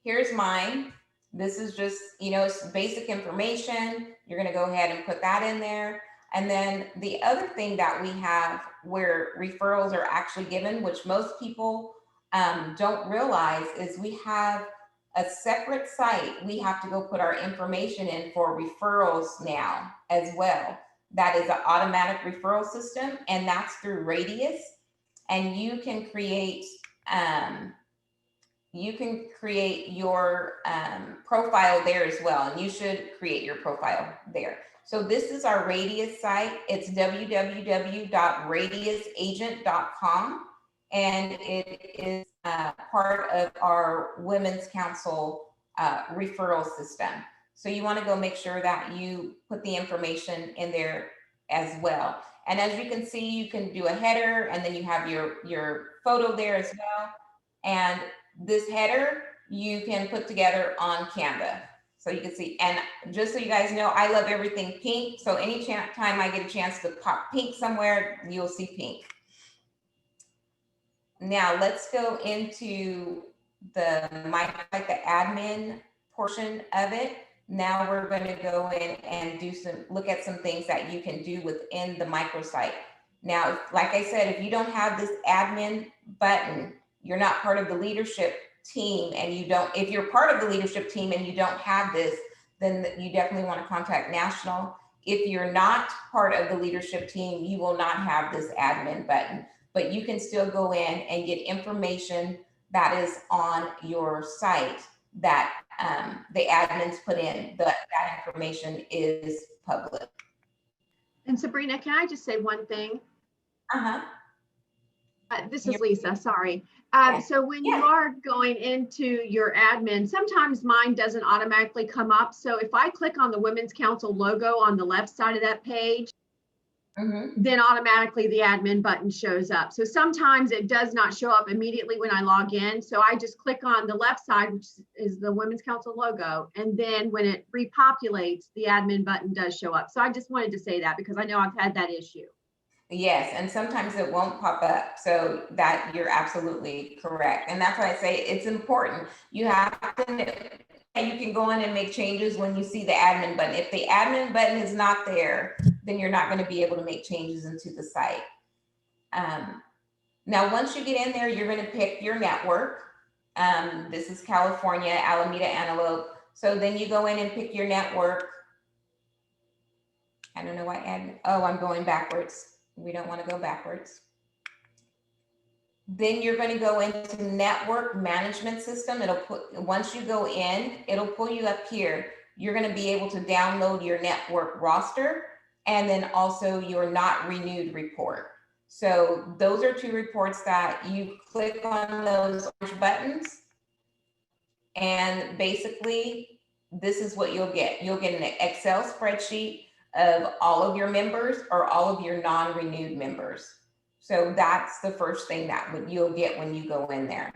Here's mine. This is just, some basic information. You're going to go ahead and put that in there. And then the other thing that we have where referrals are actually given, which most people don't realize, is we have a separate site. We have to go put our information in for referrals now as well. That is an automatic referral system, and that's through Radius. And you can create your profile there as well, and you should create your profile there. So this is our Radius site. It's www.radiusagent.com, and it is part of our Women's Council referral system. So you want to go make sure that you put the information in there as well. And as you can see, you can do a header, and then you have your photo there as well. And this header you can put together on Canva. So you can see, and just so you guys know, I love everything pink. So any time I get a chance to pop pink somewhere, you'll see pink. Now let's go into the admin portion of it. Now we're going to go in and look at some things that you can do within the microsite. Now, like I said, if you don't have this admin button, you're not part of the leadership team, and if you're part of the leadership team and you don't have this, then you definitely want to contact national. If you're not part of the leadership team, you will not have this admin button, but you can still go in and get information that is on your site that the admins put in. That information is public. And Sabrina, can I just say one thing? Uh-huh. This is Lisa, sorry. So when you are going into your admin, sometimes mine doesn't automatically come up. So if I click on the Women's Council logo on the left side of that page, then automatically the admin button shows up. So sometimes it does not show up immediately when I log in. So I just click on the left side, which is the Women's Council logo. And then when it repopulates, the admin button does show up. So I just wanted to say that because I know I've had that issue. Yes, and sometimes it won't pop up, so that you're absolutely correct. And that's why I say it's important. You have to, and you can go in and make changes when you see the admin button. If the admin button is not there, then you're not going to be able to make changes into the site. Now, once you get in there, you're going to pick your network. This is California, Alameda Antelope. So then you go in and pick your network. I don't know why admin, oh, I'm going backwards. We don't want to go backwards. Then you're going to go into network management system. It'll put, once you go in, it'll pull you up here. You're going to be able to download your network roster and then also your not renewed report. So those are two reports that you click on those orange buttons. And basically, this is what you'll get. You'll get an Excel spreadsheet of all of your members or all of your non-renewed members. So that's the first thing that you'll get when you go in there.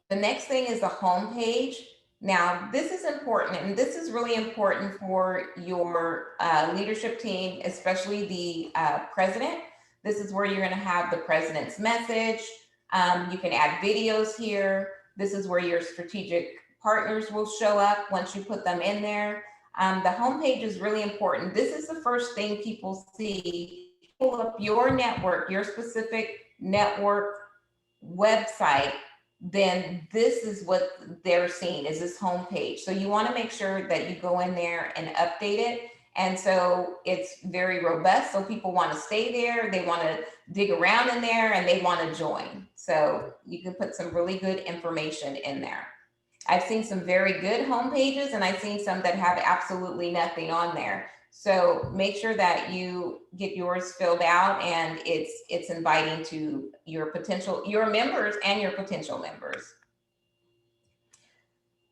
The next thing is the home page. Now, this is important, and this is really important for your leadership team, especially the president. This is where you're going to have the president's message. You can add videos here. This is where your strategic partners will show up once you put them in there. The homepage is really important. This is the first thing people see. Pull up your network, your specific network website, then this is what they're seeing is this homepage. So you want to make sure that you go in there and update it. And so it's very robust. So people want to stay there. They want to dig around in there and they want to join. So you can put some really good information in there. I've seen some very good home pages and I've seen some that have absolutely nothing on there. So make sure that you get yours filled out and it's inviting to your members and your potential members.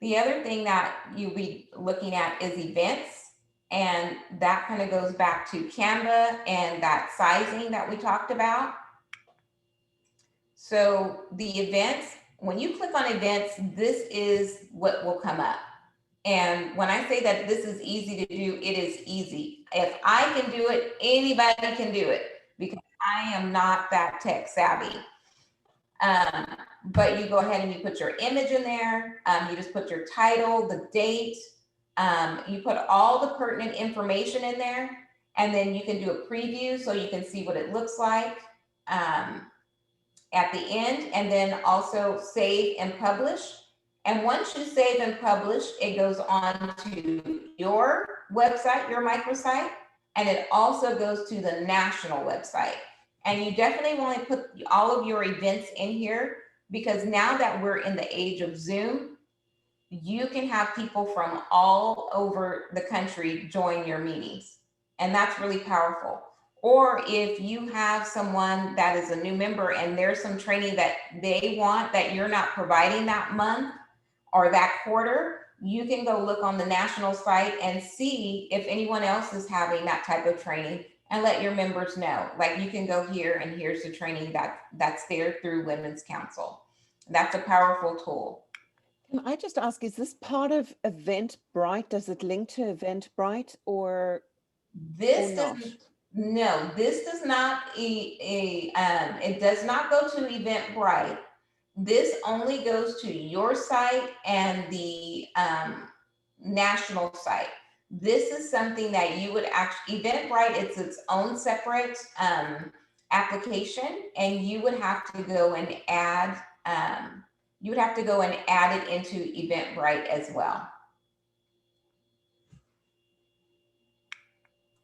The other thing that you'll be looking at is events. And that kind of goes back to Canva and that sizing that we talked about. So the events, when you click on events, this is what will come up. And when I say that this is easy to do, it is easy. If I can do it, anybody can do it because I am not that tech savvy. But you go ahead and you put your image in there. You just put your title, the date. You put all the pertinent information in there, and then you can do a preview so you can see what it looks like at the end, and then also save and publish. And once you save and publish, it goes on to your website, your microsite, and it also goes to the national website. And you definitely want to put all of your events in here because now that we're in the age of Zoom, you can have people from all over the country join your meetings. And that's really powerful. Or if you have someone that is a new member and there's some training that they want that you're not providing that month or that quarter, you can go look on the national site and see if anyone else is having that type of training and let your members know. Like you can go here and here's the training that's there through Women's Council. That's a powerful tool. Can I just ask, is this part of Eventbrite? Does it link to Eventbrite or not? No, this does not, it does not go to Eventbrite. This only goes to your site and the national site. This is something that you would actually, Eventbrite, it's its own separate application, and you would have to go and add you would have to go and add it into Eventbrite as well.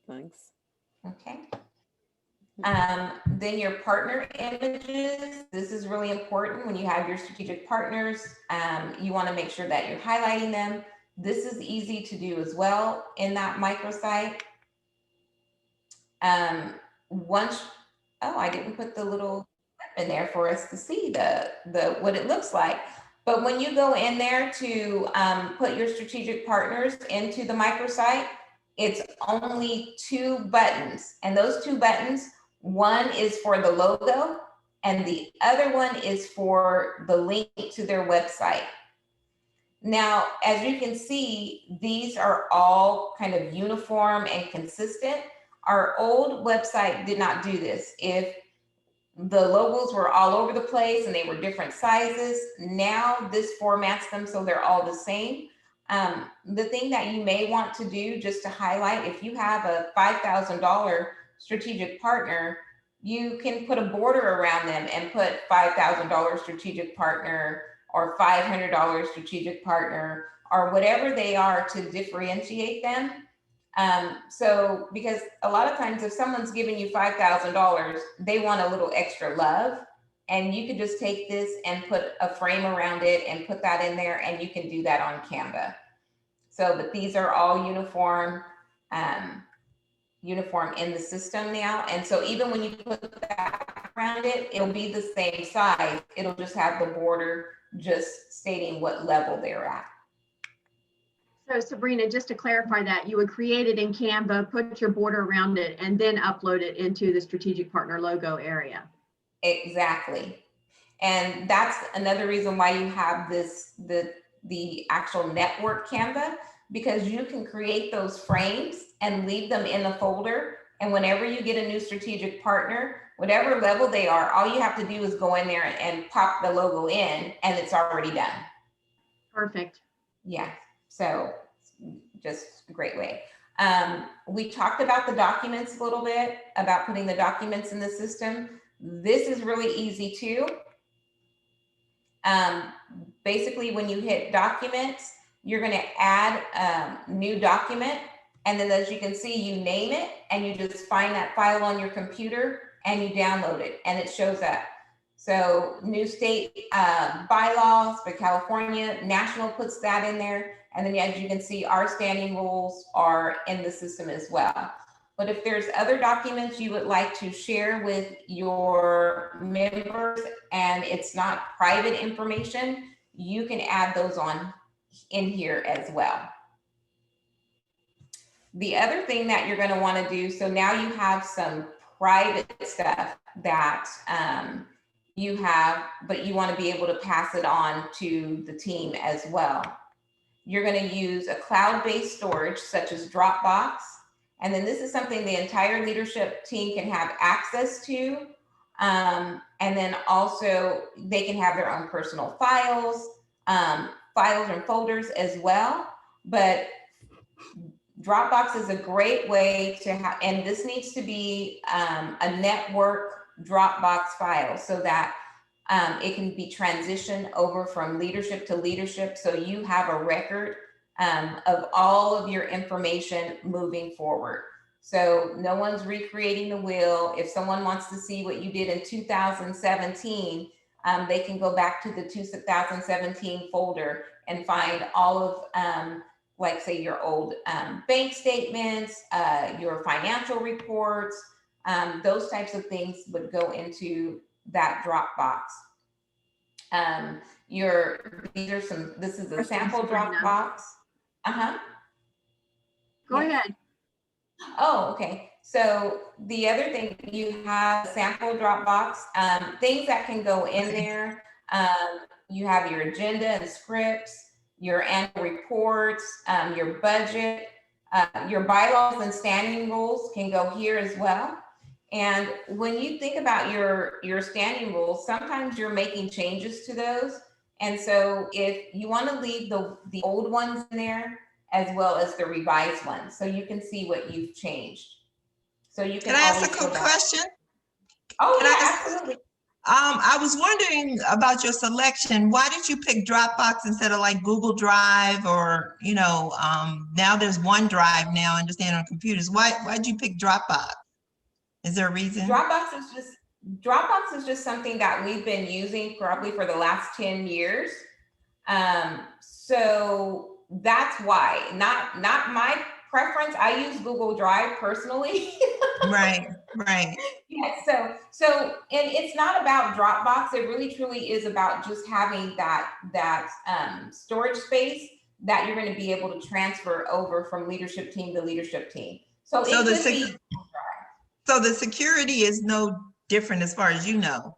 Thanks. Okay. Then your partner images. This is really important when you have your strategic partners. You want to make sure that you're highlighting them. This is easy to do as well in that microsite. I didn't put the little clip in there for us to see the what it looks like. But when you go in there to put your strategic partners into the microsite, it's only 2 buttons. And those 2 buttons, one is for the logo and the other one is for the link to their website. Now, as you can see, these are all kind of uniform and consistent. Our old website did not do this. If the logos were all over the place and they were different sizes, now this formats them so they're all the same. The thing that you may want to do, just to highlight, if you have a $5,000 strategic partner, you can put a border around them and put $5,000 strategic partner or $500 strategic partner or whatever they are to differentiate them. So because a lot of times if someone's giving you $5,000, they want a little extra love, and you could just take this and put a frame around it and put that in there, and you can do that on Canva. So, but these are all uniform in the system now. And so even when you put that around it, it'll be the same size. It'll just have the border just stating what level they're at. So Sabrina, just to clarify that, you would create it in Canva, put your border around it, and then upload it into the strategic partner logo area. Exactly. And that's another reason why you have this, the actual network Canva, because you can create those frames and leave them in the folder. And whenever you get a new strategic partner, whatever level they are, all you have to do is go in there and pop the logo in, and it's already done. Perfect. Yeah. So just a great way. We talked about the documents a little bit, about putting the documents in the system. This is really easy too. Basically, when you hit documents, you're going to add a new document. And then as you can see, you name it and you just find that file on your computer and you download it and it shows up. So new state bylaws for California, national puts that in there. And then as you can see, our standing rules are in the system as well. But if there's other documents you would like to share with your members and it's not private information, you can add those on in here as well. The other thing that you're going to want to do, so now you have some private stuff that you have, but you want to be able to pass it on to the team as well. You're going to use a cloud-based storage such as Dropbox. And then this is something the entire leadership team can have access to. And then also they can have their own personal files and folders as well. But Dropbox is a great way to have, and this needs to be a network Dropbox file so that it can be transitioned over from leadership to leadership. So you have a record of all of your information moving forward. So no one's recreating the wheel. If someone wants to see what you did in 2017, they can go back to the 2017 folder and find all of, like say your old bank statements, your financial reports, those types of things would go into that Dropbox. This is a sample Dropbox. Go ahead. Oh, okay. So the other thing, you have a sample Dropbox, things that can go in there. You have your agenda and scripts, your annual reports, your budget, your bylaws and standing rules can go here as well. And when you think about your standing rules, sometimes you're making changes to those. And so if you want to leave the old ones in there as well as the revised ones, so you can see what you've changed. So you can I ask a always quick go back. question? Oh, Can I yeah, ask- absolutely. I was wondering about your selection. Why did you pick Dropbox instead of like Google Drive or, now there's OneDrive now, I understand, on computers. Why'd you pick Dropbox? Is there a reason? Dropbox is just something that we've been using probably for the last 10 years. So that's why, not my preference. I use Google Drive personally. Right. Yeah, so and it's not about Dropbox. It really truly is about just having that storage space that you're going to be able to transfer over from leadership team to leadership team. So the security is no different as far as you know.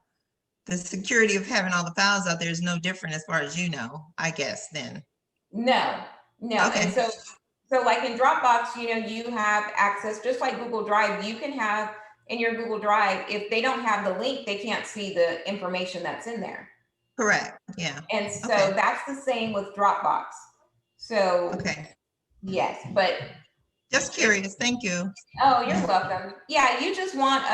The security of having all the files out there is no different as far as you know, I guess then. No. Okay. And so like in Dropbox, you have access, just like Google Drive, you can have in your Google Drive, if they don't have the link, they can't see the information that's in there. Correct. Yeah. And so that's the same with Dropbox. So yes, but just curious. Thank you. Oh, you're welcome. Yeah, you just want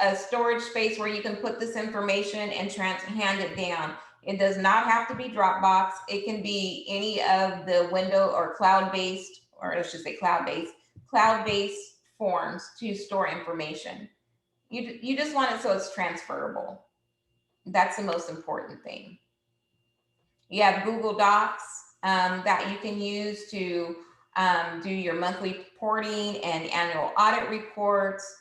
a storage space where you can put this information and hand it down. It does not have to be Dropbox. It can be any of the window or cloud-based, or I should say cloud-based forms to store information. You just want it so it's transferable. That's the most important thing. You have Google Docs that you can use to do your monthly reporting and annual audit reports.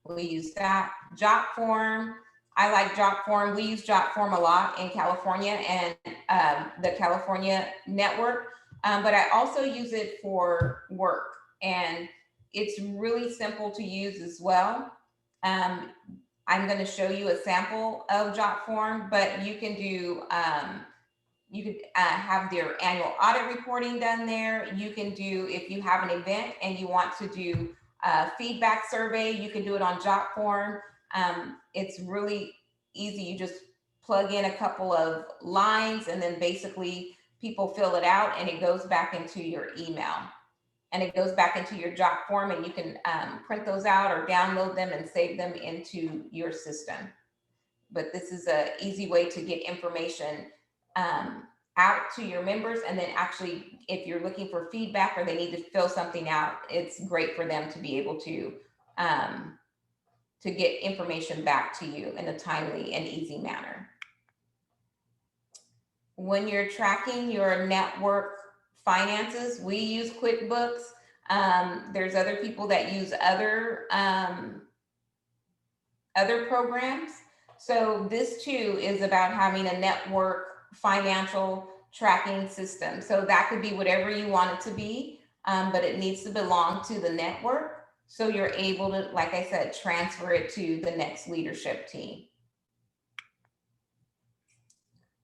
We use that. JotForm. I like JotForm. We use JotForm a lot in California and the California network, but I also use it for work, and it's really simple to use as well. I'm going to show you a sample of JotForm, but you can do you could have their annual audit reporting done there. You can do, if you have an event and you want to do a feedback survey, you can do it on JotForm. It's really easy. You just plug in a couple of lines and then basically people fill it out and it goes back into your email. And it goes back into your JotForm, and you can print those out or download them and save them into your system. But this is an easy way to get information out to your members, and then actually if you're looking for feedback or they need to fill something out, it's great for them to be able to get information back to you in a timely and easy manner. When you're tracking your network finances, we use QuickBooks. There's other people that use other programs. So this too is about having a network financial tracking system. So that could be whatever you want it to be, but it needs to belong to the network. So you're able to, like I said, transfer it to the next leadership team.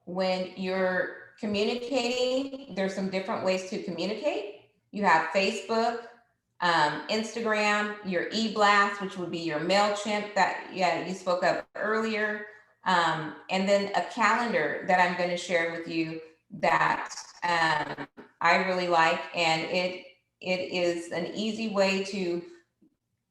When you're communicating, there's some different ways to communicate. You have Facebook, Instagram, your eBlast, which would be your MailChimp that you spoke of earlier, and then a calendar that I'm going to share with you that I really like, and it is an easy way to,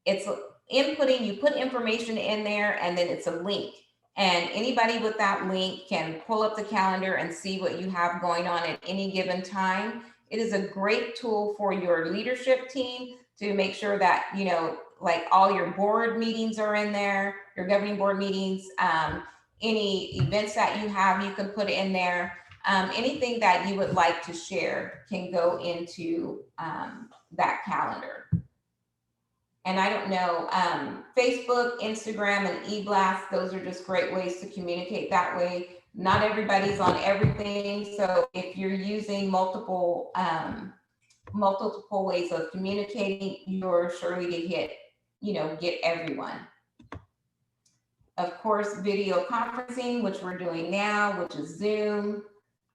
it's inputting, you put information in there and then it's a link. And anybody with that link can pull up the calendar and see what you have going on at any given time. It is a great tool for your leadership team to make sure that, like all your board meetings are in there, your governing board meetings, any events that you have, you can put in there. Anything that you would like to share can go into that calendar. And I don't know, Facebook, Instagram, and eBlast, those are just great ways to communicate that way. Not everybody's on everything. So if you're using multiple ways of communicating, you're surely to get everyone. Of course, video conferencing, which we're doing now, which is Zoom.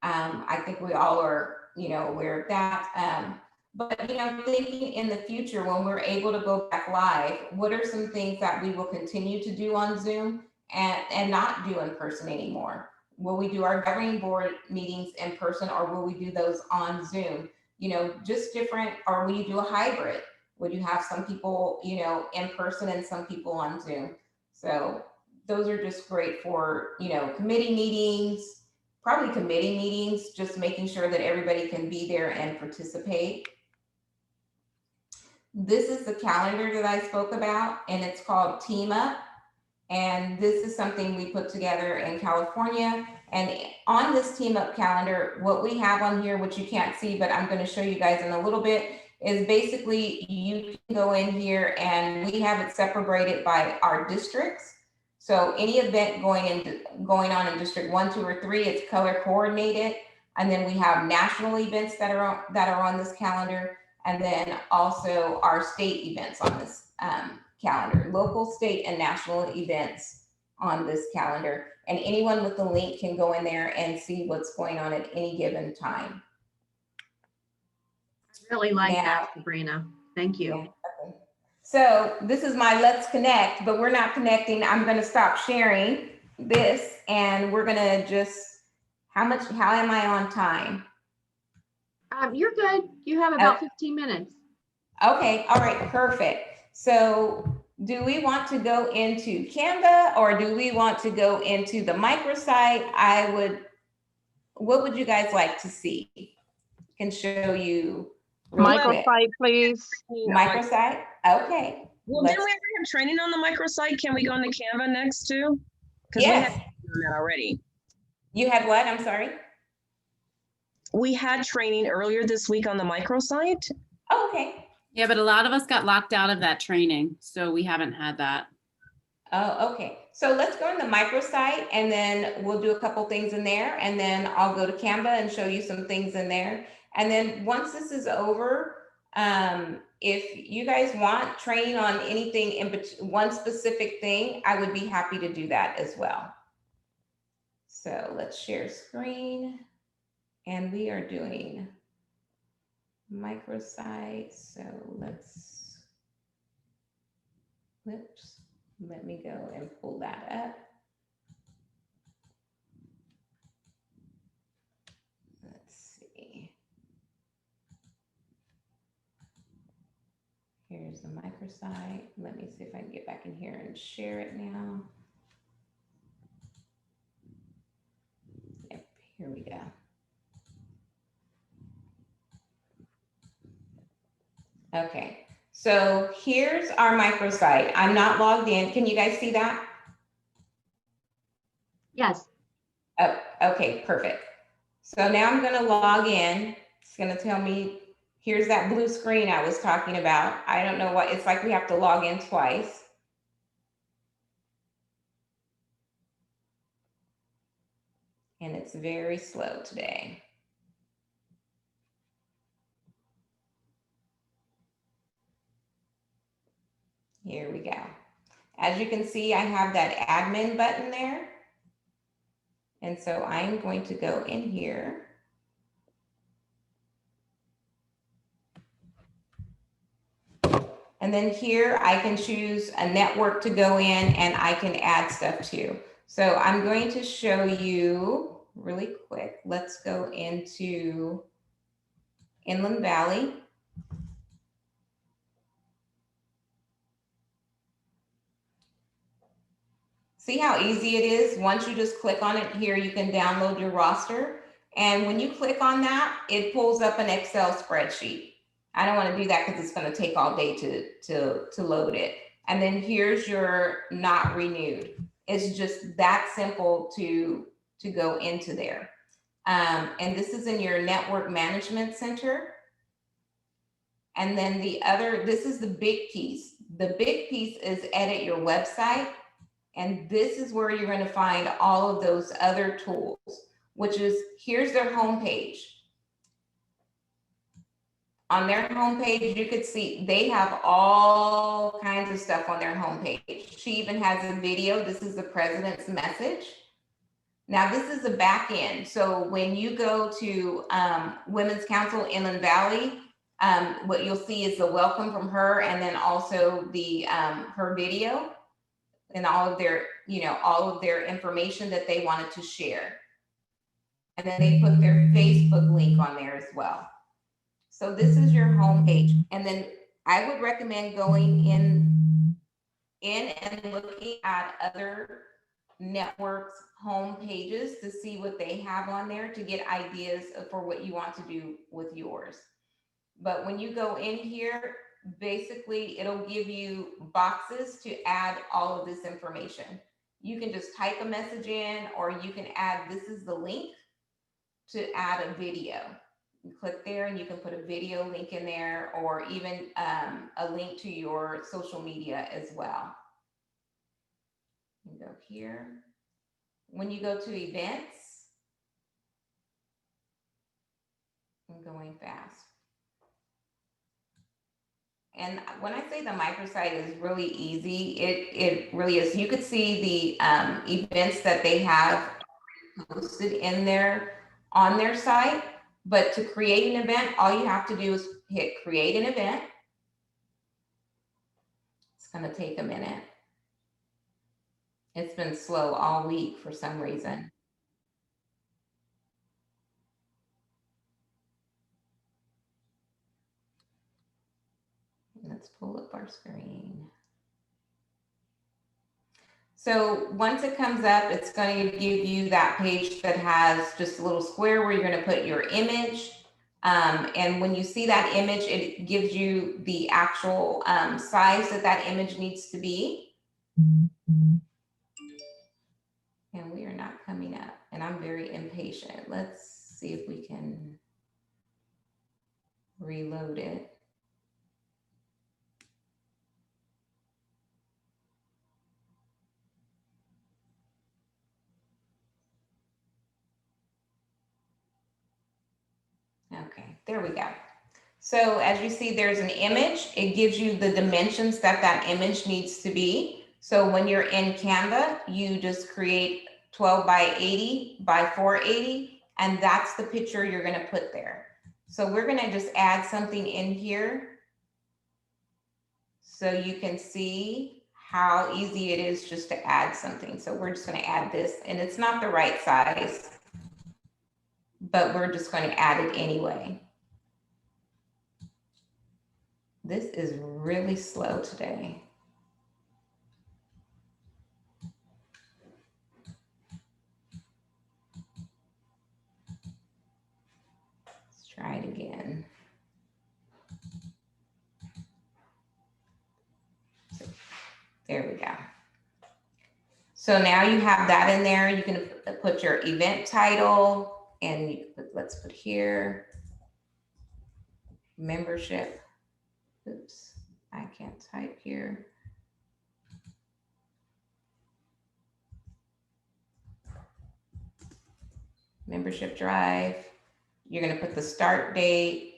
I think we all are, aware of that. But, thinking in the future, when we're able to go back live, what are some things that we will continue to do on Zoom and not do in person anymore? Will we do our governing board meetings in person, or will we do those on Zoom? Just different, or will you do a hybrid? Would you have some people, in person and some people on Zoom? So those are just great for, you know, committee meetings, probably committee meetings, just making sure that everybody can be there and participate. This is the calendar that I spoke about, and it's called Team Up. And this is something we put together in California. And on this Team Up calendar, what we have on here, which you can't see, but I'm going to show you guys in a little bit, is basically you can go in here and we have it separated by our districts. So any event going on in District 1, 2, or 3, it's color coordinated. And then we have national events that are on this calendar. And then also our state events on this calendar, local, state, and national events on this calendar. And anyone with the link can go in there and see what's going on at any given time. I really like that, Sabrina. Thank you. Yeah, okay. So this is my Let's Connect, but we're not connecting. I'm going to stop sharing this and we're going to just, how am I on time? You're good. You have about 15 minutes. Okay. All right. Perfect. So do we want to go into Canva or do we want to go into the microsite? What would you guys like to see? I can show you. Microsite, please. Microsite? Okay. Well, didn't we ever have training on the microsite? Can we go into Canva next too? Because yes. we had done that already. You had what? I'm sorry. We had training earlier this week on the microsite. Oh, okay. Yeah, but a lot of us got locked out of that training, so we haven't had that. Oh, okay. So let's go in the microsite and then we'll do a couple things in there and then I'll go to Canva and show you some things in there. And then once this is over, if you guys want training on anything in one specific thing, I would be happy to do that as well. So let's share screen and we are doing microsite. So let me go and pull that up. Let's see. Here's the microsite. Let me see if I can get back in here and share it now. Yep, here we go. Okay, so here's our microsite. I'm not logged in. Can you guys see that? Yes. Oh, okay, perfect. So now I'm going to log in. It's going to tell me, here's that blue screen I was talking about. I don't know what, it's like we have to log in twice. And it's very slow today. Here we go. As you can see, I have that admin button there. And so I'm going to go in here. And then here I can choose a network to go in and I can add stuff to. So I'm going to show you really quick. Let's go into Inland Valley. See how easy it is? Once you just click on it here, you can download your roster. And when you click on that, it pulls up an Excel spreadsheet. I don't want to do that because it's going to take all day to load it. And then here's your not renewed. It's just that simple to go into there. And this is in your network management center. And then this is the big piece. The big piece is edit your website. And this is where you're going to find all of those other tools, which is, here's their homepage. On their homepage, you could see they have all kinds of stuff on their homepage. She even has a video. This is the president's message. Now, this is the back end. So when you go to Women's Council Inland Valley, what you'll see is the welcome from her and then also the her video. And all of their information that they wanted to share. And then they put their Facebook link on there as well. So this is your homepage. And then I would recommend going in and looking at other networks home pages to see what they have on there to get ideas for what you want to do with yours. But when you go in here, basically it'll give you boxes to add all of this information. You can just type a message in, or you can add, this is the link to add a video. You click there and you can put a video link in there, or even a link to your social media as well. You go here. When you go to events, I'm going fast. And when I say the microsite is really easy, it really is. You could see the events that they have posted in there on their site, but to create an event, all you have to do is hit create an event. It's gonna take a minute. It's been slow all week for some reason. Let's pull up our screen. So once it comes up, it's going to give you that page that has just a little square where you're going to put your image. And when you see that image, it gives you the actual size that that image needs to be. And we are not coming up, and I'm very impatient. Let's see if we can reload it. Okay, there we go. So as you see, there's an image. It gives you the dimensions that that image needs to be. So when you're in Canva, you just create 12 by 80 by 480, and that's the picture you're going to put there. So we're going to just add something in here so you can see how easy it is just to add something. So we're just going to add this, and it's not the right size, but we're just going to add it anyway. This is really slow today. Let's try it again. There we go. So now you have that in there. You can put your event title, and you put, let's put here, membership. Oops, I can't type here. Membership drive. You're going to put the start date,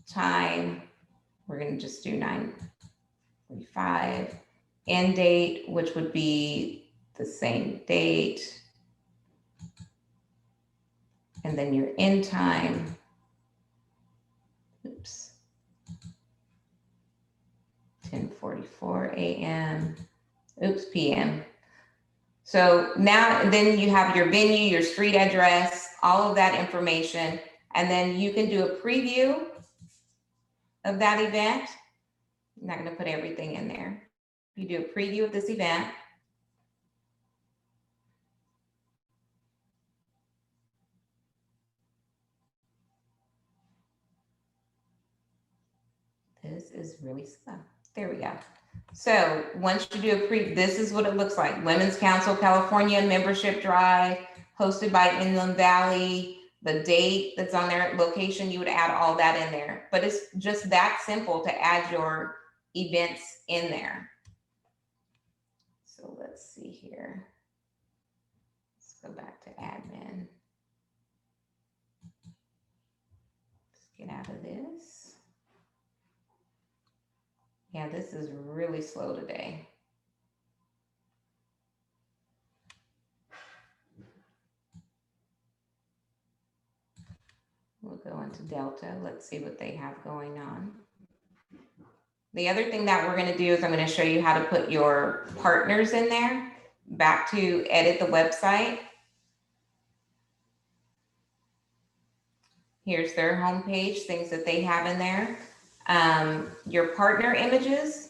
time. We're going to just do 9:45. End date, which would be the same date. And then your end time. Oops. 10:44 a.m. Oops, p.m. So now then you have your venue, your street address, all of that information, and then you can do a preview of that event. I'm not going to put everything in there. You do a preview of this event. This is really slow. There we go. So once you do a this is what it looks like. Women's Council California membership drive hosted by Inland Valley, the date that's on their location, you would add all that in there. But it's just that simple to add your events in there. So let's see here. Let's go back to admin. Let's get out of this. Yeah, this is really slow today. We'll go into Delta. Let's see what they have going on. The other thing that we're going to do is I'm going to show you how to put your partners in there. Back to edit the website. Here's their homepage, things that they have in there. Your partner images.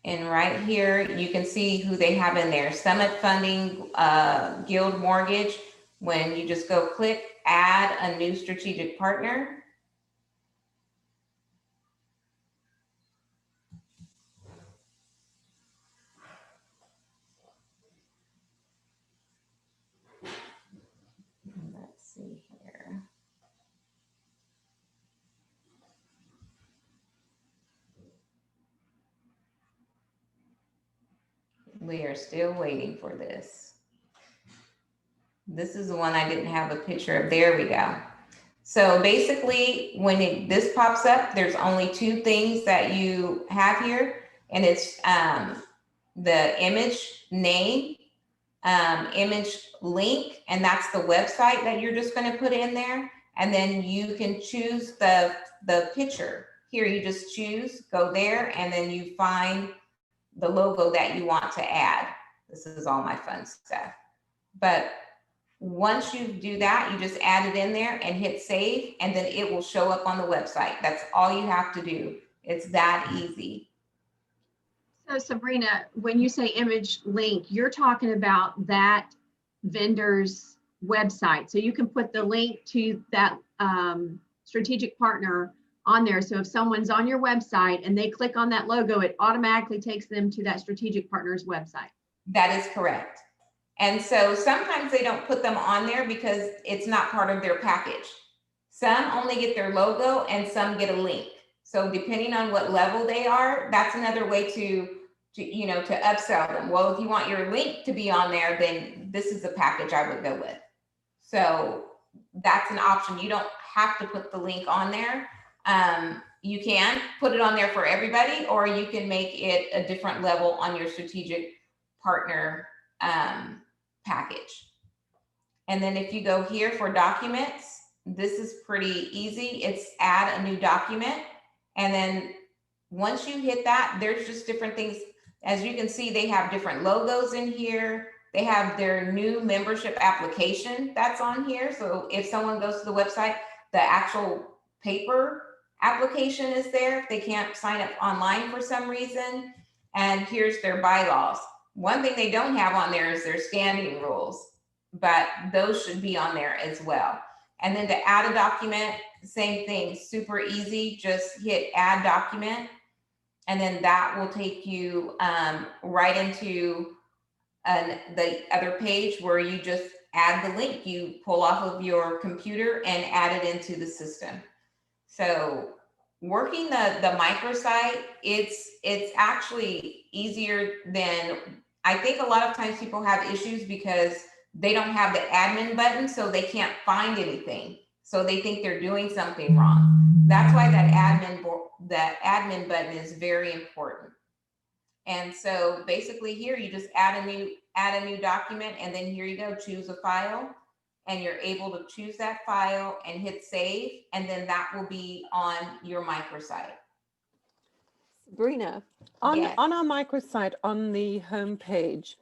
And right here, you can see who they have in there. Summit Funding, Guild Mortgage. When you just go click, add a new strategic partner. Let's see here. We are still waiting for this. This is the one I didn't have a picture of. There we go. So basically, when this pops up, there's only two things that you have here, and it's the image name, image link, and that's the website that you're just going to put in there. And then you can choose the picture. Here, you just choose, go there, and then you find the logo that you want to add. This is all my fun stuff. But once you do that, you just add it in there and hit save, and then it will show up on the website. That's all you have to do. It's that easy. So Sabrina, when you say image link, you're talking about that vendor's website. So you can put the link to that strategic partner on there. So if someone's on your website and they click on that logo, it automatically takes them to that strategic partner's website. That is correct. And so sometimes they don't put them on there because it's not part of their package. Some only get their logo and some get a link. So depending on what level they are, that's another way to upsell them. Well, if you want your link to be on there, then this is the package I would go with. So that's an option. You don't have to put the link on there. You can put it on there for everybody, or you can make it a different level on your strategic partner package. And then if you go here for documents, this is pretty easy. It's add a new document. And then once you hit that, there's just different things. As you can see, they have different logos in here. They have their new membership application that's on here. So if someone goes to the website, the actual paper application is there if they can't sign up online for some reason. And here's their bylaws. One thing they don't have on there is their standing rules, but those should be on there as well. And then to add a document, same thing, super easy. Just hit add document, and then that will take you right into the other page where you just add the link. You pull off of your computer and add it into the system. So working the microsite, it's actually easier than, I think a lot of times people have issues because they don't have the admin button, so they can't find anything. So they think they're doing something wrong. That's why that admin button is very important. And so basically here, you just add a new document, and then here you go, choose a file, and you're able to choose that file and hit save, and then that will be on your microsite. Sabrina, on our microsite, on the home page,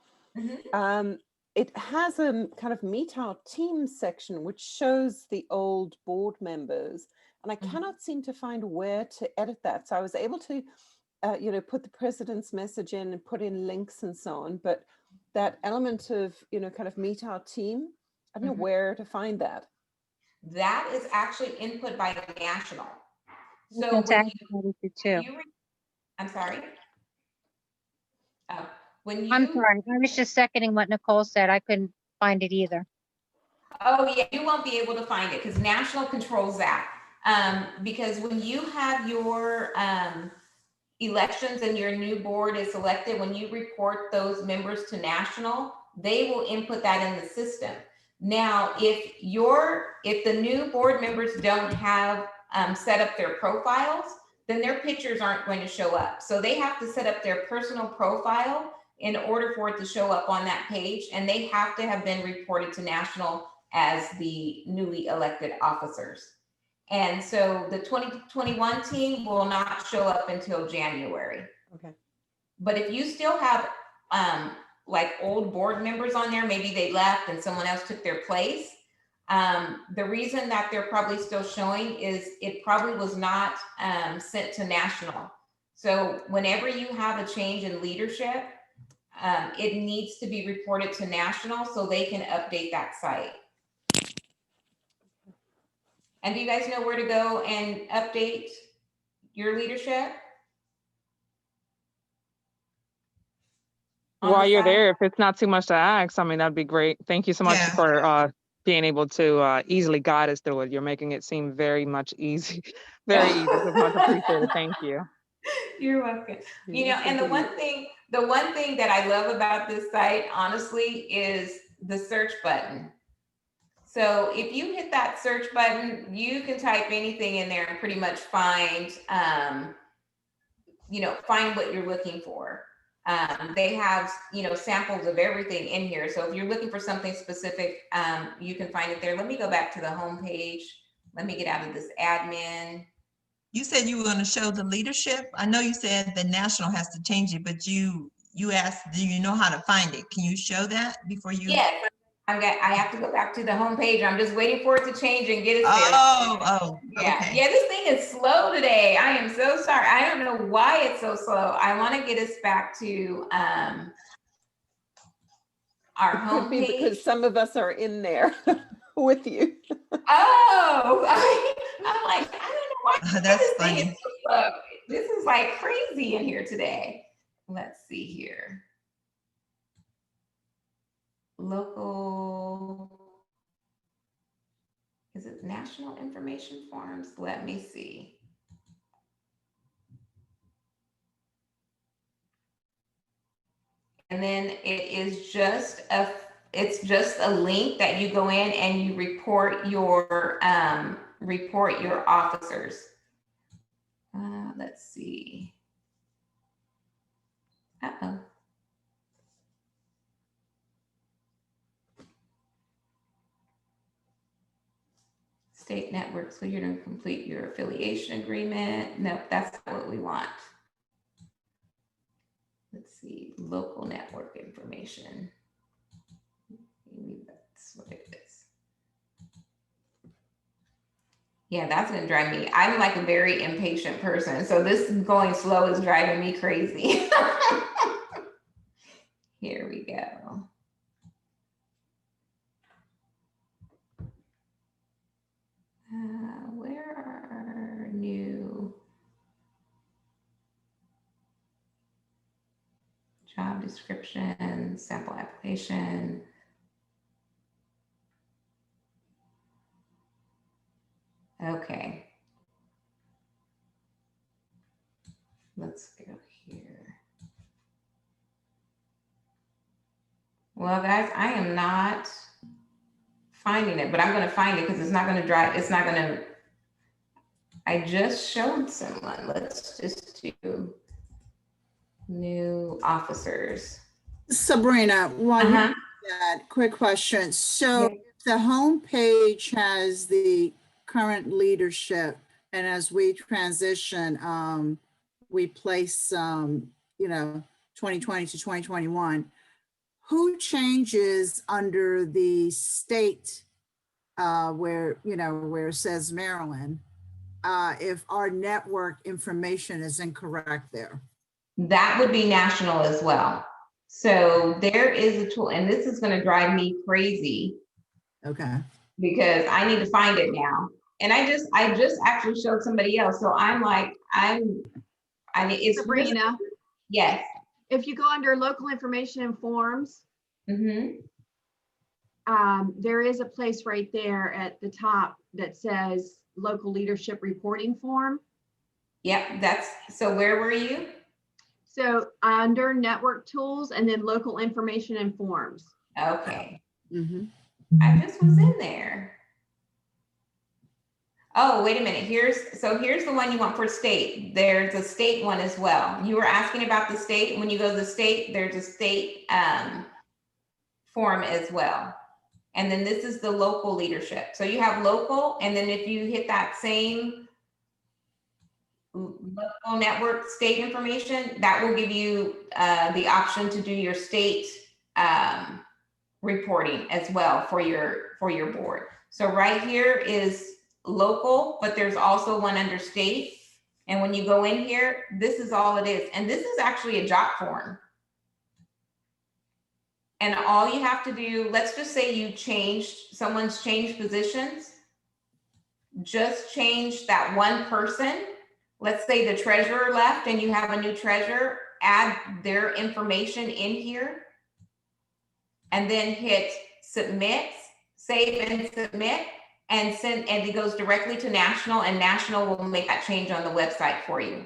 it has a kind of meet our team section, which shows the old board members, and I cannot seem to find where to edit that. So I was able to, put the president's message in and put in links and so on, but that element of, kind of meet our team, I don't know where to find that. That is actually input by National. So I'm sorry. Oh, when you. I'm sorry. I was just seconding what Nicole said. I couldn't find it either. Oh yeah, you won't be able to find it because National controls that. Because when you have your elections and your new board is elected, when you report those members to National, they will input that in the system. Now, if the new board members don't have set up their profiles, then their pictures aren't going to show up. So they have to set up their personal profile in order for it to show up on that page, and they have to have been reported to National as the newly elected officers. And so the 2021 team will not show up until January. Okay. But if you still have like old board members on there, maybe they left and someone else took their place. The reason that they're probably still showing is it probably was not sent to National. So whenever you have a change in leadership, it needs to be reported to national so they can update that site. And do you guys know where to go and update your leadership? While you're there, if it's not too much to ask, I mean, that'd be great. Thank you so much Yeah. for being able to easily guide us through it. You're making it seem very much easy, very easy. So much appreciated. Thank you. You're welcome. You know, and the one thing that I love about this site, honestly, is the search button. So if you hit that search button, you can type anything in there and pretty much find, find what you're looking for. They have, samples of everything in here. So if you're looking for something specific, you can find it there. Let me go back to the home page. Let me get out of this admin. You said you were going to show the leadership. I know you said the national has to change it, but you asked, do you know how to find it? Can you show that before you? Yes, I have to go back to the home page. I'm just waiting for it to change and get us there. Oh, yeah. okay. Yeah, this thing is slow today. I am so sorry. I don't know why it's so slow. I want to get us back to our It could home be page. because some of us are in there with you. Oh, I'm like, I don't know why That's this thing funny. is so slow. This is like crazy in here today. Let's see here. Local, is it national information forms? Let me see. And then it's just a link that you go in and you report your officers. Let's see. Uh-oh. State network, so you're going to complete your affiliation agreement. Nope, that's not what we want. Let's see, local network information. Maybe that's what it is. Yeah, that's going to drive me. I'm like a very impatient person, so this going slow is driving me crazy. Here we go. Where are new job description, sample application? Okay. Let's go here. Well, guys, I am not finding it, but I'm going to find it because it's not going to drive. It's not going to. I just showed someone. Let's just do new officers. Sabrina, while you do that, quick question. So if the home page has the current leadership, and as we transition, we place 2020 to 2021, who changes under the state where it says Maryland, if our network information is incorrect there? That would be national as well. So there is a tool, and this is going to drive me crazy. Okay. Because I need to find it now. And I just actually showed somebody else. So I'm like, it's Sabrina. Yes. If you go under local information and forms, there is a place right there at the top that says local leadership reporting form. Yep, so where were you? So under network tools and then local information and forms. Okay. I just was in there. Oh, wait a minute. Here's the one you want for state. There's a state one as well. You were asking about the state. When you go to the state, there's a state form as well. And then this is the local leadership. So you have local, and then if you hit that same local network state information, that will give you the option to do your state reporting as well for your board. So right here is local, but there's also one under state. And when you go in here, this is all it is. And this is actually a job form. And all you have to do, let's just say someone's changed positions, just change that one person. Let's say the treasurer left and you have a new treasurer, add their information in here and then hit submit, save and submit, and send, and it goes directly to national, and national will make that change on the website for you.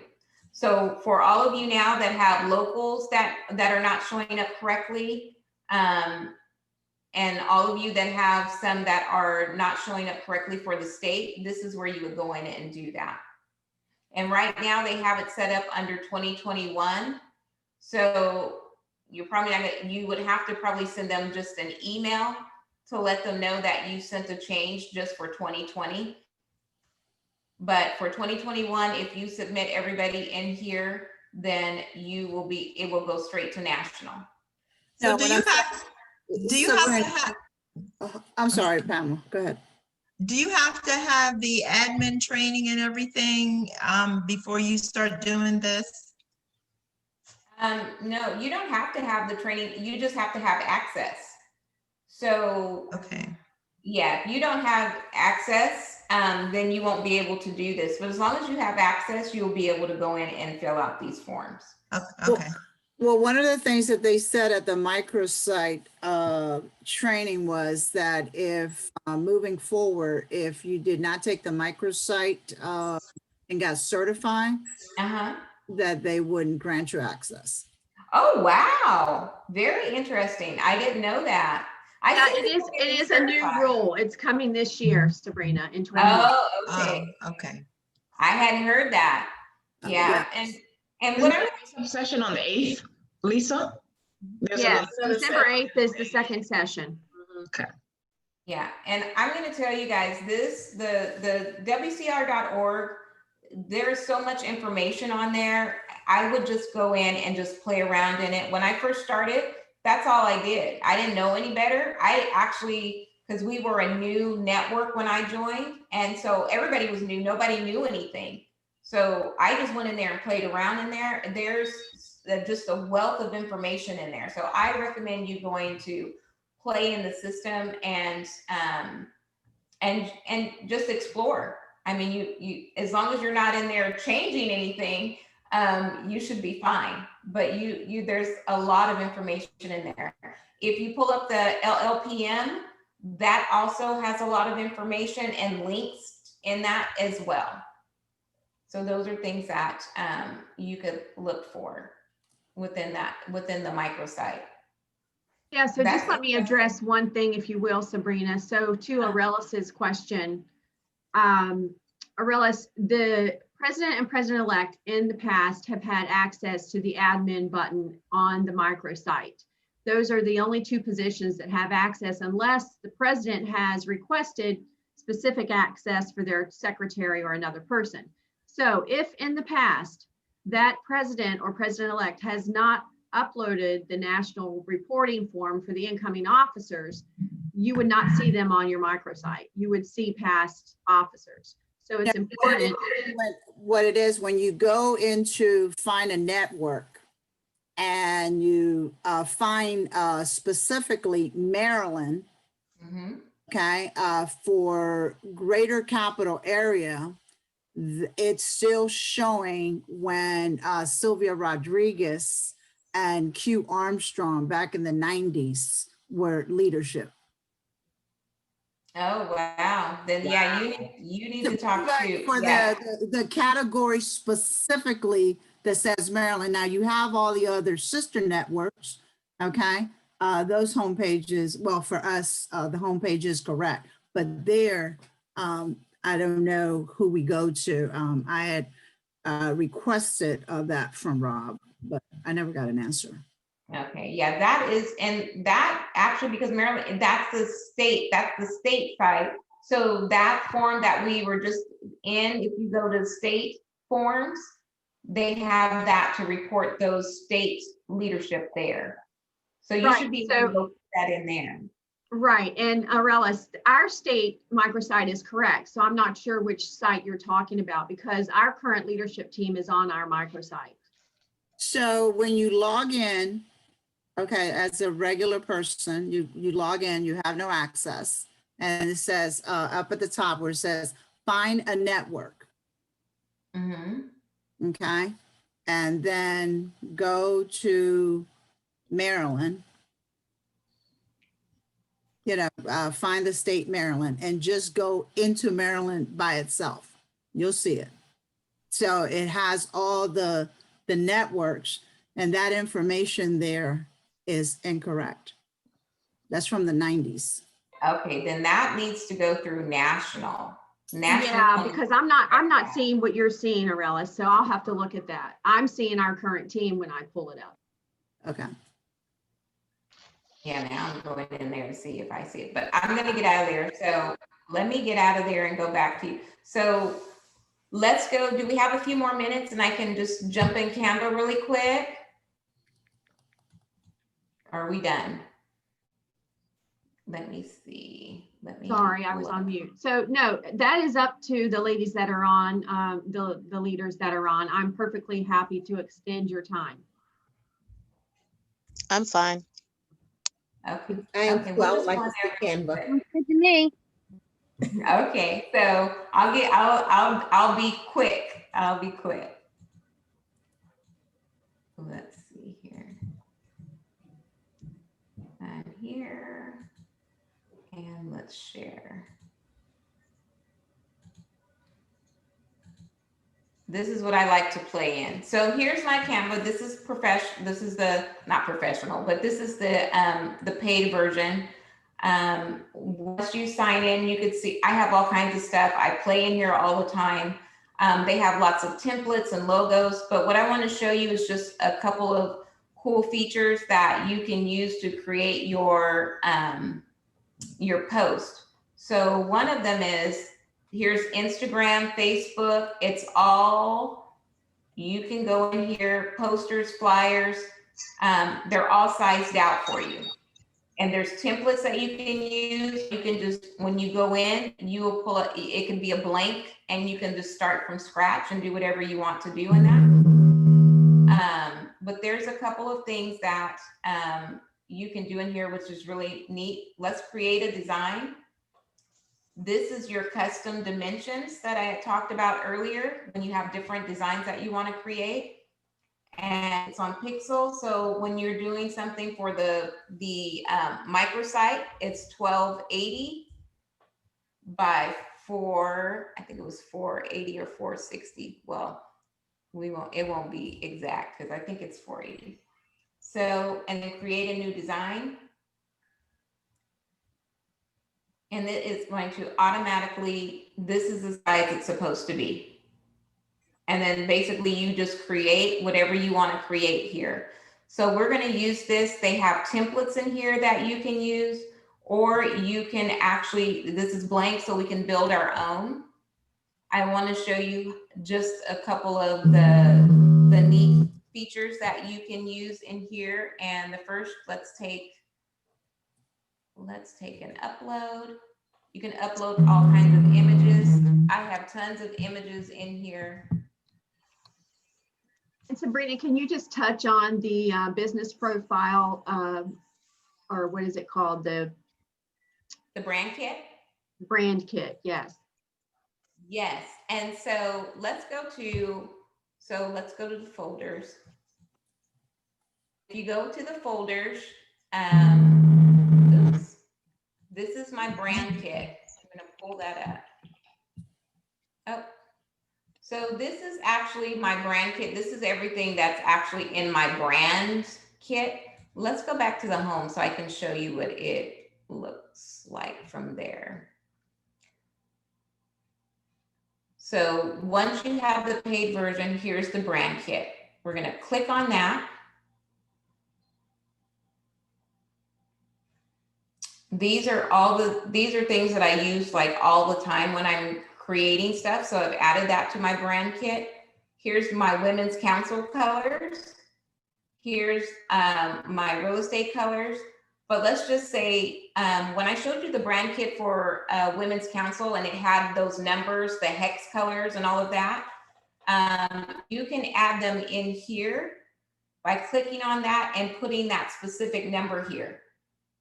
So for all of you now that have locals that are not showing up correctly, and all of you that have some that are not showing up correctly for the state, this is where you would go in and do that. And right now they have it set up under 2021. So you're probably not gonna, you would have to probably send them just an email to let them know that you sent a change just for 2020. But for 2021, if you submit everybody in here, then it will go straight to national. So So do you have to have, I'm sorry, Pamela, go ahead. do you have to have the admin training and everything before you start doing this? No, you don't have to have the training. You just have to have access. So, okay. Yeah, if you don't have access, then you won't be able to do this. But as long as you have access, you'll be able to go in and fill out these forms. Okay. Well, one of the things that they said at the microsite training was that if moving forward, if you did not take the microsite and got certified, that they wouldn't grant you access. Oh, wow. Very interesting. I didn't know that. It is a new rule. It's coming this year, Sabrina, in 2021. Oh, okay. Okay. I hadn't heard that. Yeah. And what session on the 8th, Lisa? Yes, December 8th is the second session. Okay. Yeah, and I'm going to tell you guys this, the WCR.org, there's so much information on there. I would just go in and just play around in it. When I first started, that's all I did. I didn't know any better. I actually, because we were a new network when I joined, and so everybody was new. Nobody knew anything. So I just went in there and played around in there. There's just a wealth of information in there. So I recommend you going to play in the system and just explore. I mean, you as long as you're not in there changing anything, you should be fine. But there's a lot of information in there. If you pull up the LLPM, that also has a lot of information and links in that as well. So those are things that you could look for within the microsite. Yeah, so just let me address one thing, if you will, Sabrina. So to Aurelis's question, Aurelis, the president and president-elect in the past have had access to the admin button on the microsite. Those are the only two positions that have access unless the president has requested specific access for their secretary or another person. So if in the past that president or president-elect has not uploaded the national reporting form for the incoming officers, you would not see them on your microsite. You would see past officers. So it's important. What it is, when you go into find a network and you find specifically Maryland, okay, for greater capital area, it's still showing when Sylvia Rodriguez and Q Armstrong back in the 90s were leadership. Oh, wow. Then yeah, you need to talk to for the category specifically that says Maryland. Now you have all the other sister networks, okay? Those home pages, well, for us, the homepage is correct, but there, I don't know who we go to. I had requested that from Rob, but I never got an answer. Okay, yeah, that is, and that actually, because Maryland, that's the state site. So that form that we were just in, if you go to state forms, they have that to report those state leadership there. So you should be able to put that in there. Right, and Arella, our state microsite is correct, so I'm not sure which site you're talking about because our current leadership team is on our microsite. So when you log in, okay, as a regular person, you log in, you have no access. And it says up at the top where it says, find a network. Okay. And then go to Maryland, find the state Maryland and just go into Maryland by itself. You'll see it. So it has all the networks, and that information there is incorrect. That's from the 90s. Okay, then that needs to go through national. Yeah, because I'm not seeing what you're seeing, Arella, so I'll have to look at that. I'm seeing our current team when I pull it up. Okay. Yeah, now I'm going in there to see if I see it, but I'm gonna get out of there. So let me get out of there and go back to you. So let's go. Do we have a few more minutes and I can just jump in Canva really quick? Are we done? Let me see. Sorry, I was on mute. So no, that is up to the ladies that are on, the leaders that are on. I'm perfectly happy to extend your time. I'm fine. Okay. I am Okay, too. I we'll would just like go to see Canva. Good to me. Okay, so I'll be quick. I'll be quick. Let's see here. I'm here. And let's share. This is what I like to play in. So here's my Canva. This is this is the, not professional, but this is the paid version. Once you sign in, you could see I have all kinds of stuff. I play in here all the time. They have lots of templates and logos, but what I want to show you is just a couple of cool features that you can use to create your post. So one of them is, here's Instagram, Facebook. It's all, you can go in here, posters, flyers. They're all sized out for you. And there's templates that you can use. You can just, when you go in, you will pull it, it can be a blank and you can just start from scratch and do whatever you want to do in that. But there's a couple of things that you can do in here, which is really neat. Let's create a design. This is your custom dimensions that I had talked about earlier when you have different designs that you want to create. And it's on pixel. So when you're doing something for the microsite, it's 1280 by I think it was 480 or 460. Well, it won't be exact because I think it's 480. So, and then create a new design. And it is going to automatically, this is the size it's supposed to be. And then basically you just create whatever you want to create here. So we're going to use this. They have templates in here that you can use, or you can actually, this is blank, so we can build our own. I want to show you just a couple of the neat features that you can use in here. And the first, let's take an upload. You can upload all kinds of images. I have tons of images in here. And Sabrina, can you just touch on the business profile, or what is it called? The brand kit? Brand kit, yes. Yes, and so let's go to the folders. If you go to the folders, oops, this is my brand kit. I'm gonna pull that up. Oh, so this is actually my brand kit. This is everything that's actually in my brand kit. Let's go back to the home so I can show you what it looks like from there. So once you have the paid version, here's the brand kit. We're going to click on that. These are things that I use like all the time when I'm creating stuff. So I've added that to my brand kit. Here's my women's council colors. Here's my real estate colors. But let's just say, when I showed you the brand kit for Women's Council and it had those numbers, the hex colors and all of that, you can add them in here by clicking on that and putting that specific number here.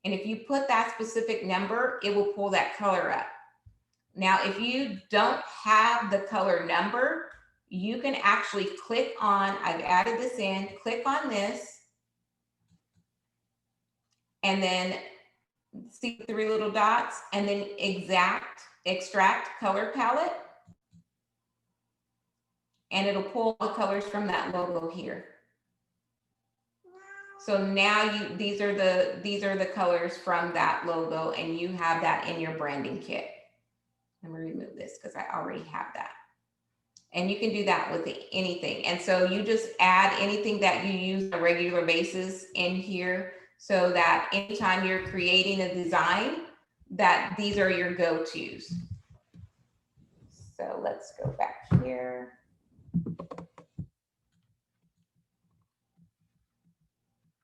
And if you put that specific number, it will pull that color up. Now, if you don't have the color number, you can actually click on, I've added this in, click on this, and then see the 3 little dots, and then extract color palette, and it'll pull the colors from that logo here. So now these are the colors from that logo, and you have that in your branding kit. Let me remove this because I already have that. And you can do that with anything. And so you just add anything that you use on a regular basis in here, so that anytime you're creating a design, that these are your go-tos. So let's go back here.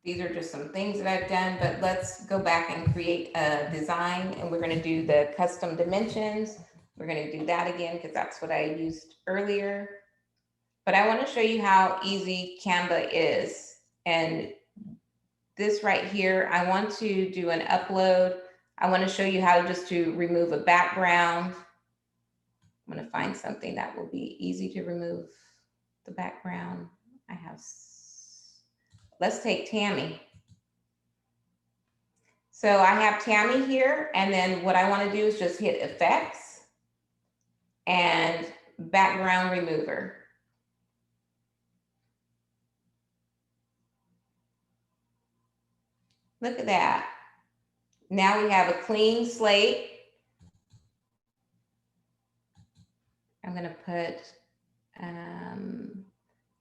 These are just some things that I've done, but let's go back and create a design, and we're going to do the custom dimensions. We're going to do that again because that's what I used earlier. But I want to show you how easy Canva is. And this right here, I want to do an upload. I want to show you how to remove a background. I'm going to find something that will be easy to remove the background. Let's take Tammy. So I have Tammy here, and then what I want to do is just hit effects and background remover. Look at that. Now we have a clean slate. I'm going to put,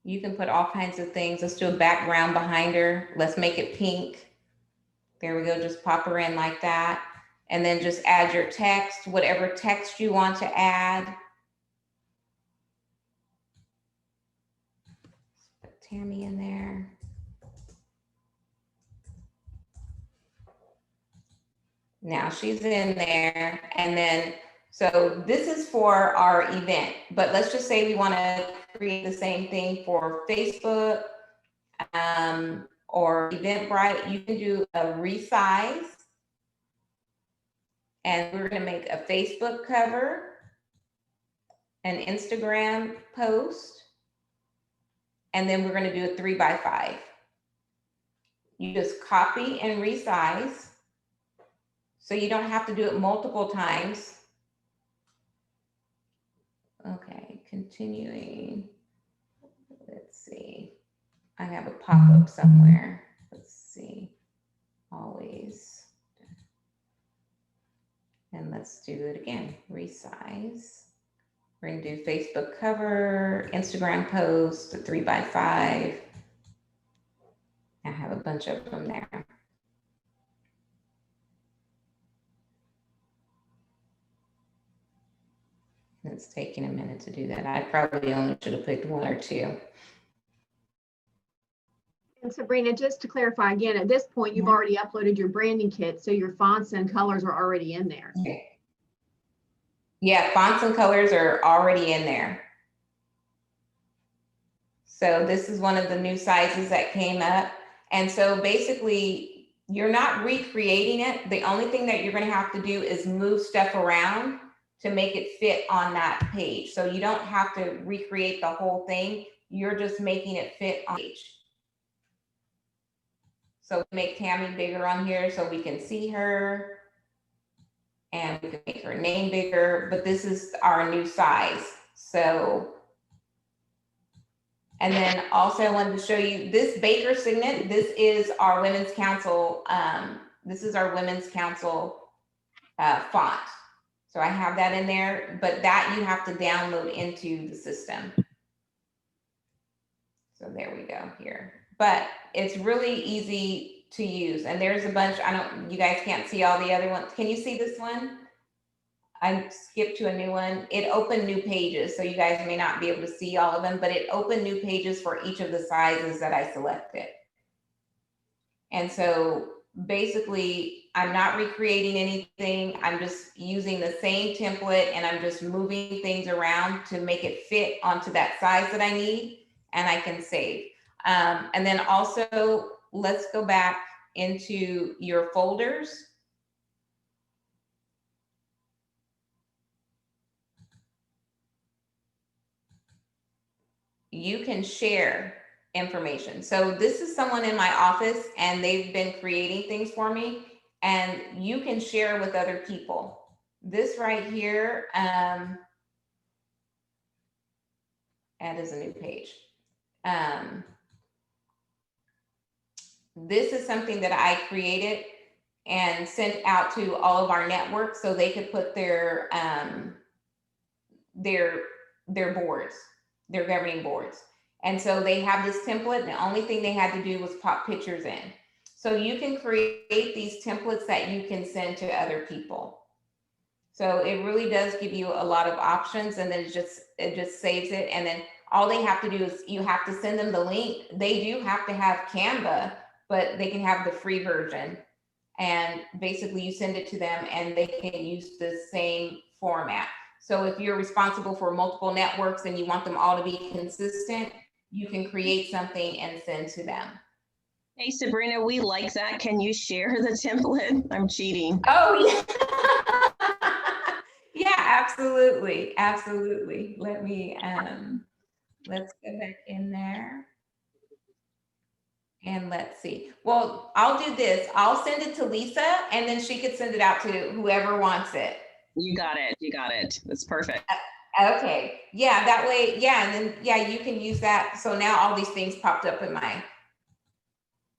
you can put all kinds of things. Let's do a background behind her. Let's make it pink. There we go. Just pop her in like that. And then just add your text, whatever text you want to add. Put Tammy in there. Now she's in there. And then, so this is for our event, but let's just say we want to create the same thing for Facebook or Eventbrite. You can do a resize. And we're going to make a Facebook cover, an Instagram post, and then we're going to do a 3x5. You just copy and resize, so you don't have to do it multiple times. Okay, continuing. Let's see. I have a pop-up somewhere. Let's see. Always. And let's do it again. Resize. We're going to do Facebook cover, Instagram post, a 3x5. I have a bunch of them there. It's taking a minute to do that. I probably only should have picked 1 or 2. And Sabrina, just to clarify again, at this point, you've already uploaded your branding kit, so your fonts and colors are already in there. Yeah, fonts and colors are already in there. So this is one of the new sizes that came up. And so basically, you're not recreating it. The only thing that you're going to have to do is move stuff around to make it fit on that page. So you don't have to recreate the whole thing. You're just making it fit on the page. So make Tammy bigger on here so we can see her. And we can make her name bigger, but this is our new size. So, and then also I wanted to show you this Baker Signet. This is our Women's Council. This is our Women's Council font. So I have that in there, but that you have to download into the system. So there we go here. But it's really easy to use. And there's a bunch, you guys can't see all the other ones. Can you see this one? I skipped to a new one. It opened new pages. So you guys may not be able to see all of them, but it opened new pages for each of the sizes that I selected. And so basically, I'm not recreating anything. I'm just using the same template and I'm just moving things around to make it fit onto that size that I need, and I can save. And then also, let's go back into your folders. You can share information. So this is someone in my office and they've been creating things for me, and you can share with other people. This right here, add as a new page. This is something that I created and sent out to all of our networks so they could put their boards, their governing boards. And so they have this template, and the only thing they had to do was pop pictures in. So you can create these templates that you can send to other people. So it really does give you a lot of options, and then it just saves it. And then all they have to do is you have to send them the link. They do have to have Canva, but they can have the free version. And basically you send it to them and they can use the same format. So if you're responsible for multiple networks and you want them all to be consistent, you can create something and send to them. Hey, Sabrina, we like that. Can you share the template? I'm cheating. Oh, yeah. Yeah, absolutely. Absolutely. Let me, let's go back in there. And let's see. Well, I'll do this. I'll send it to Lisa and then she could send it out to whoever wants it. You got it. You got it. That's perfect. Okay. Yeah, that way. Yeah. And then, yeah, you can use that. So now all these things popped up in my,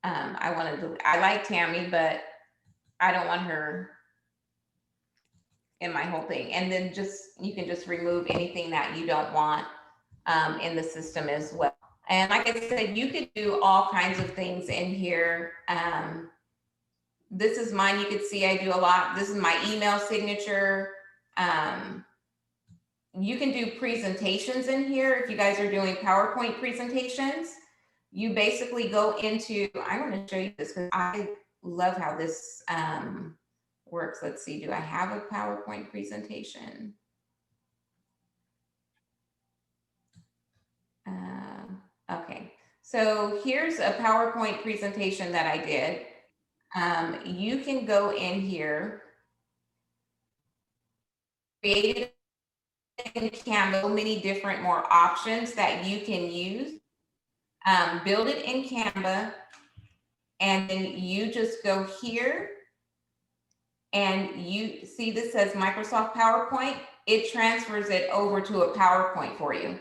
I like Tammy, but I don't want her in my whole thing. And then you can just remove anything that you don't want in the system as well. And like I said, you could do all kinds of things in here. This is mine. You could see I do a lot. This is my email signature. You can do presentations in here. If you guys are doing PowerPoint presentations, you basically go into, I want to show you this because I love how this works. Let's see, do I have a PowerPoint presentation? Okay, so here's a PowerPoint presentation that I did. You can go in here, create it in Canva, so many different more options that you can use. Build it in Canva, and then you just go here and you see this says Microsoft PowerPoint. It transfers it over to a PowerPoint for you.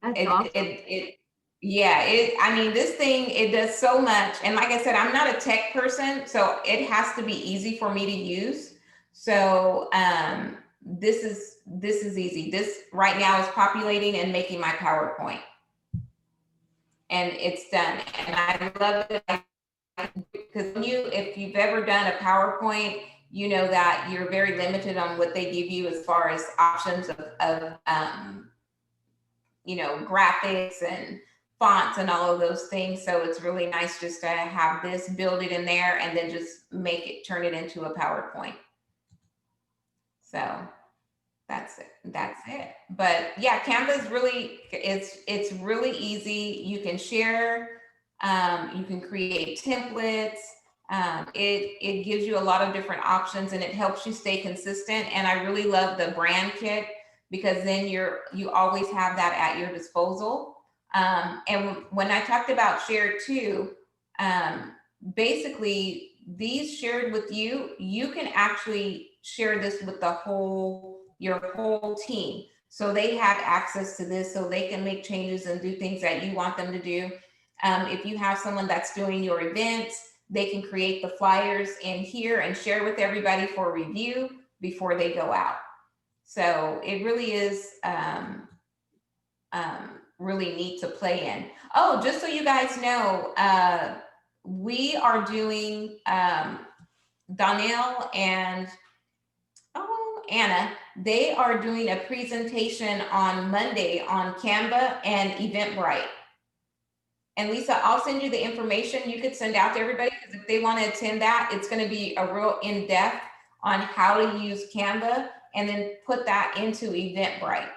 That's awesome. I mean, this thing, it does so much. And like I said, I'm not a tech person, so it has to be easy for me to use. So this is easy. This right now is populating and making my PowerPoint. And it's done. And I love it because if you've ever done a PowerPoint, you know that you're very limited on what they give you as far as options of you know, graphics and fonts and all of those things. So it's really nice just to have this, build it in there, and then just turn it into a PowerPoint. So that's it. But yeah, Canva is really, it's really easy. You can share, you can create templates. It gives you a lot of different options and it helps you stay consistent. And I really love the brand kit, because then you always have that at your disposal. And when I talked about share too, basically these shared with you, you can actually share this with your whole team. So they have access to this, so they can make changes and do things that you want them to do. If you have someone that's doing your events, they can create the flyers in here and share with everybody for review before they go out. So it really is really neat to play in. Oh, just so you guys know, we are doing Donnell and Anna, they are doing a presentation on Monday on Canva and Eventbrite. And Lisa, I'll send you the information you could send out to everybody, because if they want to attend that, it's going to be a real in-depth on how to use Canva and then put that into Eventbrite.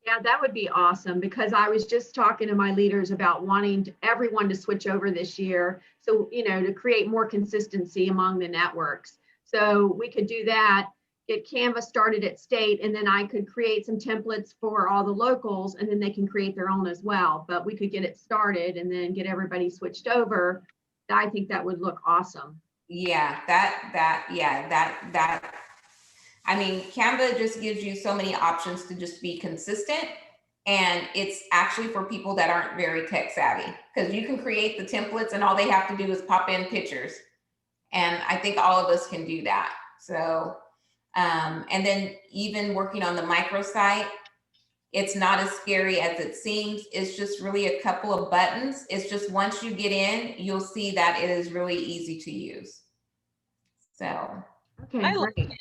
Yeah, that would be awesome, because I was just talking to my leaders about wanting everyone to switch over this year. So, to create more consistency among the networks. So we could do that, get Canva started at state, and then I could create some templates for all the locals, and then they can create their own as well. But we could get it started and then get everybody switched over. I think that would look awesome. Yeah, I mean, Canva just gives you so many options to just be consistent. And it's actually for people that aren't very tech savvy, because you can create the templates and all they have to do is pop in pictures. And I think all of us can do that. So, and then even working on the microsite, it's not as scary as it seems. It's just really a couple of buttons. It's just once you get in, you'll see that it is really easy to use. So. Okay, I great.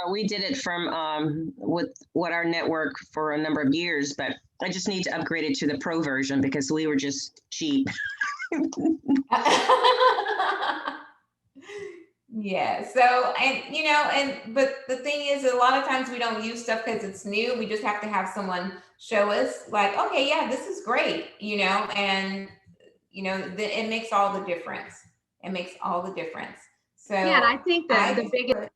we did it from with what our network for a number of years, but I just need to upgrade it to the pro version because we were just cheap. Yeah. So, but the thing is, a lot of times we don't use stuff because it's new. We just have to have someone show us like, okay, yeah, this is great, and it makes all the difference. It makes all the difference. So yeah, and I think that the biggest,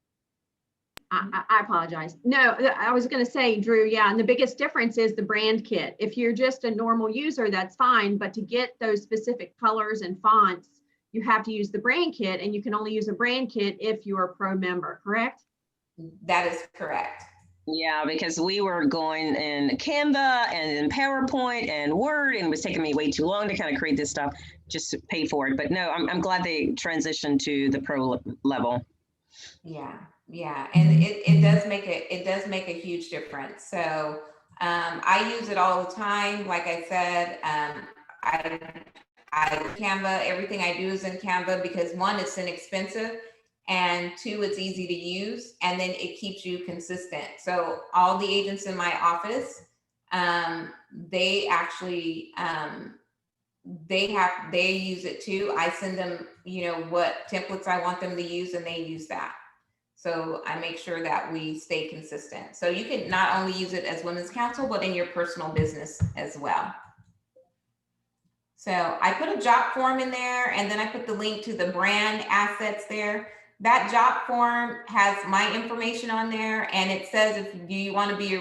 I apologize. No, I was going to say, Drew, yeah, and the biggest difference is the brand kit. If you're just a normal user, that's fine, but to get those specific colors and fonts, you have to use the brand kit, and you can only use a brand kit if you're a pro member, correct? That is correct. Yeah, because we were going in Canva and in PowerPoint and Word, and it was taking me way too long to kind of create this stuff just to pay for it. But no, I'm glad they transitioned to the pro level. Yeah, and it does make a huge difference. So I use it all the time. Like I said, I Canva, everything I do is in Canva because one, it's inexpensive, and two, it's easy to use, and then it keeps you consistent. So all the agents in my office, they actually they use it too. I send them, what templates I want them to use, and they use that. So I make sure that we stay consistent. So you can not only use it as Women's Council, but in your personal business as well. So I put a job form in there, and then I put the link to the brand assets there. That job form has my information on there, and it says, do you want to be a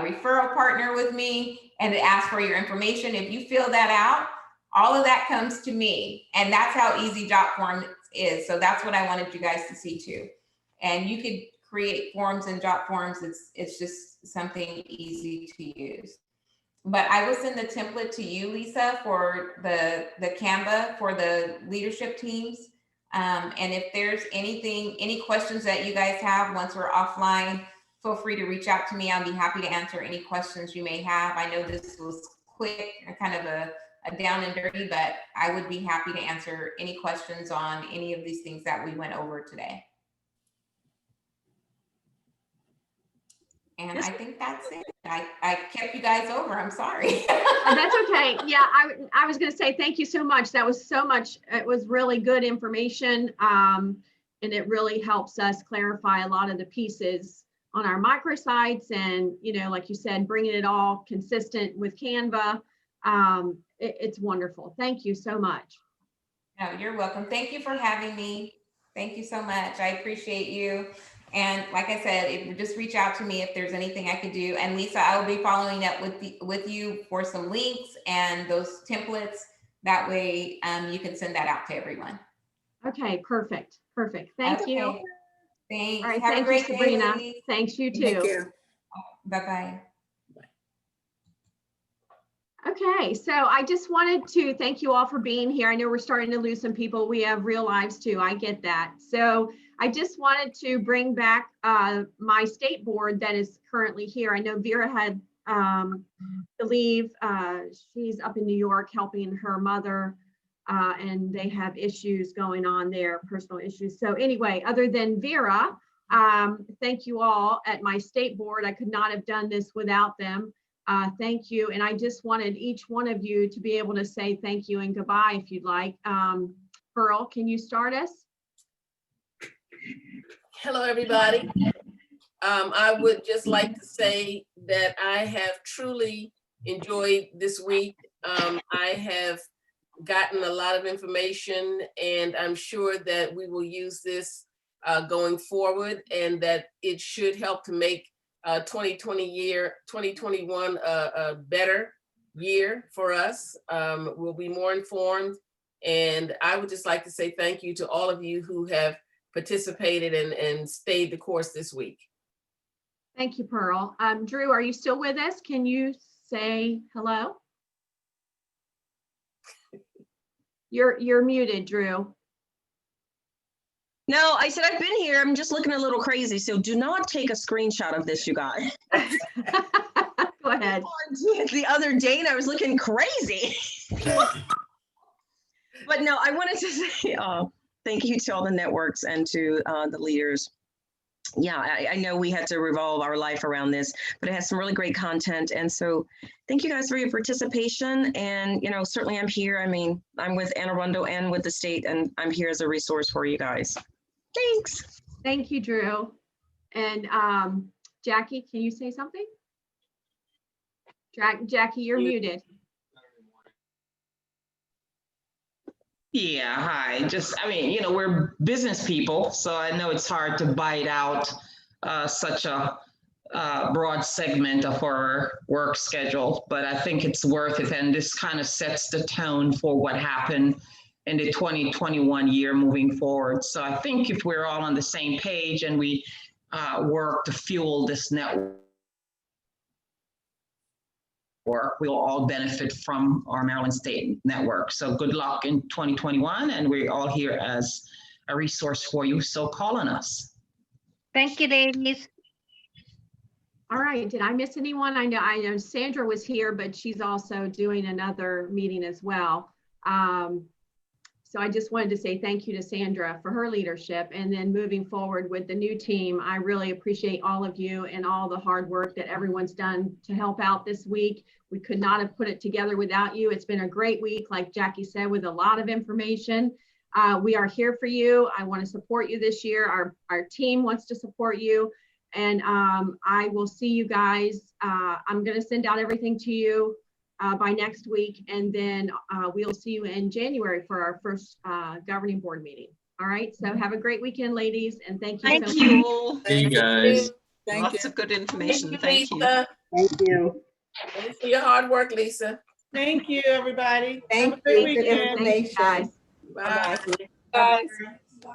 referral partner with me? And it asks for your information. If you fill that out, all of that comes to me. And that's how easy job form is. So that's what I wanted you guys to see too. And you could create forms and job forms. It's just something easy to use. But I will send the template to you, Lisa, for the Canva for the leadership teams. And if there's any questions that you guys have once we're offline, feel free to reach out to me. I'll be happy to answer any questions you may have. I know this was quick, kind of a down and dirty, but I would be happy to answer any questions on any of these things that we went over today. And I think that's it. I kept you guys over. I'm sorry. That's okay. Yeah, I was going to say thank you so much. That was so much. It was really good information. And it really helps us clarify a lot of the pieces on our microsites. And, like you said, bringing it all consistent with Canva. It's wonderful. Thank you so much. No, you're welcome. Thank you for having me. Thank you so much. I appreciate you. And like I said, just reach out to me if there's anything I could do. And Lisa, I will be following up with you for some links and those templates. That way you can send that out to everyone. Okay, perfect. Thank you. Thanks. All right, Have a great you, Sabrina. day, ladies. Thanks, you too. Thank you. Bye-bye. Okay, so I just wanted to thank you all for being here. I know we're starting to lose some people. We have real lives too. I get that. So I just wanted to bring back my state board that is currently here. I know Vera had to leave. She's up in New York helping her mother, and they have issues going on there, personal issues. So anyway, other than Vera, thank you all at my state board. I could not have done this without them. Thank you. And I just wanted each one of you to be able to say thank you and goodbye if you'd like. Pearl, can you start us? Hello, everybody. I would just like to say that I have truly enjoyed this week. I have gotten a lot of information, and I'm sure that we will use this going forward, and that it should help to make 2021 a better year for us. We'll be more informed, and I would just like to say thank you to all of you who have participated and stayed the course this week. Thank you, Pearl. Drew, are you still with us? Can you say hello? You're muted, Drew. No, I said I've been here. I'm just looking a little crazy. So do not take a screenshot of this, you guys. Go ahead. The other day, and I was looking crazy. But no, I wanted to say thank you to all the networks and to the leaders. Yeah, I know we had to revolve our life around this, but it has some really great content. And so thank you guys for your participation. And, you know, certainly I'm here. I mean, I'm with Anne Arundel and with the state, and I'm here as a resource for you guys. Thanks. Thank you, Drew. And Jackie, can you say something? Jackie, you're muted. Yeah, hi. I mean, you know, we're business people, so I know it's hard to bite out such a broad segment of our work schedule, but I think it's worth it. And this kind of sets the tone for what happened in the 2021 year moving forward. So I think if we're all on the same page and we work to fuel this network, we'll all benefit from our Maryland State network. So good luck in 2021, and we're all here as a resource for you, so call on us. Thank you, ladies. All right, did I miss anyone? I know Sandra was here, but she's also doing another meeting as well. So I just wanted to say thank you to Sandra for her leadership, and then moving forward with the new team. I really appreciate all of you and all the hard work that everyone's done to help out this week. We could not have put it together without you. It's been a great week, like Jackie said, with a lot of information. We are here for you. I want to support you this year. Our team wants to support you. And I will see you guys. I'm going to send out everything to you by next week, and then we'll see you in January for our first governing board meeting. All right, so have a great weekend, ladies, and thank you. Thank so you much. all. See you guys. Lots of good information. Thank you. Lisa. Thank you. Thanks for your hard work, Lisa. Thank you, everybody. Thank Have a good you for the weekend. information. Thank you, guys. Bye. Bye. Bye.